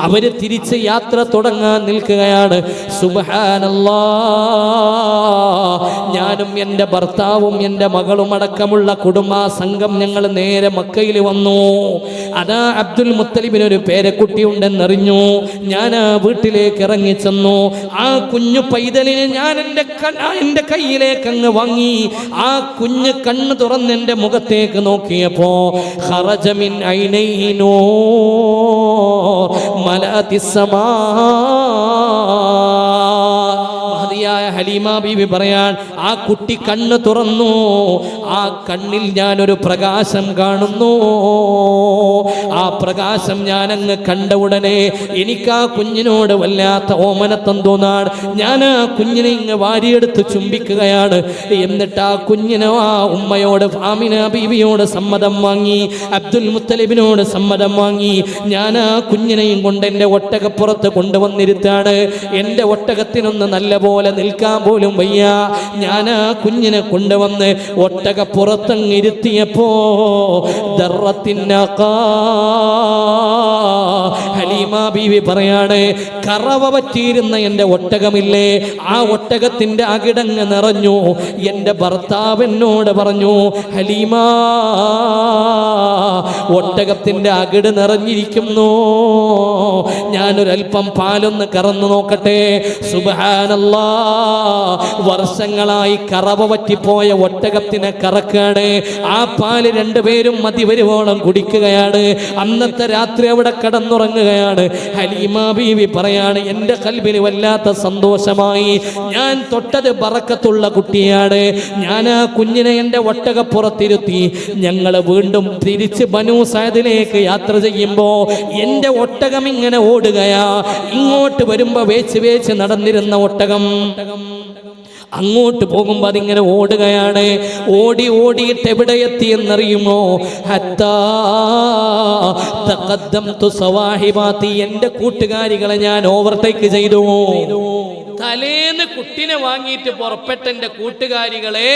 അവര് തിരിച്ച് യാത്ര തുടങ്ങാൻ നിൽക്കുകയാണ്. സുബ്ഹാനല്ലാഹ്, ഞാനും എൻ്റെ ഭർത്താവും എൻ്റെ മകളും അടക്കമുള്ള കുടുംബ സംഘം ഞങ്ങൾ നേരെ മക്കയിൽ വന്നു. അതാ അബ്ദുൽ മുത്തലിബിനൊരു പേരക്കുട്ടി ഉണ്ടെന്നറിഞ്ഞു. ഞാൻ ആ വീട്ടിലേക്ക് ഇറങ്ങി ചെന്നു. ആ കുഞ്ഞു പൈതലിനെ ഞാൻ എൻ്റെ കയ്യിലേക്ക് അങ്ങ് വാങ്ങി. ആ കുഞ്ഞ് കണ്ണ് തുറന്ന് എൻ്റെ മുഖത്തേക്ക് നോക്കിയപ്പോ ഖറജ മിൻ ഐനൈഹി നൂർ മലഅതിസ് സമാ. മഹദിയായ ഹലീമ ബീവി പറയാൻ, ആ കുട്ടി കണ്ണ് തുറന്നു. ആ കണ്ണിൽ ഞാനൊരു പ്രകാശം കാണുന്നു. ആ പ്രകാശം ഞാൻ അങ്ങ് കണ്ട ഉടനെ എനിക്ക് ആ കുഞ്ഞിനോട് വല്ലാത്ത ഓമനത്തം തോന്നാണ്. ഞാൻ ആ കുഞ്ഞിനെ ഇങ്ങ് വാരിയെടുത്ത് ചുംബിക്കുകയാണ്. എന്നിട്ട് ആ കുഞ്ഞിനെ ആ ഉമ്മയോട്, ആമിന ബീവിയോട് സമ്മതം വാങ്ങി, അബ്ദുൽ മുത്തലിബിനോട് സമ്മതം വാങ്ങി. ഞാൻ ആ കുഞ്ഞിനെയും കൊണ്ട് എൻ്റെ ഒട്ടകപ്പുറത്ത് കൊണ്ടുവന്നിരുത്താണ്. എൻ്റെ ഒട്ടകത്തിനൊന്ന് നല്ലപോലെ നിൽക്കാൻ പോലും വയ്യ. ഞാൻ ആ കുഞ്ഞിനെ കൊണ്ടുവന്ന് ഒട്ടകപ്പുറത്തങ്ങിരുത്തിയപ്പോ ഹലീമ ബീവി പറയാണ്, കറവ പറ്റിയിരുന്ന എൻ്റെ ഒട്ടകമില്ലേ, ആ ഒട്ടകത്തിൻ്റെ അകിടങ്ങ് നിറഞ്ഞു. എൻ്റെ ഭർത്താവിനോട് പറഞ്ഞു, ഹലീമ, ഒട്ടകത്തിൻ്റെ അകിട് നിറഞ്ഞിരിക്കുന്നു, ഞാനൊരൽപ്പം പാലൊന്ന് കറന്നു നോക്കട്ടെ. സുബ്ഹാനല്ലാഹ്, വർഷങ്ങളായി കറവ പറ്റിപ്പോയ ഒട്ടകത്തിനെ കറക്കാണ്. ആ പാല് രണ്ടുപേരും മതി വരുവോളം കുടിക്കുകയാണ്. അന്നത്തെ രാത്രി അവിടെ കടന്നുറങ്ങുകയാണ്. ഹലീമ ബീവി പറയാണ്, എൻ്റെ ഖൽബിന് വല്ലാത്ത സന്തോഷമായി. ഞാൻ തൊട്ടത് ബറക്കത്തുള്ള കുട്ടിയാണ്. ഞാൻ ആ കുഞ്ഞിനെ എൻ്റെ ഒട്ടകപ്പുറത്തിരുത്തി. ഞങ്ങൾ വീണ്ടും തിരിച്ച് ബനൂ സഅദിലേക്ക് യാത്ര ചെയ്യുമ്പോ എൻ്റെ ഒട്ടകം ഇങ്ങനെ ഓടുകയാ. ഇങ്ങോട്ട് വരുമ്പോ വേച്ച് നടന്നിരുന്ന ഒട്ടകം അങ്ങോട്ട് പോകുമ്പോൾ അതിങ്ങനെ ഓടുകയാണ്. ഓടിയിട്ട് എവിടെ എത്തിയെന്നറിയുമോ? ഹത്താ തഖദ്ദംതു സവാഹിബാതി, എൻ്റെ കൂട്ടുകാരികളെ ഞാൻ ഓവർടേക്ക് ചെയ്തു. തലേന്ന് കുട്ടിനെ വാങ്ങിയിട്ട് പുറപ്പെട്ട എൻ്റെ കൂട്ടുകാരികളെ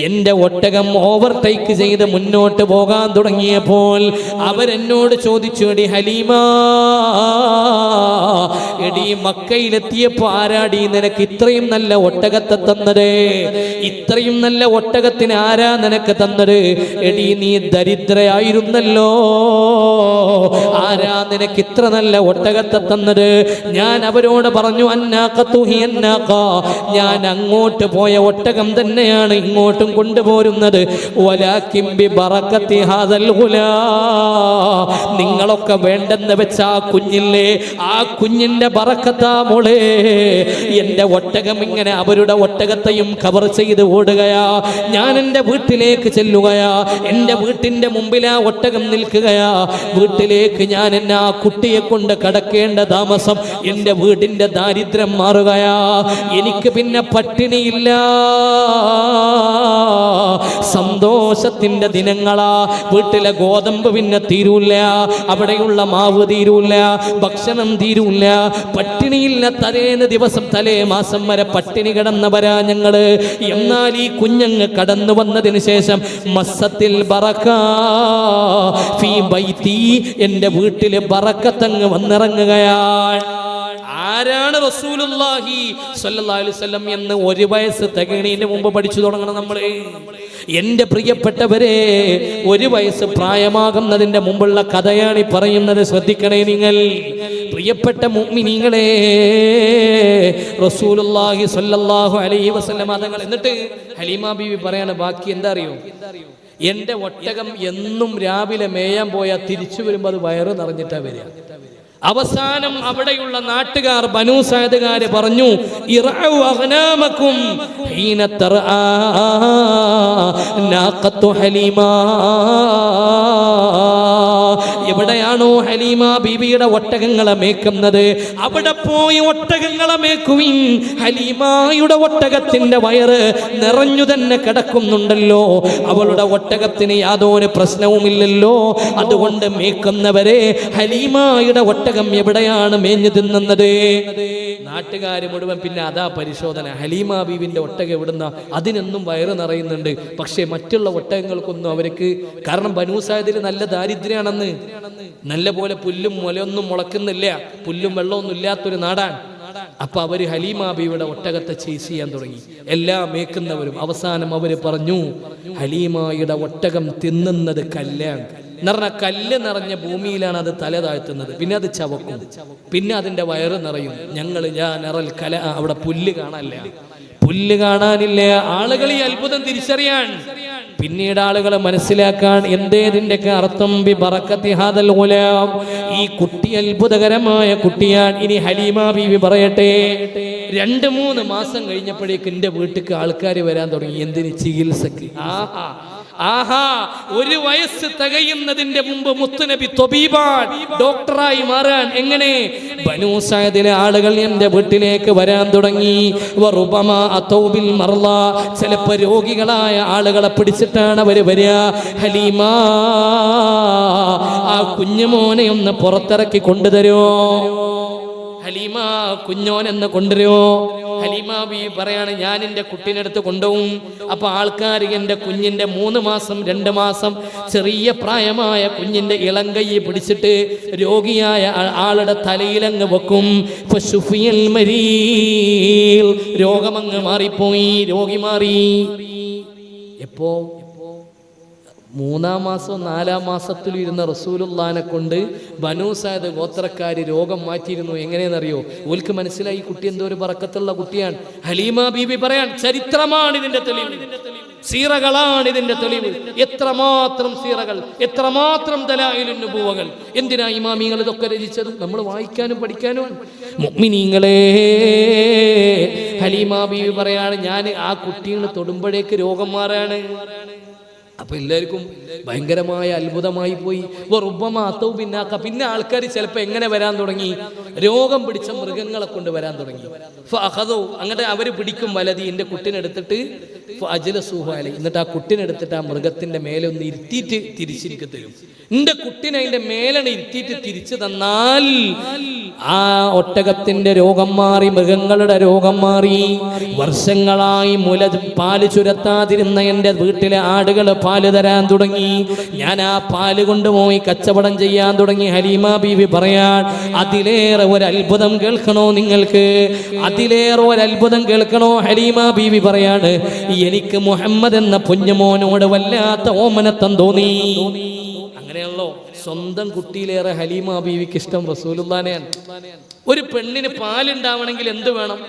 എൻ്റെ ഒട്ടകം ഓവർടേക്ക് ചെയ്ത് മുന്നോട്ട് പോകാൻ തുടങ്ങിയപ്പോൾ അവരെന്നോട് ചോദിച്ചു, എടി ഹലീമ, എടി മക്കയിലെത്തിയപ്പോ ആരാടി നിനക്ക് ഇത്രയും നല്ല ഒട്ടകത്തെ തന്നത്? ഇത്രയും നല്ല ഒട്ടകത്തിന് ആരാ നിനക്ക് തന്നത്? എടി നീ ദരിദ്രയായിരുന്നല്ലോ, ആരാ നിനക്ക് ഇത്ര നല്ല ഒട്ടകത്തെ തന്നത്? ഞാൻ അവരോട് പറഞ്ഞു, അന്നാഖതു ഹി അന്നാഖ, ഞാൻ അങ്ങോട്ട് പോയ ഒട്ടകം തന്നെയാണ് ഇങ്ങോട്ട് കൊണ്ടുപോരുന്നത്. വലാകിൻ ബിബറകതി ഹാദൽ ഗുലാം, നിങ്ങളൊക്കെ വേണ്ടെന്ന് വെച്ച ആ കുഞ്ഞില്ലേ, ആ കുഞ്ഞിന്റെ ബറക്കത്താ മോളെ. എൻ്റെ ഒട്ടകം ഇങ്ങനെ അവരുടെ ഒട്ടകത്തെയും കവർ ചെയ്ത് ഓടുകയാ. ഞാൻ എൻ്റെ വീട്ടിലേക്ക് ചെല്ലുകയാ. എൻ്റെ വീട്ടിൻ്റെ മുമ്പിൽ ആ ഒട്ടകം നിൽക്കുകയാ. വീട്ടിലേക്ക് ഞാൻ എന്നെ ആ കുട്ടിയെ കൊണ്ട് കടക്കേണ്ട താമസം, എൻ്റെ വീടിൻ്റെ ദാരിദ്ര്യം മാറുകയാ. എനിക്ക് പിന്നെ പട്ടിണിയില്ല, സന്തോഷത്തിന്റെ ദിനങ്ങളാ. വീട്ടിലെ ഗോതമ്പ് പിന്നെ തീരൂല, അവിടെയുള്ള മാവ് തീരൂല, ഭക്ഷണം തീരൂല. പട്ടിണിയില്ല. തലേന്ന് ദിവസം തലേ മാസം വരെ പട്ടിണി കിടന്നവരാ ഞങ്ങള്. എന്നാൽ ഈ കുഞ്ഞങ്ങ് കടന്നു വന്നതിന് ശേഷം മസ്സത്തിൽ ബറക ഫീ ബൈതി, എൻ്റെ വീട്ടില് ബറക്കത്തങ്ങ് വന്നിറങ്ങുകയാണ്. ആരാണ് റസൂലുള്ളാഹി സ്വല്ലല്ലാഹു അലൈഹി വസല്ലം എന്ന് 1 വയസ്സ് തികയുന്നതിന് മുമ്പ് പഠിച്ചു തുടങ്ങണം നമ്മൾ. എൻ്റെ പ്രിയപ്പെട്ടവരെ, 1 വയസ്സ് പ്രായമാകുന്നതിൻ്റെ മുമ്പുള്ള കഥയാണ് ഈ പറയുന്നത്. ശ്രദ്ധിക്കണേ നിങ്ങൾ പ്രിയപ്പെട്ട മുഅ്മിനീങ്ങളെ. റസൂലുള്ളാഹി സ്വല്ലല്ലാഹു അലൈഹി വസല്ലം തങ്ങൾ. എന്നിട്ട് ഹലീമ ബീവി പറയാണ്, ബാക്കി എന്താ അറിയോ? എൻ്റെ ഒട്ടകം എന്നും രാവിലെ മേയാൻ പോയാൽ തിരിച്ചു വരുമ്പോൾ അത് വയറ് നിറഞ്ഞിട്ടാ വരിക. അവസാനം അവിടെയുള്ള നാട്ടുകാർ, ബനൂ സഅദുകാര് പറഞ്ഞു, ഇറഉ അഗ്നാമകും ഹീന തർആ നാഖത്തു ഹലീമ. എവിടെയാണോ ഹലീമ ബീവിയുടെ ഒട്ടകങ്ങളെ മേക്കുന്നത് അവിടെ പോയി ഒട്ടകങ്ങളെ മേക്കുവിൻ. ഹലീമയുടെ ഒട്ടകത്തിന്റെ വയറ് നിറഞ്ഞു തന്നെ കിടക്കുന്നുണ്ടല്ലോ, അവളുടെ ഒട്ടകത്തിന് യാതൊരു പ്രശ്നവുമില്ലല്ലോ. അതുകൊണ്ട് മേക്കുന്നവരെ ഹലീമയുടെ ഒട്ടകം എവിടെയാണ് മേഞ്ഞു തിന്നുന്നത്? നാട്ടുകാർ മുഴുവൻ പിന്നെ അതാ പരിശോധന. ഹലീമ ബീവിന്റെ ഒട്ടകം എവിടുന്ന? അതിനെന്നും വയറ് നിറയുന്നുണ്ട്. പക്ഷേ മറ്റുള്ള ഒട്ടകങ്ങൾക്കൊന്നും അവർക്ക്, കാരണം ബനൂ സഅദിൽ നല്ല ദാരിദ്ര്യാണെന്ന്, നല്ല പോലെ പുല്ലും മുലയൊന്നും മുളക്കുന്നില്ല, പുല്ലും വെള്ളമൊന്നും ഇല്ലാത്തൊരു നാടാണ്. അപ്പൊ അവര് ഹലീമ ബീവിയുടെ ഒട്ടകത്തെ ചേസ് ചെയ്യാൻ തുടങ്ങി, എല്ലാം മേക്കുന്നവരും. അവസാനം അവര് പറഞ്ഞു, ഹലീമയുടെ ഒട്ടകം തിന്നുന്നത് കല്ലാണ് എന്ന് പറഞ്ഞാൽ, കല്ല് നിറഞ്ഞ ഭൂമിയിലാണ് അത് തല താഴ്ത്തുന്നത്. പിന്നെ അത് ചവക്കും, പിന്നെ അതിന്റെ വയറ് നിറയും. ഞാൻ കല അവിടെ പുല്ല് കാണാനില്ല. ആളുകൾ ഈ അത്ഭുതം തിരിച്ചറിയാൻ, പിന്നീട് ആളുകൾ മനസ്സിലാക്കാൻ എന്തേതിൻ്റെയൊക്കെ അർത്ഥം. ബി ബറക്കത്തി ഹാദൽ ഗുലാം, ഈ കുട്ടി അത്ഭുതകരമായ കുട്ടിയാണ്. ഇനി ഹലീമ ബീവി പറയട്ടെ, 2-3 മാസം കഴിഞ്ഞപ്പോഴേക്ക് എൻ്റെ വീട്ടിലേക്ക് ആൾക്കാർ വരാൻ തുടങ്ങി. എന്തിന്? ചികിത്സക്ക്. ആഹാ, 1 വയസ്സ് തികയുന്നതിന്റെ മുമ്പ് മുത്തുനബി ത്വബീബാൻ, ഡോക്ടറായി മാറാൻ. എങ്ങനെ? ബനൂ സഅദിലെ ആളുകൾ എന്റെ വീട്ടിലേക്ക് വരാൻ തുടങ്ങി. വറുബമാ അതൗബിൽ മർള, ചിലപ്പോൾ രോഗികളായ ആളുകളെ പിടിച്ചിട്ടാണ് അവര് വരിക. ഹലീമ, ആ കുഞ്ഞുമോനെ ഒന്ന് പുറത്തിറക്കി കൊണ്ടുതരുമോ? ഹലീമ, കുഞ്ഞോനെന്ന് കൊണ്ടുവരുമോ? ഹലീമ ബീവി പറയാണ്, ഞാൻ എൻ്റെ കുട്ടീനെടുത്ത് കൊണ്ടുപോകും. അപ്പൊ ആൾക്കാർ എൻ്റെ കുഞ്ഞിന്റെ 3 മാസം 2 മാസം ചെറിയ പ്രായമായ കുഞ്ഞിന്റെ ഇളങ്കൈ പിടിച്ചിട്ട് രോഗിയായ ആളുടെ തലയിലങ്ങ് വെക്കും. രോഗമങ്ങ് മാറിപ്പോയി, രോഗി മാറി. എപ്പോ? 3-ാം മാസം 4-ാം മാസത്തിൽ ഇരുന്ന റസൂലുള്ളാഹിനെ കൊണ്ട് ബനൂ സഅദ് ഗോത്രക്കാര് രോഗം മാറ്റിയിരുന്നു. എങ്ങനെയെന്നറിയോ? ഓൽക്ക് മനസ്സിലായി കുട്ടി എന്തോ ഒരു ബറക്കത്തുള്ള കുട്ടിയാണ്. ഹലീമ ബീബി പറയാൻ, ചരിത്രമാണ് ഇതിന്റെ തെളിവ്, സീറകളാണ് ഇതിന്റെ തെളിവ്. എത്രമാത്രം സീറകൾ, എത്രമാത്രം ദലായിലുൻ നുബുവകൾ. എന്തിനാ ഇമാമിങ്ങൾ ഇതൊക്കെ രചിച്ചത്? നമ്മൾ വായിക്കാനും പഠിക്കാനുമാണ്. മുഅ്മിനീങ്ങളെ, ഹലീമ ബീബി പറയാണ്, ഞാൻ ആ കുട്ടീനെ തൊടുമ്പോഴേക്ക് രോഗം മാറാണ്. അപ്പൊ എല്ലാവർക്കും ഭയങ്കരമായ അത്ഭുതമായി പോയി. പിന്നെ ആൾക്കാർ ചിലപ്പോൾ എങ്ങനെ വരാൻ തുടങ്ങി? രോഗം പിടിച്ച മൃഗങ്ങളെ കൊണ്ട് വരാൻ തുടങ്ങി. അങ്ങനെ അവര് പിടിക്കും വലതി, എന്റെ കുട്ടിനെടുത്തിട്ട് എന്നിട്ട് ആ കുട്ടിനെടുത്തിട്ട് ആ മൃഗത്തിന്റെ മേലെ ഒന്ന് ഇരുത്തിയിട്ട് തിരിച്ചിരിക്ക തരും. എന്റെ കുട്ടിനെ അതിന്റെ മേലാണ് ഇരുത്തിയിട്ട് തിരിച്ചു തന്നാൽ ആ ഒട്ടകത്തിന്റെ രോഗം മാറി, മൃഗങ്ങളുടെ രോഗം മാറി. വർഷങ്ങളായി പാല് ചുരത്താതിരുന്ന എൻ്റെ വീട്ടിലെ ആടുകൾ പാല് തരാൻ തുടങ്ങി. ഞാൻ ആ പാല് കൊണ്ടുപോയി കച്ചവടം ചെയ്യാൻ തുടങ്ങി. ഹലീമ ബീവി പറയാൻ, അതിലേറെ ഒരു അത്ഭുതം കേൾക്കണോ നിങ്ങൾക്ക്? അതിലേറെ ഒരു അത്ഭുതം കേൾക്കണോ? ഹലീമ ബീവി പറയാണ്, എനിക്ക് മുഹമ്മദ് എന്ന കുഞ്ഞുമോനോട് വല്ലാത്ത ഓമനത്തം തോന്നി. അങ്ങനെയല്ലോ, സ്വന്തം കുട്ടിയിലേറെ ഹലീമ ബീവിക്ക് ഇഷ്ടം റസൂലുള്ളാഹിനെയാണ്. ഒരു പെണ്ണിന് പാലുണ്ടാവണമെങ്കിൽ എന്ത് വേണം?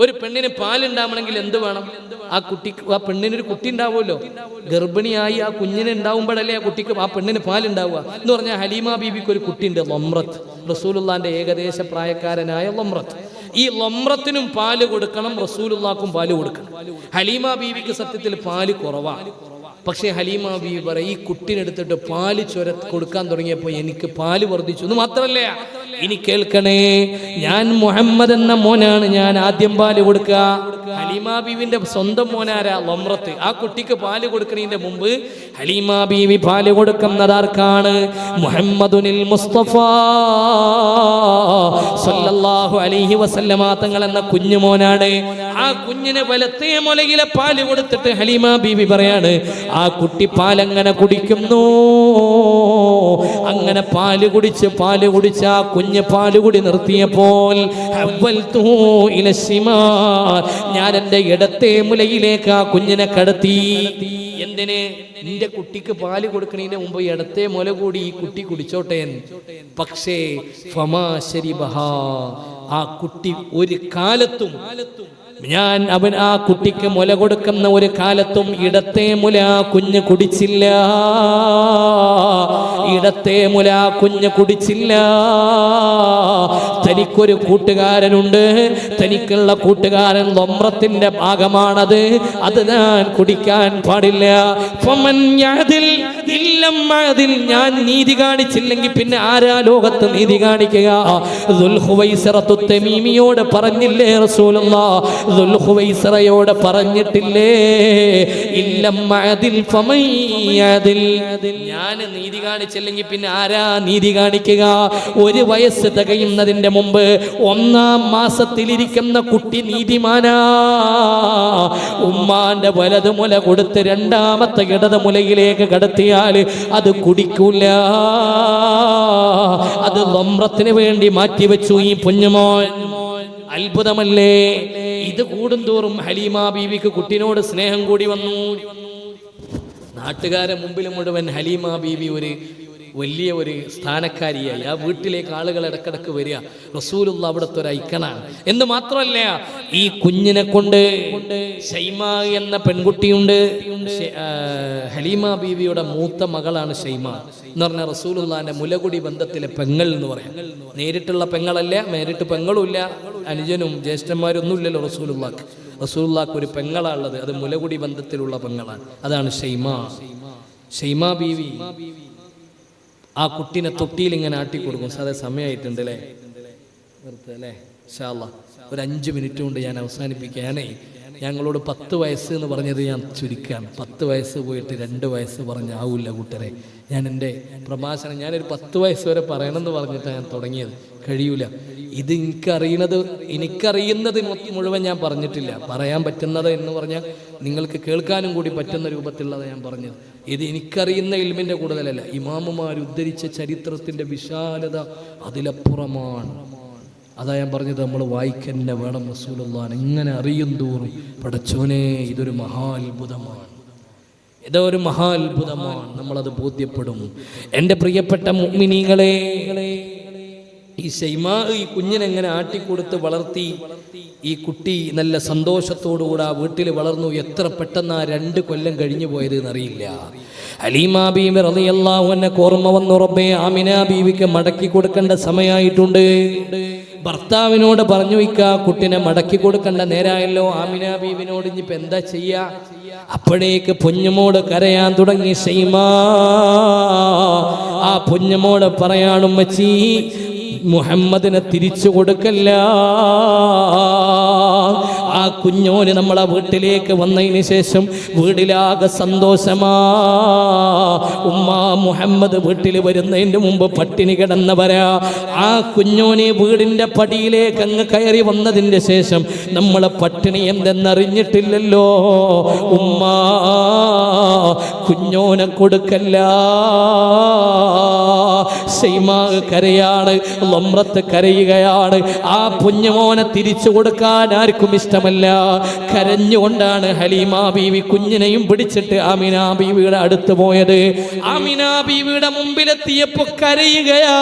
ഒരു പെണ്ണിന് പാലുണ്ടാവണമെങ്കിൽ എന്ത് വേണം? ആ പെണ്ണിനൊരു കുട്ടി ഉണ്ടാവുമല്ലോ. ഗർഭിണിയായി ആ കുഞ്ഞിനെ ഉണ്ടാവുമ്പോഴല്ലേ ആ കുട്ടിക്ക്, ആ പെണ്ണിന് പാലുണ്ടാവുക എന്ന് പറഞ്ഞാൽ. ഹലീമ ബീവിക്ക് ഒരു കുട്ടിയുണ്ട്, ലംറത്ത്, റസൂലുള്ളാഹിന്റെ ഏകദേശ പ്രായക്കാരനായ ലംറത്ത്. ഈ ലംറത്തിനും പാല് കൊടുക്കണം, റസൂലുള്ളാഹിക്കും പാല് കൊടുക്കണം. ഹലീമ ബീവിക്ക് സത്യത്തിൽ പാല് കുറവാണ്. പക്ഷേ ഹലീമ ബീവി പറയും, ഈ കുട്ടിനെടുത്തിട്ട് പാല് കൊടുക്കാൻ തുടങ്ങിയപ്പോൾ എനിക്ക് പാല് വർദ്ധിച്ചു എന്ന് മാത്രമല്ല, ഇനി കേൾക്കണേ, ഞാൻ മുഹമ്മദ് എന്ന മോനാണ് ഞാൻ ആദ്യം പാല് കൊടുക്കുക. ഹലീമ ബീവിന്റെ സ്വന്തം മോനാരാ? ലംറത്ത്. ആ കുട്ടിക്ക് പാല് കൊടുക്കുന്നതിന്റെ മുമ്പ് ഹലീമ ബീവി പാല് കൊടുക്കുന്നതാർക്കാണ്? മുഹമ്മദുനിൽ മുസ്തഫ സല്ലല്ലാഹു അലൈഹി വസല്ലമ തങ്ങൾ എന്ന കുഞ്ഞുമോനാണ്. ആ കുഞ്ഞിന് വലത്തേ മുലയിലെ പാല് കൊടുത്തിട്ട് ഹലീമ ബീവി പറയാണ്, ആ കുട്ടി പാലങ്ങനെ കുടിക്കുന്നു. അങ്ങനെ പാല് കുടിച്ച് ആ കുഞ്ഞ് പാലുകുടി നിർത്തിയപ്പോൾ ഞാൻ എൻ്റെ ഇടത്തെ മുലയിലേക്ക് ആ കുഞ്ഞിനെ കടത്തി. എന്തിന്? നിന്റെ കുട്ടിക്ക് പാല് കൊടുക്കുന്നതിന് മുമ്പ് ഇടത്തെ മുല കൂടി ഈ കുട്ടി കുടിച്ചോട്ടെ. പക്ഷേ ആ കുട്ടി ഒരു കാലത്തും, ആ കുട്ടിക്ക് മുല കൊടുക്കുന്ന ഒരു കാലത്തും ഇടത്തെ മുല കുഞ്ഞ് കുടിച്ചില്ല. ഇടത്തെ മുല കുഞ്ഞ് കുടിച്ചില്ല. തനിക്കൊരു കൂട്ടുകാരനുണ്ട്, തനിക്കുള്ള കൂട്ടുകാരൻ ലംറത്തിന്റെ ഭാഗമാണത്, അത് ഞാൻ കുടിക്കാൻ പാടില്ല. ഫമൻ യഅദിൽ ഇല്ല ഇല്ലമ്മഅദിൽ, ഞാൻ നീതി കാണിച്ചില്ലെങ്കിൽ പിന്നെ ആരാ ലോകത്ത് നീതി കാണിക്കുക? ദുൽഖുവൈസിറത്തു തമീമിയോട് പറഞ്ഞില്ലേ റസൂലുള്ളാഹ്? ദുൽഖുവൈസിറയോട് പറഞ്ഞിട്ടില്ലേ? ഇല്ലമ്മഅദിൽ ഫമയ്യദിൽ, ഞാൻ നീതി കാണിച്ചില്ലെങ്കിൽ പിന്നെ ആരാ നീതി കാണിക്കുക? ഒരു വയസ്സ് തികയുന്നതിന്റെ മുമ്പ് 1-ാം മാസത്തിലിരിക്കുന്ന കുട്ടി നീതിമാനാ. ഉമ്മാന്റെ വലത് മുല കൊടുത്ത് 2ാമത്തെ ഇടത് മുലയിലേക്ക് കടത്തിയാൽ അത് കുടിക്കൂല. അത് ലംറത്തിന് വേണ്ടി മാറ്റിവെച്ചു ഈ കുഞ്ഞുമോൻ. അത്ഭുതമല്ലേ? ഇത് കൂടുന്തോറും ഹലീമ ബീവിക്ക് കുട്ടിനോട് സ്നേഹം കൂടി വന്നു. നാട്ടുകാരെ മുമ്പിൽ മുഴുവൻ ഹലീമ ബീവി വലിയ ഒരു സ്ഥാനക്കാരിയായി. ആ വീട്ടിലേക്ക് ആളുകൾ ഇടക്കിടക്ക് വരിക. റസൂലുള്ള അവിടുത്തെ ഒരു ഐക്കണാണ് എന്ന് മാത്രമല്ല, ഈ കുഞ്ഞിനെ കൊണ്ട് ഷൈമ എന്ന പെൺകുട്ടിയുണ്ട്. ഹലീമ ബീവിയുടെ മൂത്ത മകളാണ് ഷൈമ എന്ന് പറഞ്ഞ റസൂലുള്ളാന്റെ മുലകുടി ബന്ധത്തിലെ പെങ്ങൾ എന്ന് പറയാം. നേരിട്ടുള്ള പെങ്ങളല്ല, നേരിട്ട് പെങ്ങളുമില്ല, അനുജനും ജ്യേഷ്ഠന്മാരൊന്നും ഇല്ലല്ലോ റസൂലുള്ളാക്ക്. റസൂലുള്ളാക്ക് ഒരു പെങ്ങളാണുള്ളത്, അത് മുലകുടി ബന്ധത്തിലുള്ള പെങ്ങളാണ്. അതാണ് ഷൈമ. ഷൈമ ബീവി ആ കുട്ടീനെ തൊട്ടിയിൽ ഇങ്ങനെ ആട്ടിക്കൊടുക്കും. സാധാ സമയമായിട്ടുണ്ട് അല്ലേ? നിർത്തുക അല്ലേ? ഇൻഷാ അല്ലാഹ് ഒരു 5 മിനിറ്റ് കൊണ്ട് ഞാൻ അവസാനിപ്പിക്കാനേ. ഞങ്ങളോട് 10 വയസ്സ് എന്ന് പറഞ്ഞത് ഞാൻ ചുരുക്കുകയാണ്. 10 വയസ്സ് പോയിട്ട് 2 വയസ്സ് പറഞ്ഞാവില്ല കൂട്ടരെ. ഞാൻ എൻ്റെ പ്രഭാഷണം ഞാനൊരു 10 വയസ്സ് വരെ പറയണമെന്ന് പറഞ്ഞിട്ടാണ് ഞാൻ തുടങ്ങിയത്. കഴിയൂല. ഇത് എനിക്കറിയുന്നത് മുഴുവൻ ഞാൻ പറഞ്ഞിട്ടില്ല. പറയാൻ പറ്റുന്നത് എന്ന് പറഞ്ഞാൽ നിങ്ങൾക്ക് കേൾക്കാനും കൂടി പറ്റുന്ന രൂപത്തിലുള്ളത് ഞാൻ പറഞ്ഞത്. ഇത് എനിക്കറിയുന്ന ഇൽമിൻ്റെ കൂടുതലല്ല, ഇമാമുമാർ ഉദ്ധരിച്ച ചരിത്രത്തിൻ്റെ വിശാലത അതിലപ്പുറമാണ്. അതാ ഞാൻ പറഞ്ഞത്, നമ്മൾ വായിക്കന്നെ വേണം റസൂലുള്ളാഹിനെ. ഇങ്ങനെ അറിയും തോറും പടച്ചോനെ ഇതൊരു മഹാത്ഭുതമാണ്, ഇതൊരു മഹാത്ഭുതമാണ്, നമ്മളത് ബോധ്യപ്പെടും. എൻ്റെ പ്രിയപ്പെട്ട മുഅ്മിനീങ്ങളെ, ഈ ഷൈമാ ഈ കുഞ്ഞിനെങ്ങനെ ആട്ടിക്കൊടുത്ത് വളർത്തി ഈ കുട്ടി നല്ല സന്തോഷത്തോടുകൂടെ ആ വീട്ടിൽ വളർന്നു. എത്ര പെട്ടെന്ന് ആ 2 കൊല്ലം കഴിഞ്ഞു പോയത് എന്നറിയില്ല. ഹലീമ ബീവി റളിയല്ലാഹു അൻഹ ഓർമ്മ വന്നു, റബ്ബേ ആമിന ബീവിക്ക് മടക്കി കൊടുക്കേണ്ട സമയമായിട്ടുണ്ട്. ഭർത്താവിനോട് പറഞ്ഞു, ഇക്ക കുട്ടിനെ മടക്കി കൊടുക്കേണ്ട നേരായല്ലോ. ആമിന ബീവിനോട് ഇനിയിപ്പോൾ എന്താ ചെയ്യാ? അപ്പോഴേക്ക് പൊന്നുമോട് കരയാൻ തുടങ്ങി ഷൈമ. ആ പൊന്നുമോട് പറയാണ്, ഉമ്മച്ചി മുഹമ്മദിനെ തിരിച്ചു കൊടുക്കല്ല. ആ കുഞ്ഞോന് നമ്മളെ വീട്ടിലേക്ക് വന്നതിന് ശേഷം വീടിലാകെ സന്തോഷമാ. ഉമ്മ മുഹമ്മദ് വീട്ടിൽ വരുന്നതിന് മുമ്പ് പട്ടിണി കിടന്നവരാ. ആ കുഞ്ഞോനെ വീടിൻ്റെ പടിയിലേക്ക് അങ്ങ് കയറി വന്നതിന് ശേഷം നമ്മളെ പട്ടിണി എന്തെന്നറിഞ്ഞിട്ടില്ലല്ലോ. ഉമ്മ കുഞ്ഞോനെ കൊടുക്കല്ല. ഷൈമാ കരയാണ്, ലംറത്ത് കരയുകയാണ്. ആ കുഞ്ഞുമോനെ തിരിച്ചു കൊടുക്കാൻ ആർക്കും ഇഷ്ടമല്ല. കരഞ്ഞുകൊണ്ടാണ് ഹലീമ ബീവി കുഞ്ഞിനെയും പിടിച്ചിട്ട് ആമിന ബീവിയുടെ അടുത്ത് പോയത്. ആമിന ബീവിയുടെ മുമ്പിലെത്തിയപ്പോ കരയുകയാ.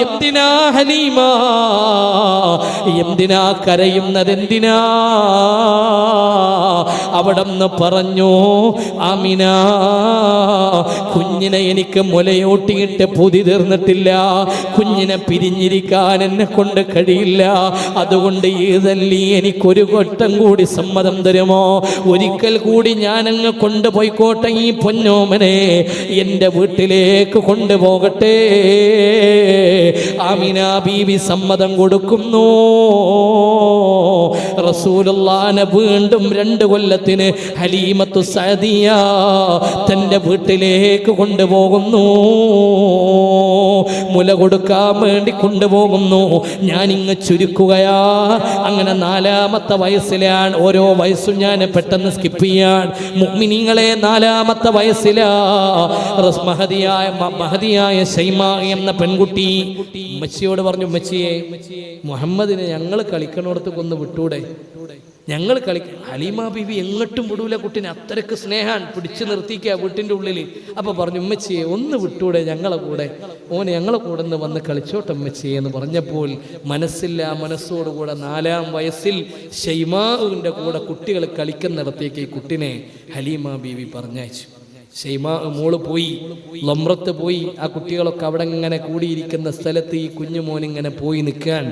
എന്തിനാ ഹലീമ, എന്തിനാ കരയുന്നത്, എന്തിനാ? അവിടെന്ന് പറഞ്ഞു, ആമിന കുഞ്ഞിനെ എനിക്ക് മുലയൂട്ടിയിട്ട് പൂതി തീർന്നിട്ടില്ല. കുഞ്ഞിനെ പിരിഞ്ഞിരിക്കാൻ എന്നെ കൊണ്ട് കഴിയില്ല. അതുകൊണ്ട് ഏതല്ലി എനിക്കൊരു ഘട്ടം കൂടി സമ്മതം തരുമോ? ഒരിക്കൽ കൂടി ഞാനങ്ങ് കൊണ്ടുപോയിക്കോട്ടെ ഈ പൊന്നോമനെ, എൻ്റെ വീട്ടിലേക്ക് കൊണ്ടുപോകട്ടെ. ആമിന ബീവി സമ്മതം കൊടുക്കുന്നു. റസൂലുള്ളാഹിനെ വീണ്ടും 2 കൊല്ലത്തിന് ഹലീമത്തു സഅദിയ തൻ്റെ വീട്ടിലേക്ക് കൊണ്ടുപോകുന്നു. മുല കൊടുക്കാൻ വേണ്ടി കൊണ്ടുപോകുന്നു. ഞാനിങ്ങ് ചുരുക്കുകയാ. അങ്ങനെ 4ാമത്തെ വയസ്സിലാണ്. ഓരോ വയസ്സും ഞാൻ പെട്ടെന്ന് സ്കിപ്പ് ചെയ്യാൻ. മുഅ്മിനീങ്ങളെ, 4ാമത്തെ വയസ്സിലാ മഹദിയായ ഷൈമ എന്ന പെൺകുട്ടി ഉമ്മച്ചിയോട് പറഞ്ഞു, ഉമ്മച്ചിയെ മുഹമ്മദിനെ ഞങ്ങൾ കളിക്കണോടത്ത് കൊന്ന് വിട്ടൂടെ, ഞങ്ങൾ ഹലീമ ബീവി എങ്ങോട്ടും വിടൂല കുട്ടിനെ, അത്രയ്ക്ക് സ്നേഹാൻ പിടിച്ചു നിർത്തിക്കുക വീട്ടിൻ്റെ ഉള്ളിൽ. അപ്പോൾ പറഞ്ഞു, ഉമ്മച്ചിയെ ഒന്ന് വിട്ടൂടെ ഞങ്ങളെ കൂടെ, ഓനെ ഞങ്ങളെ കൂടെ നിന്ന് വന്ന് കളിച്ചോട്ടെ ഉമ്മച്ചിയെ എന്ന് പറഞ്ഞപ്പോൾ മനസ്സില്ല മനസ്സോടുകൂടെ 4ാം വയസ്സിൽ ഷൈമാവിൻ്റെ കൂടെ കുട്ടികൾ കളിക്കുന്നിടത്തേക്ക് ഈ കുട്ടിനെ ഹലീമ ബീവി പറഞ്ഞയച്ചു. ഷൈമാ മോള് പോയി, ലംറത്ത് പോയി. ആ കുട്ടികളൊക്കെ അവിടെ ഇങ്ങനെ കൂടിയിരിക്കുന്ന സ്ഥലത്ത് ഈ കുഞ്ഞുമോനിങ്ങനെ പോയി നിൽക്കാൻ.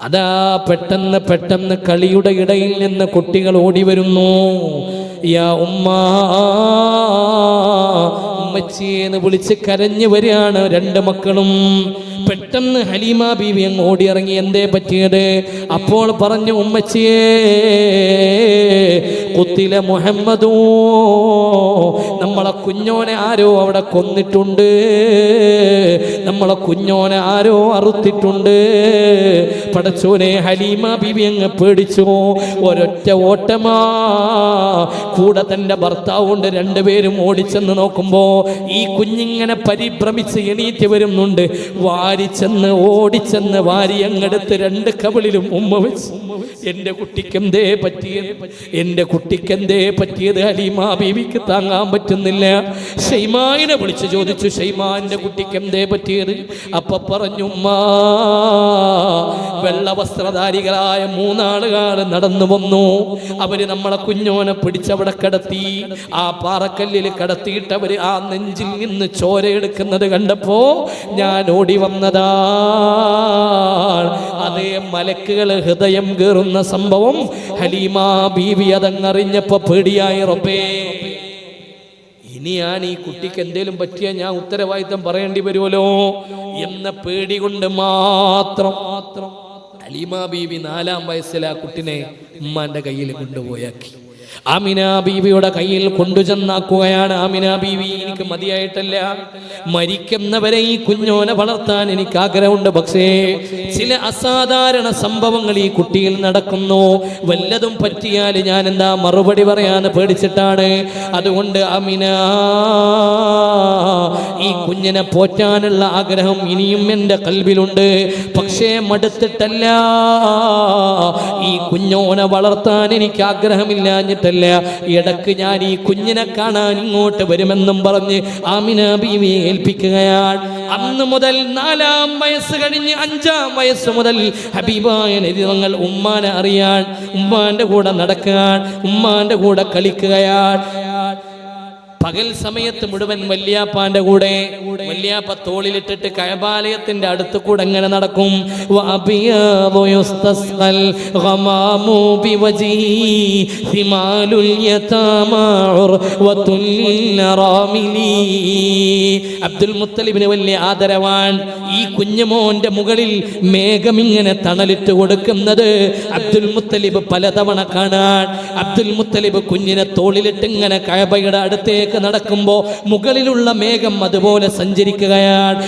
അതാ പെട്ടെന്ന് കളിയുടെ ഇടയിൽ നിന്ന് കുട്ടികൾ ഓടി വരുന്നു. യാ ഉമ്മ ഉമ്മച്ചിയെന്ന് വിളിച്ച് കരഞ്ഞു വരികയാണ് രണ്ട് മക്കളും. പെട്ടെന്ന് ഹലീമ ബീവി അങ്ങ് ഓടിയിറങ്ങി. എന്തേ പറ്റിയത്? അപ്പോൾ പറഞ്ഞു, ഉമ്മച്ചിയേ, ഖുത്തില മുഹമ്മദോ, നമ്മളെ കുഞ്ഞോനെ ആരോ അവിടെ കൊന്നിട്ടുണ്ട്, നമ്മളെ കുഞ്ഞോനെ ആരോ അറുത്തിട്ടുണ്ട്. പടച്ചോനെ, ഹലീമ ബീവി അങ്ങ് പേടിച്ചു. ഒരൊറ്റ ഓട്ടമാ. കൂടെ തന്റെ ഭർത്താവുണ്ട്. രണ്ടുപേരും ഓടിച്ചെന്ന് നോക്കുമ്പോ ഈ കുഞ്ഞിങ്ങനെ പരിഭ്രമിച്ച് എണീറ്റ് വരുന്നുണ്ട്. വാരിച്ചെന്ന് ഓടിച്ചെന്ന് വാരി അങ്ങെടുത്ത് രണ്ട് കവിളിലും ഉമ്മ വെച്ച്. എന്റെ കുട്ടിക്ക് എന്തേ പറ്റിയത്? എന്റെ കുട്ടിക്ക് എന്തേ പറ്റിയത്? ഹലീമ ബീവിക്ക് താങ്ങാൻ പറ്റുന്നില്ല. ഷൈമാനെ വിളിച്ചു ചോദിച്ചു, ഷൈമാന്റെ കുട്ടിക്ക് എന്തേ പറ്റിയത്? അപ്പൊ പറഞ്ഞു, ഉമ്മാ, വെള്ള വസ്ത്രധാരികളായ മൂന്നാളുകൾ നടന്നു വന്നു. അവര് നമ്മളെ കുഞ്ഞോനെ പിടിച്ചവിടെ കിടത്തി. ആ പാറക്കല്ലിൽ കിടത്തിയിട്ട് അവര് ആ നെഞ്ചിൽ നിന്ന് ചോര എടുക്കുന്നത് കണ്ടപ്പോ ഞാൻ ഓടി വന്നതാ. അതേ മലക്കുകൾ ഹൃദയം കീറുന്ന സംഭവം. ഹലീമ ബീവി അതങ്ങറിഞ്ഞപ്പോ പേടിയായി. റബ്ബേ, ഇനി ഞാൻ ഈ കുട്ടിക്ക് എന്തേലും പറ്റിയാൽ ഞാൻ ഉത്തരവാദിത്തം പറയേണ്ടി വരുമല്ലോ എന്ന പേടി കൊണ്ട് മാത്രം ഹലീമ ബീവി 4-ാം വയസ്സിൽ ആ കുട്ടിനെ ഉമ്മാന്റെ കയ്യിൽ കൊണ്ടുപോയാക്കി. ആമിന ബീവിയുടെ കയ്യിൽ കൊണ്ടുചെന്നാക്കുകയാണ്. ആമിന ബീവി, എനിക്ക് മതിയായിട്ടല്ല, മരിക്കുന്നവരെ ഈ കുഞ്ഞോനെ വളർത്താൻ എനിക്ക് ആഗ്രഹമുണ്ട്. പക്ഷേ ചില അസാധാരണ സംഭവങ്ങൾ ഈ കുട്ടിയിൽ നടക്കുന്നു. വല്ലതും പറ്റിയാൽ ഞാൻ എന്താ മറുപടി പറയാന്ന് പേടിച്ചിട്ടാണ്. അതുകൊണ്ട് ആമിന, ഈ കുഞ്ഞിനെ പോറ്റാനുള്ള ആഗ്രഹം ഇനിയും എൻ്റെ കൽബിലുണ്ട്. പക്ഷേ മടുത്തിട്ടല്ല, ഈ കുഞ്ഞോനെ വളർത്താൻ എനിക്ക് ആഗ്രഹമില്ല. ഇടക്ക് ഞാൻ ഈ കുഞ്ഞിനെ കാണാൻ ഇങ്ങോട്ട് വരുമെന്നും പറഞ്ഞ് ആമിന ബീവിയെ ഏൽപ്പിക്കുകയാണ്. അന്ന് മുതൽ 4-ാം വയസ്സ് കഴിഞ്ഞ് 5-ാം വയസ്സ് മുതൽ ഹബീബായ നബി തങ്ങൾ ഉമ്മാനെ അറിയാൻ, ഉമ്മാന്റെ കൂടെ നടക്കാൻ, ഉമ്മാന്റെ കൂടെ കളിക്കുകയാണ്. പകൽ സമയത്ത് മുഴുവൻ വല്യാപ്പാന്റെ കൂടെ. വല്യാപ്പ തോളിലിട്ടിട്ട് കഅബാലയത്തിന്റെ അടുത്ത് കൂടെ എങ്ങനെ നടക്കും. അബ്ദുൽ മുത്തലിബിന് വലിയ ആദരവാൻ. ഈ കുഞ്ഞുമോന്റെ മുകളിൽ മേഘം ഇങ്ങനെ തണലിട്ട് കൊടുക്കുന്നത് അബ്ദുൽ മുത്തലിബ് പലതവണ കാണാൻ. അബ്ദുൽ മുത്തലിബ് കുഞ്ഞിനെ തോളിലിട്ട് ഇങ്ങനെ കഅബയുടെ അടുത്തേക്ക് നടക്കുമ്പോ മുകളിലുള്ള മേഘം അതുപോലെ സഞ്ചരിക്കുകയാണ്.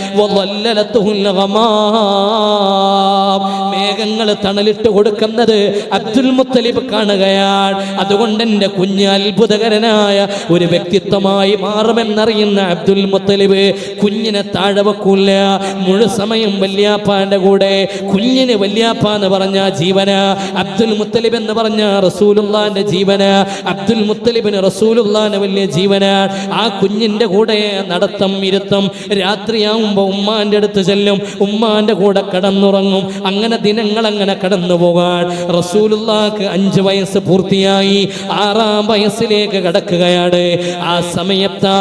മേഘങ്ങൾ തണലിട്ട് കൊടുക്കുന്നത് അബ്ദുൽ മുത്തലിബ് കാണുകയാണ്. അതുകൊണ്ട് എൻ്റെ കുഞ്ഞ് അത്ഭുതകരനായ ഒരു വ്യക്തിത്വമായി മാറുമെന്നറിയുന്ന അബ്ദുൽ മുത്തലിബ് കുഞ്ഞിനെ താഴെ വെക്കൂല. മുഴുസമയം വല്യാപ്പാന്റെ കൂടെ. കുഞ്ഞിന് വല്യാപ്പ എന്ന് പറഞ്ഞ ജീവന, അബ്ദുൽ മുത്തലിബ് എന്ന് പറഞ്ഞ റസൂലുള്ളാന്റെ ജീവന. അബ്ദുൽ മുത്തലിബിന് റസൂലുള്ളാന്റെ വലിയ ജീവന. ആ കുഞ്ഞിന്റെ കൂടെ നടത്തം ഇരുത്തം. രാത്രിയാവുമ്പോ ഉമ്മാന്റെ അടുത്ത് ചെല്ലും, ഉമ്മാന്റെ കൂടെ കടന്നുറങ്ങും. അങ്ങനെ ദിനങ്ങൾ അങ്ങനെ കടന്നു പോകാൻ. റസൂലുള്ളാഹിക്ക് 5 വയസ്സ് പൂർത്തിയായി, 6-ാം വയസ്സിലേക്ക് കടക്കുകയാണ്. ആ സമയത്താ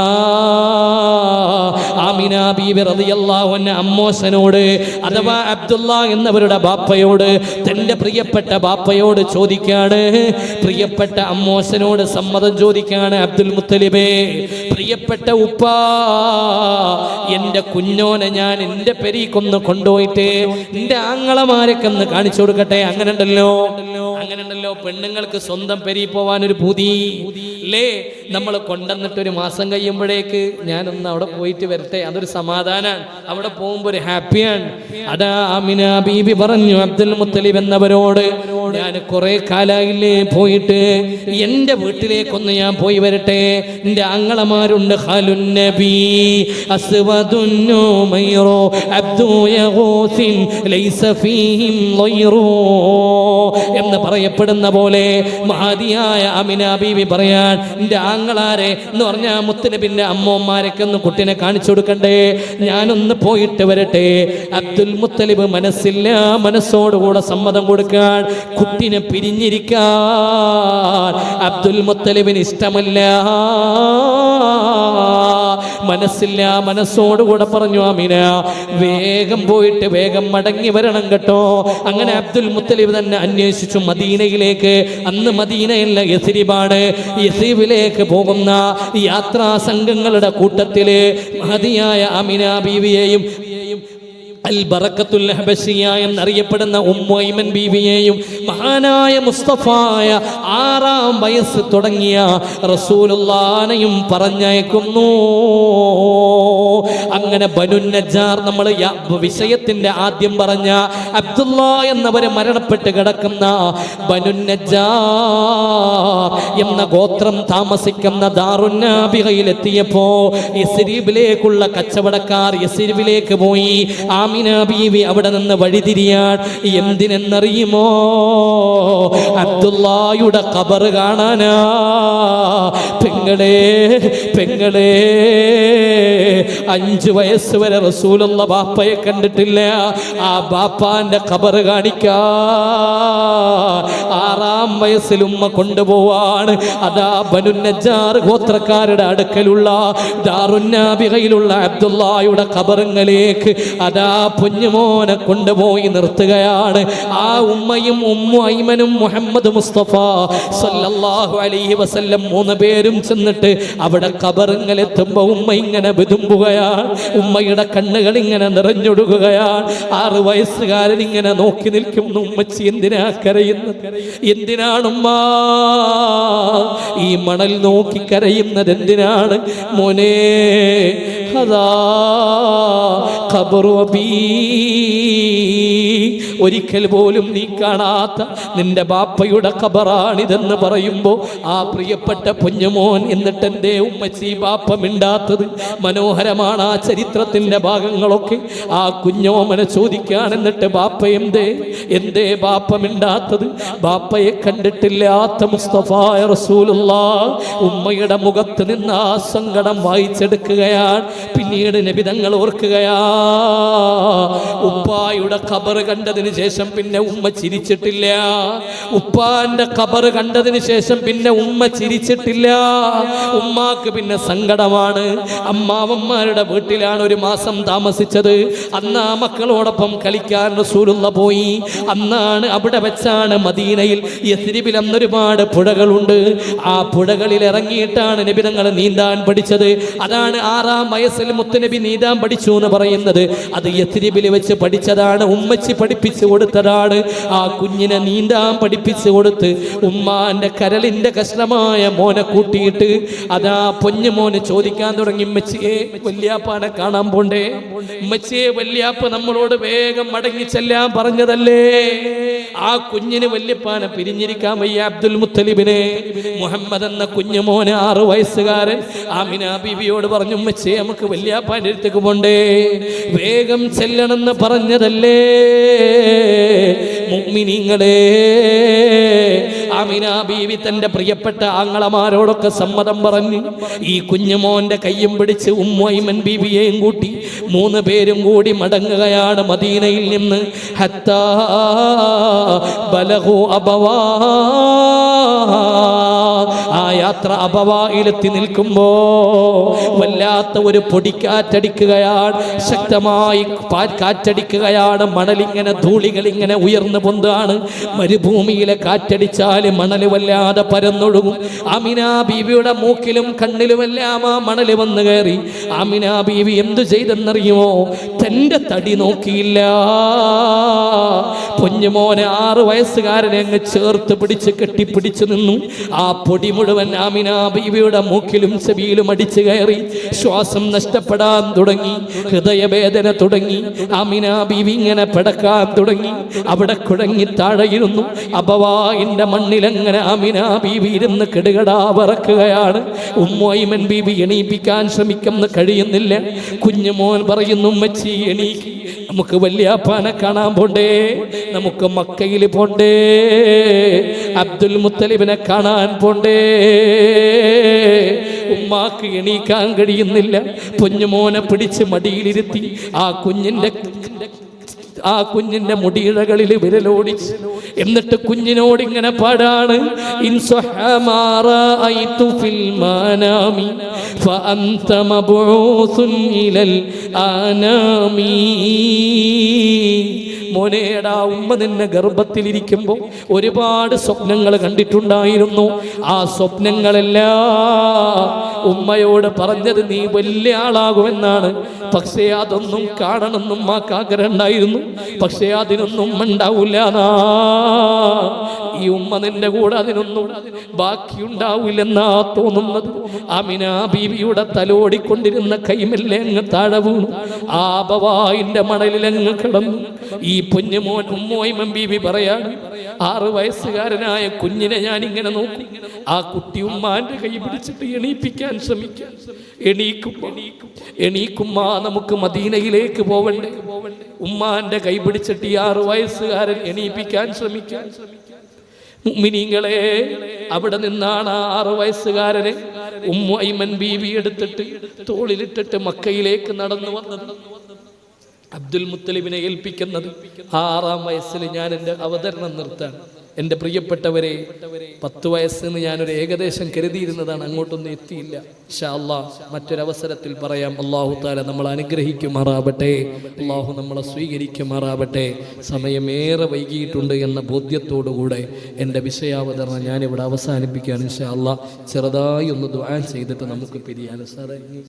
ആമിന ബീവി റളിയല്ലാഹു അൻഹ അമ്മോശനോട്, അഥവാ അബ്ദുള്ള എന്നവരുടെ ബാപ്പയോട്, തന്റെ പ്രിയപ്പെട്ട ബാപ്പയോട് ചോദിക്കാണ്, പ്രിയപ്പെട്ട അമ്മോശനോട് സമ്മതം ചോദിക്കാണ്. അബ്ദുൽ മുത്തലിബേ, പ്രിയപ്പെട്ട ഉപ്പ, എന്റെ കുഞ്ഞോനെ ഞാൻ എന്റെ പെരീക്കൊന്ന് കൊണ്ടുപോയിട്ട് എന്റെ ആങ്ങളമാരൊക്കെ ഒന്ന് കാണിച്ചു കൊടുക്കട്ടെ. അങ്ങനെയുണ്ടല്ലോ പെണ്ണുങ്ങൾക്ക് സ്വന്തം പെരീ പോവാനൊരു പൂതി അല്ലേ? നമ്മൾ കൊണ്ടുവന്നിട്ട് ഒരു മാസം കഴിയുമ്പോഴേക്ക് ഞാനൊന്ന് അവിടെ പോയിട്ട് വരട്ടെ, അതൊരു സമാധാനാണ്. അവിടെ പോകുമ്പോ ഒരു ഹാപ്പിയാണ്. അതാ ആമിന ബീബി പറഞ്ഞു അബ്ദുൽ മുത്തലിബ് എന്നവരോട്, ഞാൻ കുറെ കാലായില്ലേ പോയിട്ട്, എന്റെ വീട്ടിലേക്കൊന്ന് ഞാൻ പോയി വരട്ടെ. എന്റെ ആങ്ങളമാരുണ്ട്, ഖാലുൻ നബി അസ്വദുൻ നുമൈറോ അബ്ദു യഗൂസിൻ ലൈസ ഫീഹിം ഗൈറു എന്ന് പറയപ്പെടുന്ന പോലെ മഹദിയായ ആമിന ബീവി പറയാൻ, എന്റെ ആങ്ങളാരെ എന്ന് പറഞ്ഞാൽ മുത്തുനബിന്റെ അമ്മമാരൊക്കെ ഒന്ന് കുട്ടിനെ കാണിച്ചു കൊടുക്കണ്ടേ, ഞാനൊന്ന് പോയിട്ട് വരട്ടെ. അബ്ദുൽ മുത്തലിബ് മനസ്സില്ല, മനസ്സോടുകൂടെ സമ്മതം കൊടുക്കാൻ കുട്ടിനെ പിരിഞ്ഞിരിക്കാൻ അബ്ദുൽ മുത്തലിബിന് ഇഷ്ടമല്ല. മനസ്സില്ല, മനസ്സോടുകൂടെ പറഞ്ഞു ആമിന വേഗം പോയിട്ട് വേഗം മടങ്ങി വരണം കേട്ടോ. അങ്ങനെ അബ്ദുൽ മുത്തലിബ് തന്നെ അന്വേഷിച്ചു മദീനയിലേക്ക്. അന്ന് മദീനയല്ല യസ്രിബാണ്. യസ്രിബിലേക്ക് പോകുന്ന യാത്രാ സംഘങ്ങളുടെ കൂട്ടത്തില് മഹദിയായ ആമിന ബീവിയെയും അൽ ബറക്കത്തുൽ ഹബശിയ എന്നറിയപ്പെടുന്ന ഉമ്മു ഐമൻ ബീവിയെയും മഹാനായ മുസ്തഫായ 6-ാം വയസ്സ് തുടങ്ങിയ റസൂലുള്ളാനെയും പറഞ്ഞയക്കുന്നു. അങ്ങനെ ബനു നജ്ജാർ, നമ്മൾ വിഷയത്തിന്റെ ആദ്യം പറഞ്ഞ അബ്ദുള്ള എന്നവരെ മരണപ്പെട്ട് കിടക്കുന്ന ബനു നജ്ജാർ എന്ന ഗോത്രം താമസിക്കുന്ന ദാറുന്നാബിഹയിലെത്തിയപ്പോ യസ്രിബിലേക്കുള്ള കച്ചവടക്കാർ യസ്രിബിലേക്ക് പോയി. ആമിന ബീവി അവിടെ നിന്ന് വഴിതിരിയാൻ. എന്തിനെന്നറിയുമോ? അബ്ദുള്ളയുടെ ഖബർ കാണാനാ. പെങ്ങളെ 5 വയസ്സ് വരെ റസൂലുള്ള ബാപ്പയെ കണ്ടിട്ടില്ല. ആ ബാപ്പാന്റെ ഖബർ കാണിക്കാൻ 6-ാം വയസ്സിൽ ഉമ്മ കൊണ്ടുപോവാണ്. അതാ ബനു നജ്ജാർ ഗോത്രക്കാരുടെ അടുക്കലുള്ള ദാറുന്നാബിഹയിലുള്ള അബ്ദുള്ളയുടെ ഖബറിലേക്ക് അതാ കുഞ്ഞുമോനെ കൊണ്ടുപോയി നിർത്തുകയാണ്. ആ ഉമ്മയും ഉമ്മു ഐമനും മുഹമ്മദ് മുസ്തഫ സല്ലല്ലാഹു അലൈഹി വസല്ലം 3 പേരും ചെന്നിട്ട് അവിടെ ഖബറിങ്ങലെത്തുമ്പോൾ ഉമ്മ ഇങ്ങനെ വിതുമ്പുകയാണ്. ഉമ്മയുടെ കണ്ണുകൾ ഇങ്ങനെ നിറഞ്ഞൊടുകയാണ്. 6 വയസ്സുകാരൻ ഇങ്ങനെ നോക്കി നിൽക്കുന്നു. ഉമ്മച്ചി എന്തിനാ കരയുന്നത്? എന്തിനാണുമ്മ ഈ മണൽ നോക്കി കരയുന്നത്? എന്തിനാണ് മോനെ? അതാ ഖബറു അബീ, ഒരിക്കൽ പോലും നീ കാണാത്ത നിന്റെ ബാപ്പയുടെ ഖബറാണിതെന്ന് പറയുമ്പോൾ ആ പ്രിയപ്പെട്ട കുഞ്ഞുമോൻ, എന്നിട്ട് എന്തേ ഉമ്മച്ചി ബാപ്പ മിണ്ടാത്തത്? മനോഹരമാണ് ആ ചരിത്രത്തിന്റെ ഭാഗങ്ങളൊക്കെ. ആ കുഞ്ഞോമനെ ചോദിക്കാൻ. എന്നിട്ട് ബാപ്പ എന്തേ ബാപ്പ മിണ്ടാത്തത്? ബാപ്പയെ കണ്ടിട്ടില്ലാത്ത മുസ്തഫായ റസൂലുള്ളാഹ് ഉമ്മയുടെ മുഖത്ത് നിന്ന് ആ സങ്കടം വായിച്ചെടുക്കുകയാണ്. പിന്നീട് നബി തങ്ങൾ ഓർക്കുകയാ, ഉപ്പായുടെ ഖബർ കണ്ടതിന് ശേഷം പിന്നെ ഉമ്മ ചിരിച്ചിട്ടില്ല. ഉപ്പാന്റെ ഖബർ കണ്ടതിന് ശേഷം പിന്നെ ഉമ്മ ചിരിച്ചിട്ടില്ല. ഉമ്മാക്ക് പിന്നെ സങ്കടമാണ്. അമ്മാവന്മാരുടെ വീട്ടിലാണ് 1 മാസം താമസിച്ചത്. അന്ന് ആ മക്കളോടൊപ്പം കളിക്കാൻ റസൂലുള്ള പോയി. അന്നാണ് അവിടെ വെച്ചാണ് മദീനയിൽ യസ്രിബിൽ അന്ന് ഒരുപാട് പുഴകളുണ്ട്. ആ പുഴകളിൽ ഇറങ്ങിയിട്ടാണ് നബി തങ്ങൾ നീന്താൻ പഠിച്ചത്. അതാണ് 6-ാം വയസ്സിൽ മുത്തുനബി നീന്താൻ പഠിച്ചു എന്ന് പറയുന്നത്. അത് യസ്രിബിൽ വെച്ച് പഠിച്ചതാണ്. ഉമ്മച്ചി പഠിപ്പിച്ചു കൊടുത്തതാണ്. ആ കുഞ്ഞിനെ നീന്താൻ പഠിപ്പിച്ചു കൊടുത്ത് ഉമ്മാന്റെ കരളിന്റെ കഷ്ണമായ മോനെ കൂട്ടിയിട്ട് അതാ പൊന്നു മോന് ചോദിക്കാൻ തുടങ്ങി, ഉമ്മച്ചിയെ വല്യാപ്പാനെ കാണാൻ പോണ്ടേ? ഉമ്മച്ചിയെ വല്യാപ്പ നമ്മളോട് വേഗം മടങ്ങി ചെല്ലാൻ പറഞ്ഞതല്ലേ? ആ കുഞ്ഞിന് വല്യപ്പാനെ പിരിഞ്ഞിരിക്കാൻ വയ്യ. അബ്ദുൽ മുത്തലിബിനെ മുഹമ്മദ് എന്ന കുഞ്ഞുമോന് 6 വയസ്സുകാരൻ ആമിന ബീവിയോട് പറഞ്ഞു, ഉമ്മച്ചിയെ നമുക്ക് വല്യാപ്പാന്റെ അടുത്തേക്ക് പോണ്ടേ? വേഗം ചെല്ലണമെന്ന് പറഞ്ഞതല്ലേ മുഅ്മിനീങ്ങളെ? ആമിന ബീവി തന്റെ പ്രിയപ്പെട്ട ആങ്ങളമാരോടൊക്കെ സമ്മതം പറഞ്ഞു. ഈ കുഞ്ഞുമോന്റെ കയ്യും പിടിച്ച് ഉമ്മു ഐമൻ ബീവിയെയും കൂട്ടി 3 പേരും കൂടി മടങ്ങുകയാണ് മദീനയിൽ നിന്ന്. ഹത്താ ബലഗു അബവാ, ആ യാത്ര അബവായിലെത്തി നിൽക്കുമ്പോ വല്ലാത്ത ഒരു പൊടിക്കാറ്റടിക്കുകയാണ്. ശക്തമായി കാറ്റടിക്കുകയാണ്. മണലിങ്ങനെ ധൂളികൾ ഇങ്ങനെ ഉയർന്നു പൊന്താണ്. മരുഭൂമിയിലെ കാറ്റടിച്ചാൽ മണൽ വല്ലാതെ പരന്നൊഴുകും. ആമിന ബീവിയുടെ മൂക്കിലും കണ്ണിലുമെല്ലാം ആ മണൽ വന്നു കയറി. ആമിന ബീവി എന്തു ചെയ്തെന്നറിയുമോ? തന്റെ തടി നോക്കിയില്ല. കുഞ്ഞുമോനെ 6 വയസ്സുകാരനെ അങ്ങ് ചേർത്ത് പിടിച്ച് കെട്ടിപ്പിടിച്ചു നിന്നു. ആ പൊടി മുഴുവൻ ആമിന ബീവിയുടെ മൂക്കിലും ചെവിയിലും അടിച്ചു കയറി. ശ്വാസം നഷ്ടപ്പെടാൻ തുടങ്ങി. ഹൃദയവേദന തുടങ്ങി. ആമിന ബീവി ഇങ്ങനെ പിടക്കാൻ തുടങ്ങി. അവിടെ കുഴങ്ങി താഴെയിരുന്നു. അബവായിന്റെ മണ്ണിലങ്ങനെ ആമിന ബീവി ഇരുന്ന് കിടുകടാ പറക്കുകയാണ്. ഉമ്മു ഐമൻ ബീവി എണീപ്പിക്കാൻ ശ്രമിക്കുന്ന കഴിയുന്നില്ല. കുഞ്ഞുമോൻ പറയുന്നു, ഉമ്മച്ചി എണീക്ക്, നമുക്ക് വല്യാപ്പാനെ കാണാൻ പോണ്ടേ, നമുക്ക് മക്കയിൽ പോണ്ടേ, അബ്ദുൽ മുത്തലിബിനെ കാണാൻ പോണ്ടേ. ഉമ്മാക്ക് എണീക്കാൻ കഴിയുന്നില്ല. കുഞ്ഞുമോനെ പിടിച്ച് മടിയിലിരുത്തി ആ കുഞ്ഞിന്റെ മുടിയിഴകളിൽ വിരലോടിച്ച് എന്നിട്ട് കുഞ്ഞിനോട് ഇങ്ങനെ പാടാണ്, ഇൻ സ്വഹമാ റഅയ്തു ഫിൽ മാനാമി ഫഅൻത മബ്ഊസുൻ ഇലൽ ആനാമി. മോനേടാ, ഉമ്മ നിന്നെ ഗർഭത്തിലിരിക്കുമ്പോൾ ഒരുപാട് സ്വപ്നങ്ങൾ കണ്ടിട്ടുണ്ടായിരുന്നു. ആ സ്വപ്നങ്ങളെല്ലാം ഉമ്മയോട് പറഞ്ഞത് നീ വലിയ ആളാകുമെന്നാണ്. പക്ഷേ അതൊന്നും കാണണമെന്നും ഉമ്മാക്ക് ആഗ്രഹം ഉണ്ടായിരുന്നു. പക്ഷേ അതിനൊന്നും ഉണ്ടാവില്ല. ഈ ഉമ്മ നിന്റെ കൂടെ അതിനൊന്നും ബാക്കിയുണ്ടാവില്ലെന്നാ തോന്നുന്നത്. ആമിന ബീവിയുടെ തലോടിക്കൊണ്ടിരുന്ന കൈമല്ലേ അങ്ങ് താഴെ വീണു. ആ ബവായിന്റെ മണലിലങ്ങ് കിടന്നു. ഈ പൊന്നുമോൻ ഉമ്മോയ്മൻ ബീവി പറയാണ്, 6 വയസ്സുകാരനായ കുഞ്ഞിനെ ഞാൻ ഇങ്ങനെ നോക്കും. ആ കുട്ടി ഉമ്മാന്റെ കൈ പിടിച്ചിട്ട് എണീപ്പിക്കാൻ ശ്രമിക്കാൻ. എണീക്കുമ്മാ നമുക്ക് മദീനയിലേക്ക് പോവണ്ടേ. ഉമ്മാന്റെ കൈ പിടിച്ചിട്ട് ഈ 6 വയസ്സുകാരൻ എണീപ്പിക്കാൻ ശ്രമിക്കാൻ. മുഅ്മിനീങ്ങളെ, അവിടെ നിന്നാണ് ആ 6 വയസ്സുകാരനെ ഉമ്മു ഐമൻ ബീവി എടുത്തിട്ട് തോളിലിട്ടിട്ട് മക്കയിലേക്ക് നടന്നു വന്നത്. അബ്ദുൽ മുത്തലിബിനെ ഏൽപ്പിക്കുന്നത്. 6-ാം വയസ്സിൽ ഞാൻ എൻ്റെ അവതരണം നിർത്താൻ. എൻ്റെ പ്രിയപ്പെട്ടവരെ, 10 വയസ്സെന്ന് ഞാനൊരു ഏകദേശം കരുതിയിരുന്നതാണ്, അങ്ങോട്ടൊന്നും എത്തിയില്ല. ഇൻഷാ അല്ലാഹ് മറ്റൊരവസരത്തിൽ പറയാം. അല്ലാഹു തആല നമ്മൾ അനുഗ്രഹിക്കുമാറാവട്ടെ, അല്ലാഹു നമ്മളെ സ്വീകരിക്കുമാറാവട്ടെ. സമയമേറെ വൈകിയിട്ടുണ്ട് എന്ന ബോധ്യത്തോടുകൂടെ എൻ്റെ വിഷയാവതരണം ഞാനിവിടെ അവസാനിപ്പിക്കുകയാണ്. ഇൻഷാ അല്ലാഹ് ചെറുതായി ഒന്ന് ദുആ ചെയ്തിട്ട് നമുക്ക് പിരിയാൻ സാറേ.